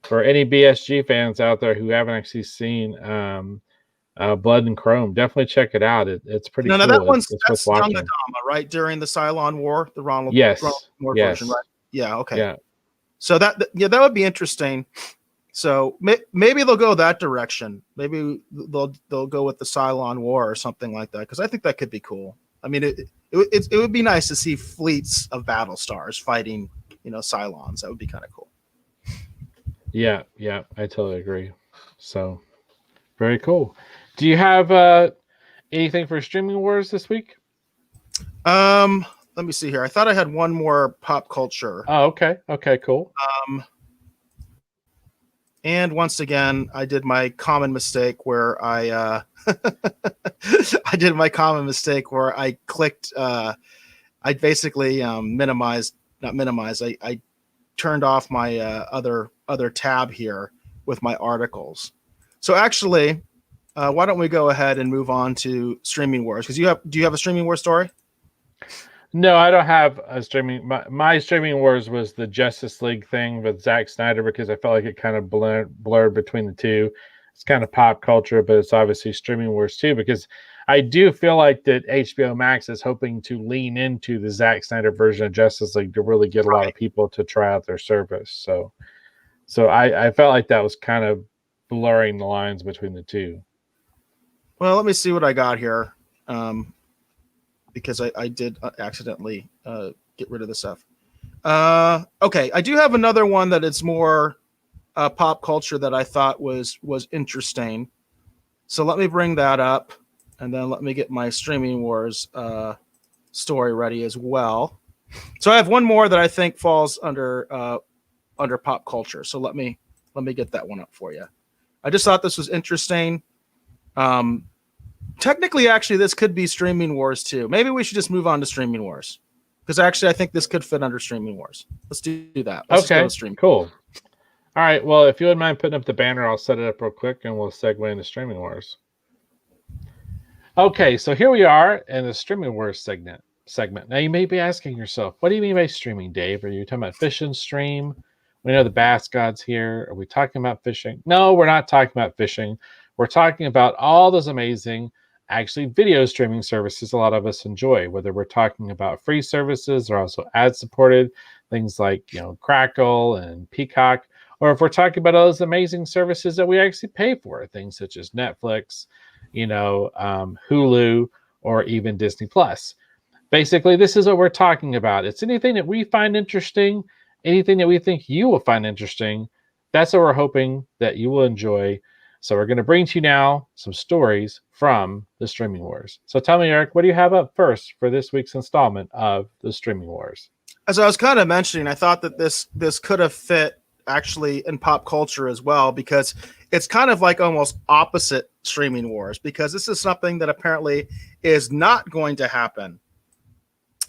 for any BSG fans out there who haven't actually seen Blood and Chrome, definitely check it out. It's pretty cool. No, that one's that's Young Adama, right? During the Cylon War, the Ronald Moore version, right? Yeah, okay. Yeah. So that would be interesting. So maybe they'll go that direction. Maybe they'll go with the Cylon War or something like that, because I think that could be cool. I mean, it would be nice to see fleets of Battlestars fighting, Cylons. That would be kind of cool. Yeah, I totally agree. So very cool. Do you have anything for Streaming Wars this week? Let me see here. I thought I had one more pop culture. Oh, okay. Okay, cool. And once again, I did my common mistake where I clicked. I basically I turned off my other tab here with my articles. So actually, why don't we go ahead and move on to Streaming Wars? Because do you have a Streaming Wars story? No, I don't have a streaming. My Streaming Wars was the Justice League thing with Zack Snyder, because I felt like it kind of blurred between the two. It's kind of pop culture, but it's obviously Streaming Wars too, because I do feel like that HBO Max is hoping to lean into the Zack Snyder version of Justice League to really get a lot of people to try out their service. So I felt like that was kind of blurring the lines between the two. Well, let me see what I got here. Because I did accidentally get rid of the stuff. Okay, I do have another one that is more pop culture that I thought was interesting. So let me bring that up, and then let me get my Streaming Wars story ready as well. So I have one more that I think falls under pop culture. So let me get that one up for you. I just thought this was interesting. Technically, actually, this could be Streaming Wars too. Maybe we should just move on to Streaming Wars, because actually, I think this could fit under Streaming Wars. Let's do that. Let's just go Okay, to streaming. cool. All right. Well, if you wouldn't mind putting up the banner, I'll set it up real quick, and we'll segue into Streaming Wars. Okay, so here we are in the Streaming Wars segment. Now, you may be asking yourself, what do you mean by streaming, Dave? Are you talking about fish and stream? We know the Bass God's here. Are we talking about fishing? No, we're not talking about fishing. We're talking about all those amazing, actually, video streaming services a lot of us enjoy, whether we're talking about free services or also ad-supported, things like, Crackle and Peacock, or if we're talking about all those amazing services that we actually pay for, things such as Netflix, Hulu, or even Disney Plus. Basically, this is what we're talking about. It's anything that we find interesting, anything that we think you will find interesting. That's what we're hoping that you will enjoy. So we're going to bring to you now some stories from the Streaming Wars. So tell me, Eric, what do you have up first for this week's installment of the Streaming Wars? As I was kind of mentioning, I thought that this could have fit actually in pop culture as well, because it's kind of like almost opposite Streaming Wars, because this is something that apparently is not going to happen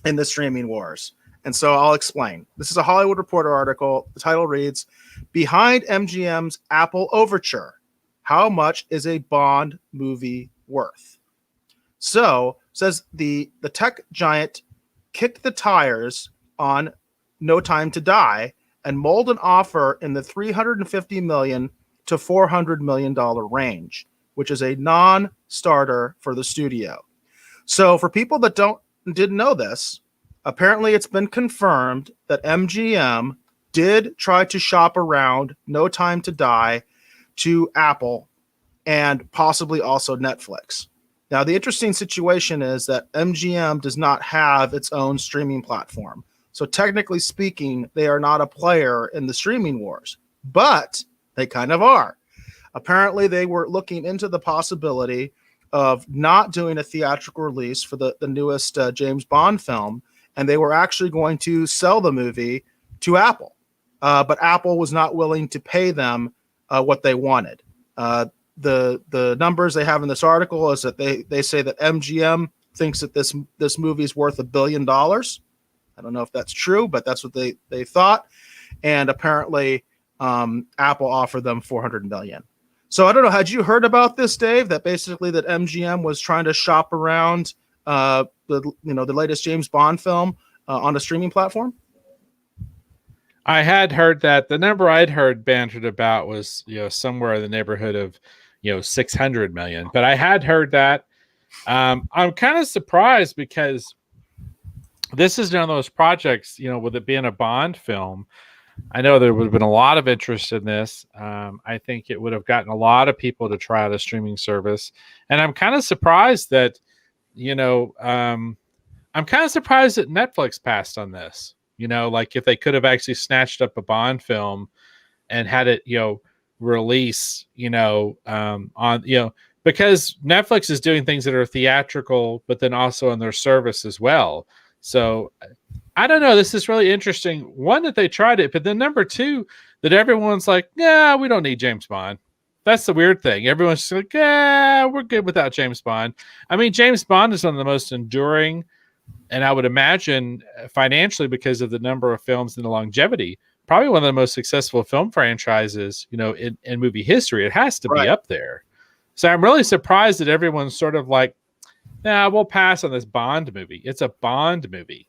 in the Streaming Wars. And so I'll explain. This is a Hollywood Reporter article. The title reads, "Behind MGM's Apple Overture, how much is a Bond movie worth?" So, says the tech giant kicked the tires on No Time to Die and mulled an offer in the $350 million to $400 million range, which is a non-starter for the studio. So for people that didn't know this, apparently it's been confirmed that MGM did try to shop around No Time to Die to Apple and possibly also Netflix. Now, the interesting situation is that MGM does not have its own streaming platform. So technically speaking, they are not a player in the Streaming Wars, but they kind of are. Apparently, they were looking into the possibility of not doing a theatrical release for the newest James Bond film, and they were actually going to sell the movie to Apple. But Apple was not willing to pay them what they wanted. The numbers they have in this article is that they say that MGM thinks that this movie is worth $1 billion. I don't know if that's true, but that's what they thought. And apparently Apple offered them $400 million. So I don't know. Had you heard about this, Dave? That basically that MGM was trying to shop around the latest James Bond film on a streaming platform? I had heard that. The number I'd heard bantered about was somewhere in the neighborhood of 600 million. But I had heard that. I'm kind of surprised because this is one of those projects, with it being a Bond film. I know there would have been a lot of interest in this. I think it would have gotten a lot of people to try out a streaming service. And I'm kind of surprised that, I'm kind of surprised that Netflix passed on this. Like if they could have actually snatched up a Bond film and had it, release, because Netflix is doing things that are theatrical, but then also on their service as well. So I don't know. This is really interesting. One, that they tried it, but then number two, that everyone's like, yeah, we don't need James Bond. That's the weird thing. Everyone's just like, yeah, we're good without James Bond. I mean, James Bond is one of the most enduring, and I would imagine financially because of the number of films and the longevity, probably one of the most successful film franchises, in movie history. It has to be up there. So I'm really surprised that everyone's sort of like, nah, we'll pass on this Bond movie. It's a Bond movie.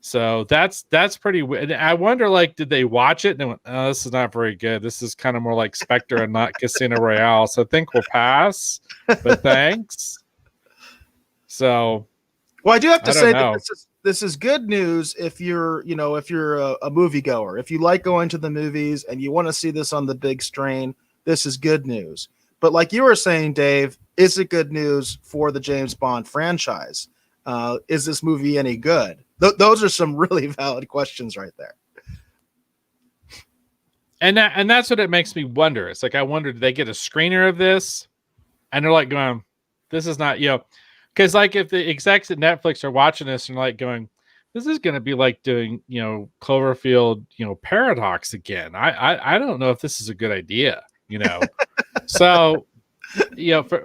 So that's pretty weird. I wonder, did they watch it and they went, oh, this is not very good. This is kind of more like Spectre and not Casino Royale. So I think we'll pass, but thanks. So, well, I do have to say that this is good news if you're, if you're a moviegoer. If you like going to the movies and you want to see this on the big screen, this is good news. But like you were saying, Dave, is it good news for the James Bond franchise? Is this movie any good? Those are some really valid questions right there. And that's what it makes me wonder. It's like, I wonder, did they get a screener of this? And they're like going, this is not, because like if the execs at Netflix are watching this and like going, this is going to be like doing, Cloverfield, Paradox again. I don't know if this is a good idea, So,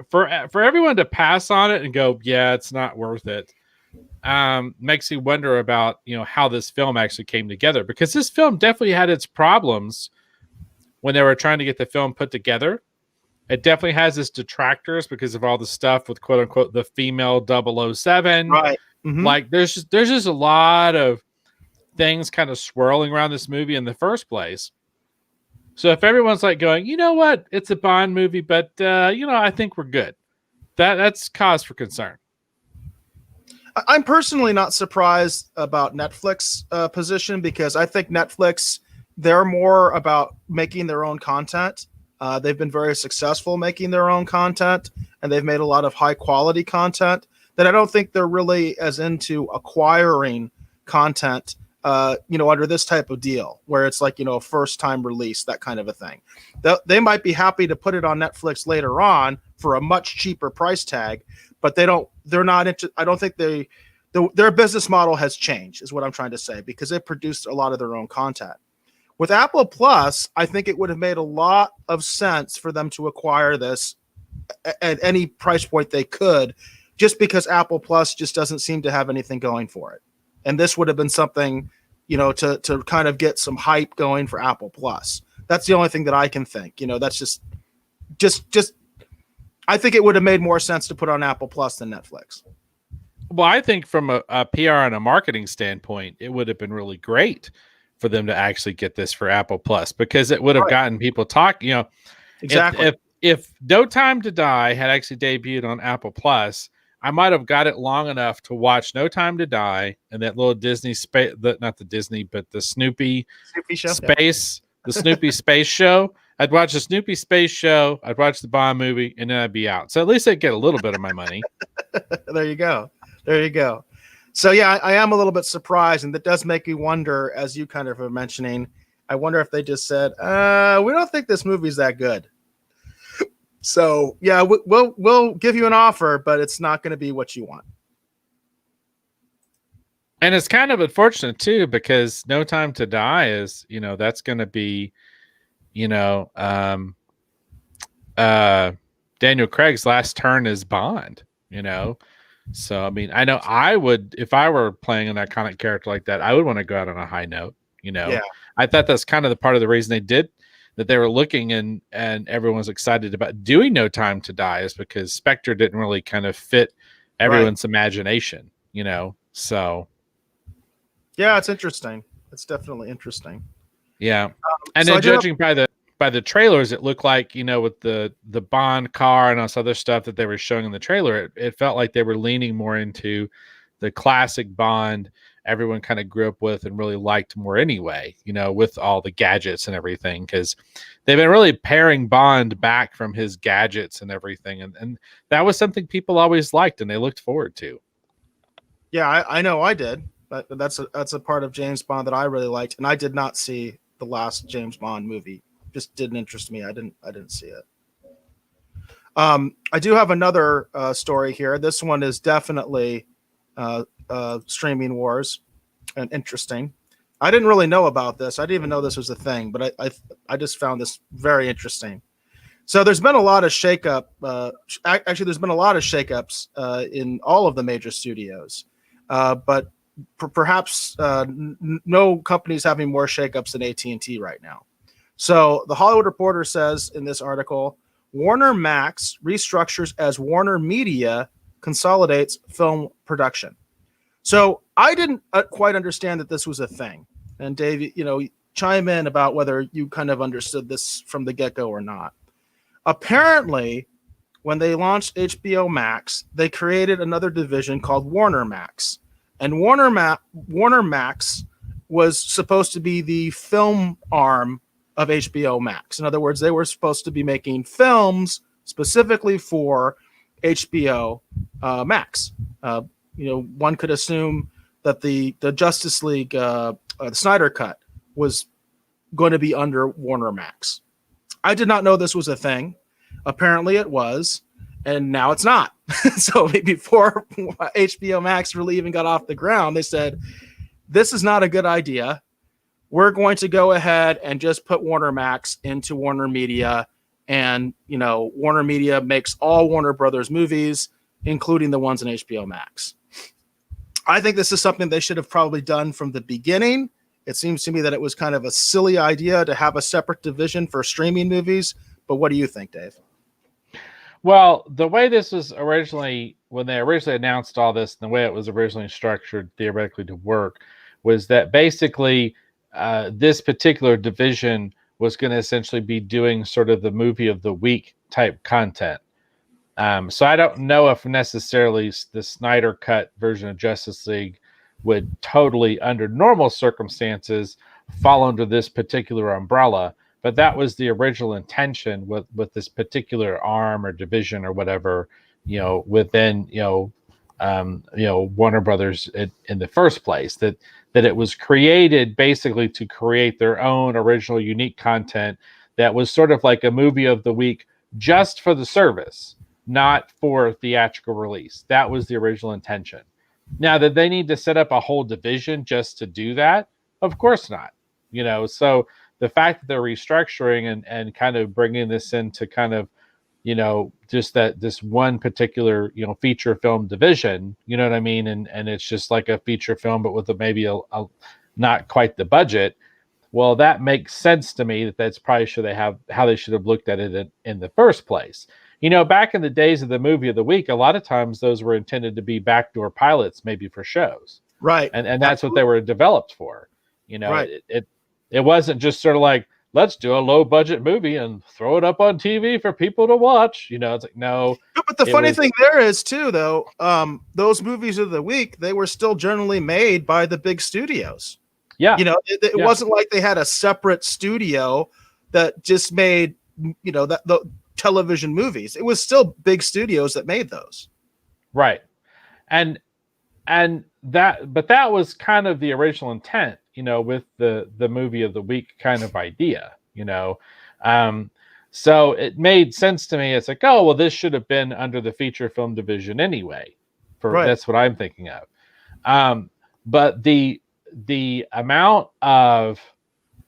for everyone to pass on it and go, yeah, it's not worth it. Makes you wonder about, how this film actually came together, because this film definitely had its problems when they were trying to get the film put together. It definitely has its detractors because of all the stuff with quote unquote the female 007. Right. Mm-hmm. Like there's just a lot of things kind of swirling around this movie in the first place. So if everyone's like going, you know what, it's a Bond movie, but I think we're good. That's cause for concern. I'm personally not surprised about Netflix position, because I think Netflix, they're more about making their own content. They've been very successful making their own content, and they've made a lot of high quality content that I don't think they're really as into acquiring content, under this type of deal where it's like, a first time release, that kind of a thing. They might be happy to put it on Netflix later on for a much cheaper price tag, but they're not into, I don't think their business model has changed, is what I'm trying to say, because they produced a lot of their own content. With Apple Plus, I think it would have made a lot of sense for them to acquire this at any price point they could, just because Apple Plus just doesn't seem to have anything going for it. And this would have been something, to kind of get some hype going for Apple Plus. That's the only thing that I can think. That's just I think it would have made more sense to put on Apple Plus than Netflix. Well, I think from a PR and a marketing standpoint, it would have been really great for them to actually get this for Apple Plus, because it would have gotten people talking. Exactly. If No Time to Die had actually debuted on Apple Plus, I might have got it long enough to watch No Time to Die and that little Disney space, not the Disney, but the Snoopy show? space, the Snoopy space show. I'd watch the Snoopy space show, I'd watch the Bond movie, and then I'd be out. So at least I'd get a little bit of my money. There you go. So yeah, I am a little bit surprised, and that does make me wonder, as you kind of are mentioning, I wonder if they just said, we don't think this movie's that good. So yeah, we'll give you an offer, but it's not going to be what you want. And it's kind of unfortunate too, because No Time to Die is, that's going to be, Daniel Craig's last turn as Bond, So, I mean, I know I would, if I were playing an iconic character like that, I would want to go out on a high note, Yeah. I thought that's kind of the part of the reason they did that, they were looking and everyone's excited about doing No Time to Die, is because Spectre didn't really kind of fit everyone's imagination, So. Yeah, it's interesting. It's definitely interesting. Yeah. And then judging by the trailers, it looked like, with the Bond car and all this other stuff that they were showing in the trailer, it felt like they were leaning more into the classic Bond everyone kind of grew up with and really liked more anyway, with all the gadgets and everything, because they've been really paring Bond back from his gadgets and everything. And that was something people always liked and they looked forward to. Yeah, I know I did. But that's a part of James Bond that I really liked, and I did not see the last James Bond movie. Just didn't interest me. I didn't see it. I do have another story here. This one is definitely streaming wars and interesting. I didn't really know about this. I didn't even know this was a thing, but I just found this very interesting. So there's been a lot of shakeup. Actually, there's been a lot of shakeups in all of the major studios, but perhaps no company's having more shakeups than AT&T right now. So the Hollywood Reporter says in this article, Warner Max restructures as Warner Media consolidates film production. So I didn't quite understand that this was a thing. And Dave, chime in about whether you kind of understood this from the get-go or not. Apparently, when they launched HBO Max, they created another division called Warner Max. And Warner Max was supposed to be the film arm of HBO Max. In other words, they were supposed to be making films specifically for HBO Max. One could assume that the Justice League, the Snyder Cut, was going to be under Warner Max. I did not know this was a thing. Apparently it was, and now it's not. So before HBO Max really even got off the ground, they said, this is not a good idea. We're going to go ahead and just put Warner Max into Warner Media. And, Warner Media makes all Warner Brothers movies, including the ones in HBO Max. I think this is something they should have probably done from the beginning. It seems to me that it was kind of a silly idea to have a separate division for streaming movies. But what do you think, Dave? Well, the way this was originally, when they originally announced all this, and the way it was originally structured theoretically to work, was that basically this particular division was going to essentially be doing sort of the movie of the week type content. So I don't know if necessarily the Snyder Cut version of Justice League would totally, under normal circumstances, fall under this particular umbrella. But that was the original intention with this particular arm or division or whatever, within, Warner Brothers in the first place, that it was created basically to create their own original unique content that was sort of like a movie of the week just for the service, not for theatrical release. That was the original intention. Now, that they need to set up a whole division just to do that? Of course not. So the fact that they're restructuring and kind of bringing this into kind of, just that this one particular, feature film division, you know what I mean? And it's just like a feature film, but with maybe a not quite the budget. Well, that makes sense to me that's probably how they should have looked at it in the first place. Back in the days of the movie of the week, a lot of times those were intended to be backdoor pilots, maybe for shows. Right. And that's what they were developed for. Right. It wasn't just sort of like, let's do a low budget movie and throw it up on TV for people to watch. It's like, no. But the funny thing there is too, though, those movies of the week, they were still generally made by the big studios. Yeah. It wasn't like they had a separate studio that just made, the television movies. It was still big studios that made those. Right. And that was kind of the original intent, with the movie of the week kind of idea, so it made sense to me. It's like, oh, well, this should have been under the feature film division anyway. That's what I'm thinking of. But the amount of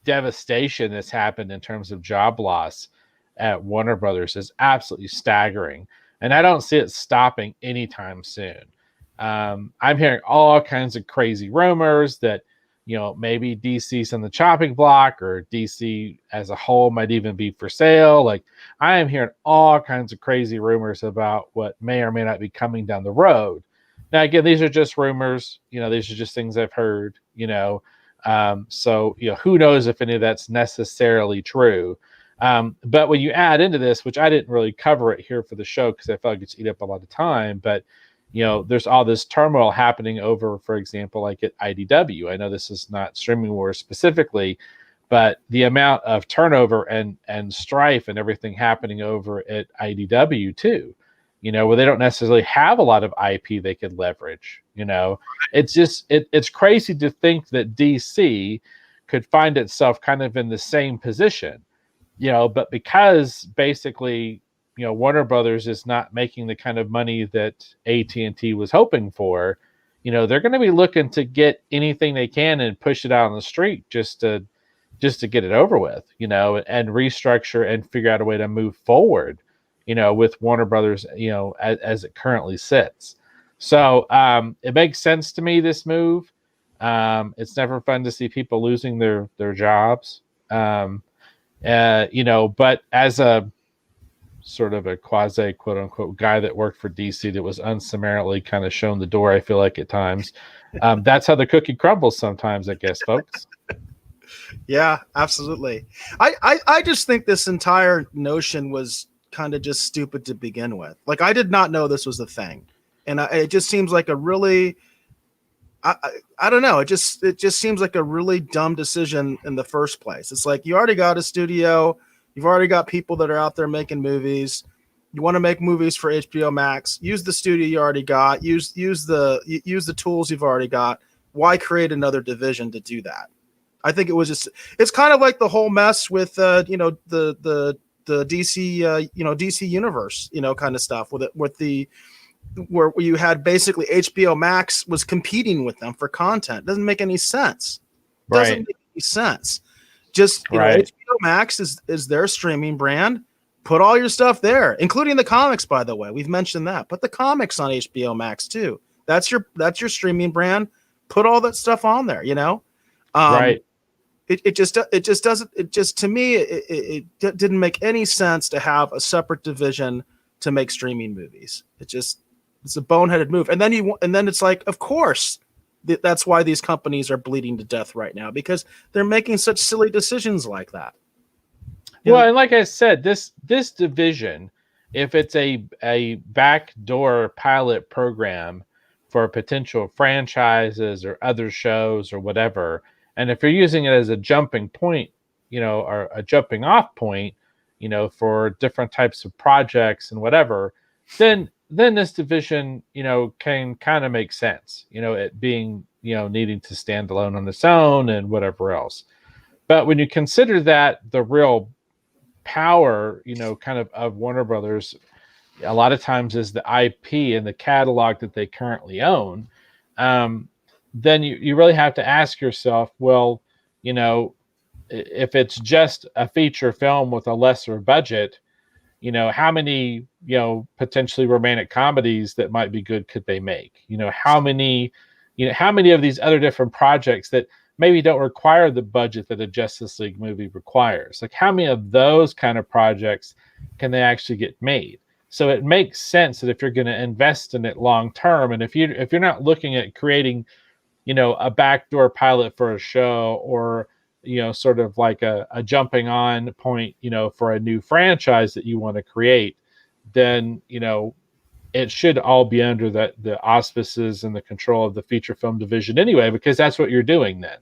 devastation that's happened in terms of job loss at Warner Brothers is absolutely staggering. And I don't see it stopping anytime soon. I'm hearing all kinds of crazy rumors that, maybe DC's on the chopping block, or DC as a whole might even be for sale. Like, I am hearing all kinds of crazy rumors about what may or may not be coming down the road. Now, again, these are just rumors. These are just things I've heard, so, who knows if any of that's necessarily true. But when you add into this, which I didn't really cover it here for the show because I felt like it's eat up a lot of time, but there's all this turmoil happening over, for example, like at IDW. I know this is not Streaming Wars specifically, but the amount of turnover and strife and everything happening over at IDW too, where they don't necessarily have a lot of IP they could leverage. It's just, it's crazy to think that DC could find itself kind of in the same position, but because basically, Warner Brothers is not making the kind of money that AT&T was hoping for, they're going to be looking to get anything they can and push it out on the street just to get it over with, and restructure and figure out a way to move forward, with Warner Brothers, as it currently sits. So it makes sense to me, this move. It's never fun to see people losing their jobs, but as a sort of a quasi quote unquote guy that worked for DC that was unsummarily kind of shown the door, I feel like at times, that's how the cookie crumbles sometimes, I guess, folks. Yeah, absolutely. I just think this entire notion was kind of just stupid to begin with. Like, I did not know this was a thing, and it just seems like a really, I don't know. It just seems like a really dumb decision in the first place. It's like, you already got a studio. You've already got people that are out there making movies. You want to make movies for HBO Max. Use the studio you already got. Use the tools you've already got. why create another division to do that? I think it was just, it's kind of like the whole mess with the DC DC universe, kind of stuff where you had basically HBO Max was competing with them for content. Doesn't make any sense. Doesn't make any sense. Just HBO Max is their streaming brand. Put all your stuff there, including the comics, by the way. We've mentioned that. Put the comics on HBO Max too. That's your streaming brand. Put all that stuff on there, Right. It just to me it didn't make any sense to have a separate division to make streaming movies. It's a boneheaded move. And then it's like, of course, that's why these companies are bleeding to death right now, because they're making such silly decisions like that. And like I said, this division, if it's a backdoor pilot program for potential franchises or other shows or whatever, and if you're using it as a jumping point, or a jumping off point, for different types of projects and whatever, then this division, can kind of make sense, it being, needing to stand alone on its own and whatever else. But when you consider that the real power, kind of Warner Brothers, a lot of times is the IP and the catalog that they currently own, then you really have to ask yourself, well, if it's just a feature film with a lesser budget, how many, potentially romantic comedies that might be good could they make? How many of these other different projects that maybe don't require the budget that a Justice League movie requires? Like, how many of those kind of projects can they actually get made? So it makes sense that if you're going to invest in it long term, and if you're not looking at creating, a backdoor pilot for a show, or sort of like a jumping on point, for a new franchise that you want to create, then it should all be under the auspices and the control of the feature film division anyway, because that's what you're doing then.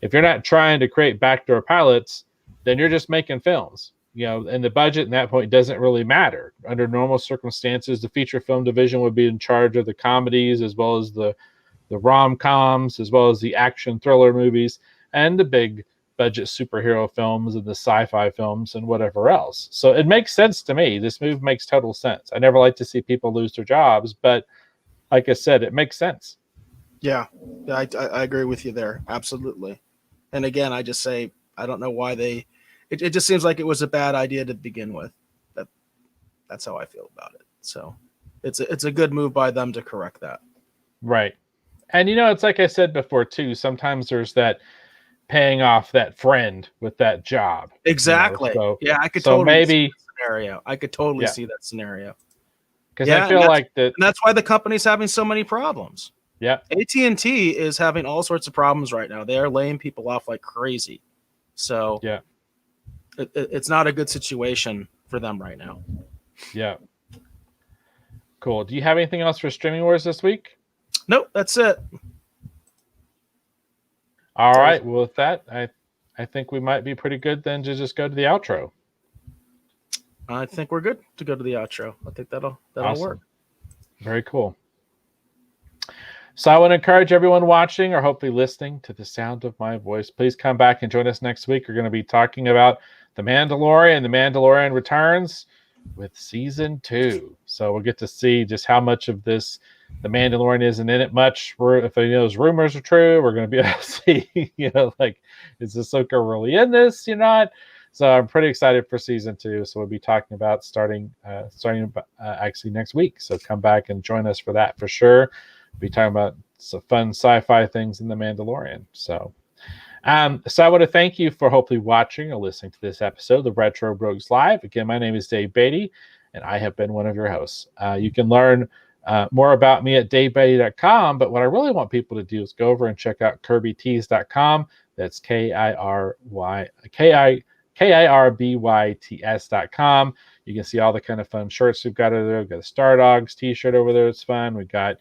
If you're not trying to create backdoor pilots, then you're just making films, and the budget at that point doesn't really matter. Under normal circumstances, the feature film division would be in charge of the comedies, as well as the rom-coms, as well as the action thriller movies, and the big budget superhero films and the sci-fi films and whatever else. So it makes sense to me. This move makes total sense. I never like to see people lose their jobs, but like I said, it makes sense. Yeah, I agree with you there. Absolutely. And again, I just say, I don't know why it just seems like it was a bad idea to begin with. That's how I feel about it. So it's a good move by them to correct that. Right. And it's like I said before too, sometimes there's that paying off that friend with that job. Exactly. So, yeah, I could so totally maybe see that scenario. I could totally see that scenario. Because I feel like that, and that's why the company's having so many problems. Yeah. AT&T is having all sorts of problems right now. They are laying people off like crazy. So yeah, it's not a good situation for them right now. Yeah. Cool. Do you have anything else for Streaming Wars this week? Nope, that's it. All right. Well, with that, I think we might be pretty good then to just go to the outro. I think we're good to go to the outro. I think that'll Awesome. work. Very cool. So I want to encourage everyone watching or hopefully listening to the sound of my voice, please come back and join us next week. We're going to be talking about The Mandalorian. The Mandalorian returns with season 2. So we'll get to see just how much of this The Mandalorian isn't in it much. If those rumors are true, we're going to be able to see, like, is Ahsoka really in this? You're not. So I'm pretty excited for season 2. So we'll be talking about starting actually next week. So come back and join us for that for sure. We'll be talking about some fun sci-fi things in The Mandalorian. So I want to thank you for hopefully watching or listening to this episode of the Retro Rogues Live. Again, my name is Dave Beatty, and I have been one of your hosts. You can learn more about me at davebeatty.com, but what I really want people to do is go over and check out kirbytees.com. That's KIRBYTS.com. You can see all the kind of fun shirts we've got over there. We've got a Star Dogs t-shirt over there. It's fun. We've got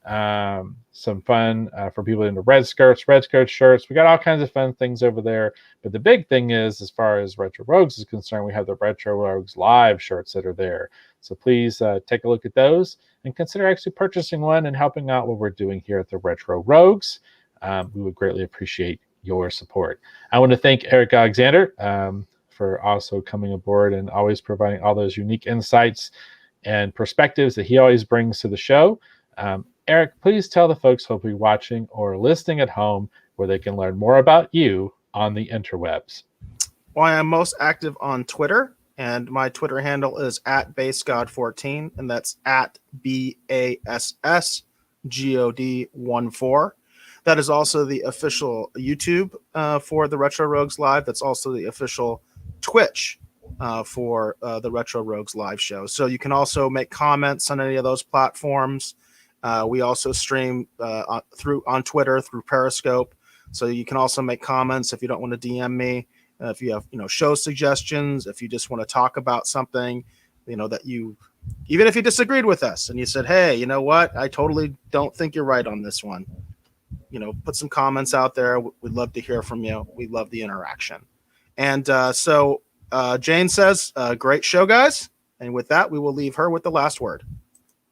some fun for people into red skirts shirts. We got all kinds of fun things over there. But the big thing is, as far as Retro Rogues is concerned, we have the Retro Rogues Live shirts that are there. So please take a look at those and consider actually purchasing one and helping out what we're doing here at the Retro Rogues. we would greatly appreciate your support. I want to thank Eric Alexander for also coming aboard and always providing all those unique insights and perspectives that he always brings to the show. Eric, please tell the folks who will be watching or listening at home where they can learn more about you on the interwebs. Well, I am most active on Twitter, and my Twitter handle is at BaseGod14, and that's at BASSGOD14. That is also the official YouTube for the Retro Rogues Live. That's also the official Twitch for the Retro Rogues Live show. So you can also make comments on any of those platforms. We also stream on Twitter through Periscope. So you can also make comments if you don't want to DM me. If you have show suggestions, if you just want to talk about something, that you, even if you disagreed with us and you said, hey, you know what, I totally don't think you're right on this one. Put some comments out there. We'd love to hear from you. We love the interaction. And so Jane says, great show, guys. And with that, we will leave her with the last word.